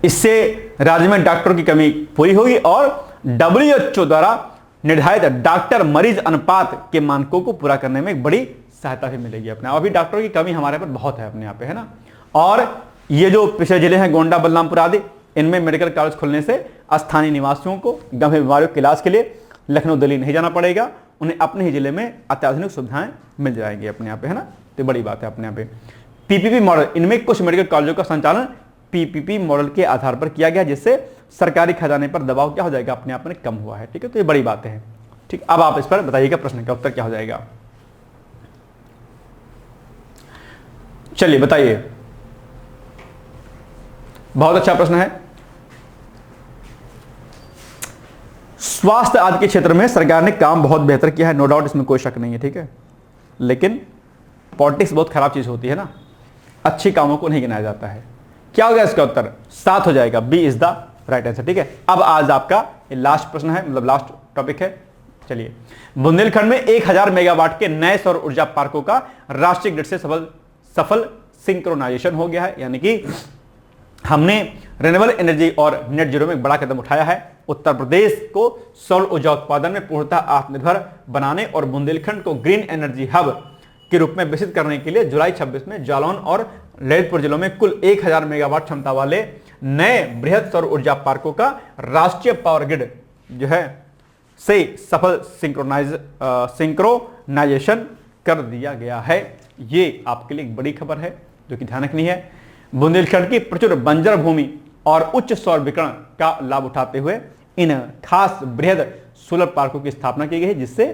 इससे राज्य में डॉक्टरों की कमी पूरी होगी और WHO द्वारा निर्धारित डॉक्टर मरीज अनुपात के मानकों को पूरा करने में एक बड़ी सहायता भी मिलेगी अपने। अभी डॉक्टरों की कमी हमारे पर बहुत है अपने यहाँ पे, है ना। और ये जो पिछले जिले हैं गोंडा, बलरामपुर आदि, इनमें मेडिकल कॉलेज खुलने से स्थानीय निवासियों को गंभीर बीमारियों के इलाज के लिए लखनऊ, दिल्ली नहीं जाना पड़ेगा। उन्हें अपने ही जिले में अत्याधुनिक सुविधाएं मिल जाएंगी अपने यहाँ पे, है ना। तो बड़ी बात है अपने यहाँ पे। PPP मॉडल, इनमें कुछ मेडिकल कॉलेजों का संचालन PPP मॉडल के आधार पर किया गया, जिससे सरकारी खजाने पर दबाव क्या हो जाएगा, अपने आप में कम हुआ है, ठीक है। तो ये बड़ी बातें हैं, ठीक। अब आप इस पर बताइएगा प्रश्न का उत्तर क्या हो जाएगा। चलिए बताइए, बहुत अच्छा प्रश्न है। स्वास्थ्य आदि के क्षेत्र में सरकार ने काम बहुत बेहतर किया है, नो डाउट, इसमें कोई शक नहीं है, ठीक है। लेकिन पॉलिटिक्स बहुत खराब चीज होती है ना, अच्छी कामों को नहीं गिनाया जाता है। क्या होगा इसका उत्तर? 7 हो जाएगा, B is the right answer, ठीक है। अब आज आपका लास्ट प्रश्न है, मतलब लास्ट टॉपिक है। चलिए, बुंदेलखंड में 1000 मेगावाट के नए सौर ऊर्जा पार्कों का राष्ट्रीय ग्रिड से सफल सिंक्रोनाइजेशन हो गया है, यानी कि हमने रिन्यूएबल एनर्जी और नेट जीरो में बड़ा कदम उठाया है। उत्तर प्रदेश को सौर ऊर्जा उत्पादन में पूर्णतः आत्मनिर्भर बनाने और बुंदेलखंड को ग्रीन एनर्जी हब के रूप में विकसित करने के लिए जुलाई 26 में जालौन और ललितपुर जिलों में कुल 1000 मेगावाट क्षमता वाले नए बृहद सौर ऊर्जा पार्कों का राष्ट्रीय पावर ग्रिड जो है से सफल सिंक्रोनाइजेशन कर दिया गया है। ये आपके लिए एक बड़ी खबर है जो कि ध्यान रखनी है। बुंदेलखंड की प्रचुर बंजर भूमि और उच्च सौर विकिरण का लाभ उठाते हुए इन खास बृहद सोलर पार्कों की स्थापना की गई है, जिससे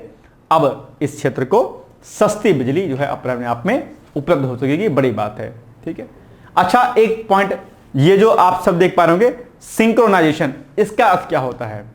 अब इस क्षेत्र को सस्ती बिजली जो है अपने आप में उपलब्ध हो सकेगी। बड़ी बात है, ठीक है। अच्छा, एक पॉइंट, ये जो आप सब देख पा रहे होंगे सिंक्रोनाइजेशन, इसका अर्थ क्या होता है?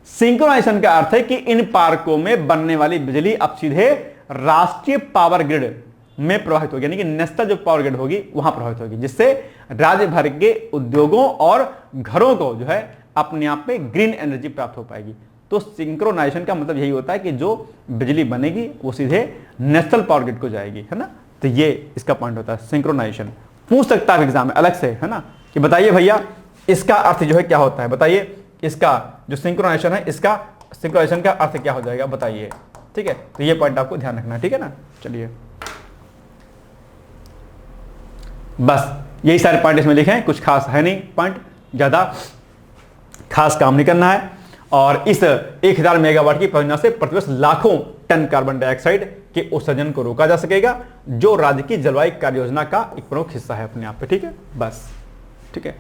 सिंक्रोनाइजेशन का अर्थ है कि इन पार्कों में बनने वाली बिजली अब सीधे राष्ट्रीय पावर ग्रिड में प्रवाहित होगी, यानी कि नेशनल जो पावर ग्रिड होगी वहां प्रवाहित होगी, जिससे राज्य भर के उद्योगों और घरों को जो है अपने आप में ग्रीन एनर्जी प्राप्त हो पाएगी। तो सिंक्रोनाइजेशन का मतलब यही होता है कि जो बिजली बनेगी वो सीधे नेशनल पावर ग्रिड को जाएगी, है ना। तो ये इसका पॉइंट होता है सिंक्रोनाइजेशन। पूछ सकता है एग्जाम में अलग से, है ना, कि बताइए भैया इसका अर्थ जो है क्या होता है, बताइए इसका जो सिंक्रोनाइजेशन है, इसका सिंक्रोनाइजेशन का अर्थ क्या हो जाएगा, बताइए, ठीक है। तो ये पॉइंट आपको ध्यान रखना है, ठीक है ना। चलिए, बस यही सारे पॉइंट इसमें लिखे हैं, कुछ खास है नहीं पॉइंट, ज्यादा खास काम नहीं करना है। और इस 1000 मेगावाट की परियोजना से प्रतिवर्ष लाखों टन कार्बन डाइऑक्साइड के उत्सर्जन को रोका जा सकेगा, जो राज्य की जलवायु कार्य योजना का एक प्रमुख हिस्सा है अपने आप पे, ठीक है, बस, ठीक है।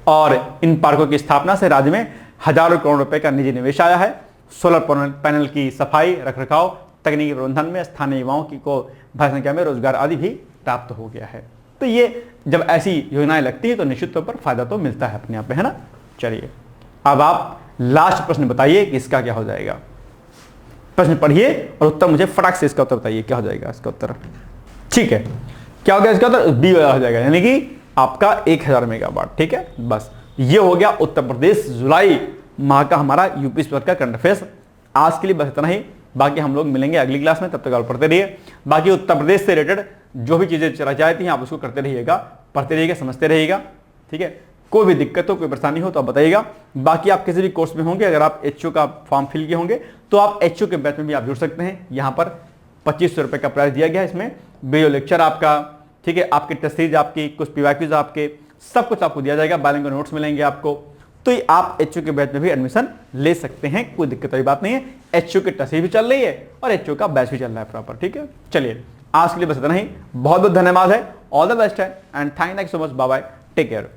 और इन पार्कों की स्थापना से राज्य में हजारों करोड़ रुपए का निजी निवेश आया है। सोलर पैनल की सफाई, रखरखाव, तकनीकी प्रबंधन में स्थानीय युवाओं की को भारी संख्या में रोजगार आदि भी प्राप्त हो गया है। तो ये जब ऐसी योजनाएं लगती है तो निश्चित तौर पर फायदा तो मिलता है अपने आप में, है ना। चलिए, अब आप लास्ट प्रश्न बताइए कि इसका क्या हो जाएगा। प्रश्न पढ़िए और उत्तर मुझे फटाक से इसका उत्तर बताइए, क्या हो जाएगा इसका उत्तर, ठीक है। क्या हो गया इसका उत्तर? बी हो जाएगा, यानी कि आपका 1000 मेगावाट, ठीक है। बस ये हो गया उत्तर प्रदेश जुलाई माह का हमारा यूपी स्टेट का करंट अफेयर्स। आज के लिए बस इतना ही, बाकी हम लोग मिलेंगे अगली क्लास में, तब तक आप पढ़ते रहिए। बाकी उत्तर प्रदेश से रिलेटेड जो भी चीजें चला जाती हैं आप उसको करते रहिएगा, पढ़ते रहिएगा, समझते रहिएगा, ठीक है। कोई भी दिक्कत हो, कोई परेशानी हो तो आप बताइएगा। बाकी आप किसी भी कोर्स में होंगे, अगर आप एचओ का फॉर्म फिल किए होंगे तो आप एचओ के बैच में भी आप जुड़ सकते हैं। यहाँ पर 2500 रुपये का प्राइस दिया गया है। इसमें वीडियो लेक्चर आपका, ठीक है, आपकी टेस्ट सीरीज आपकी, कुछ पीवाईक्यूज आपके, सब कुछ आपको दिया जाएगा, बाइलिंगुअल नोट्स मिलेंगे आपको। तो आप एचओ के बैच में भी एडमिशन ले सकते हैं, कोई दिक्कत वाली बात नहीं है। एचओ की टेस्ट सीरीज भी चल रही है और एचओ का बैच भी चल रहा है प्रॉपर, ठीक है। चलिए, आज के लिए बस इतना ही, बहुत बहुत धन्यवाद है, ऑल द बेस्ट है and thank you so much, bye bye, take care.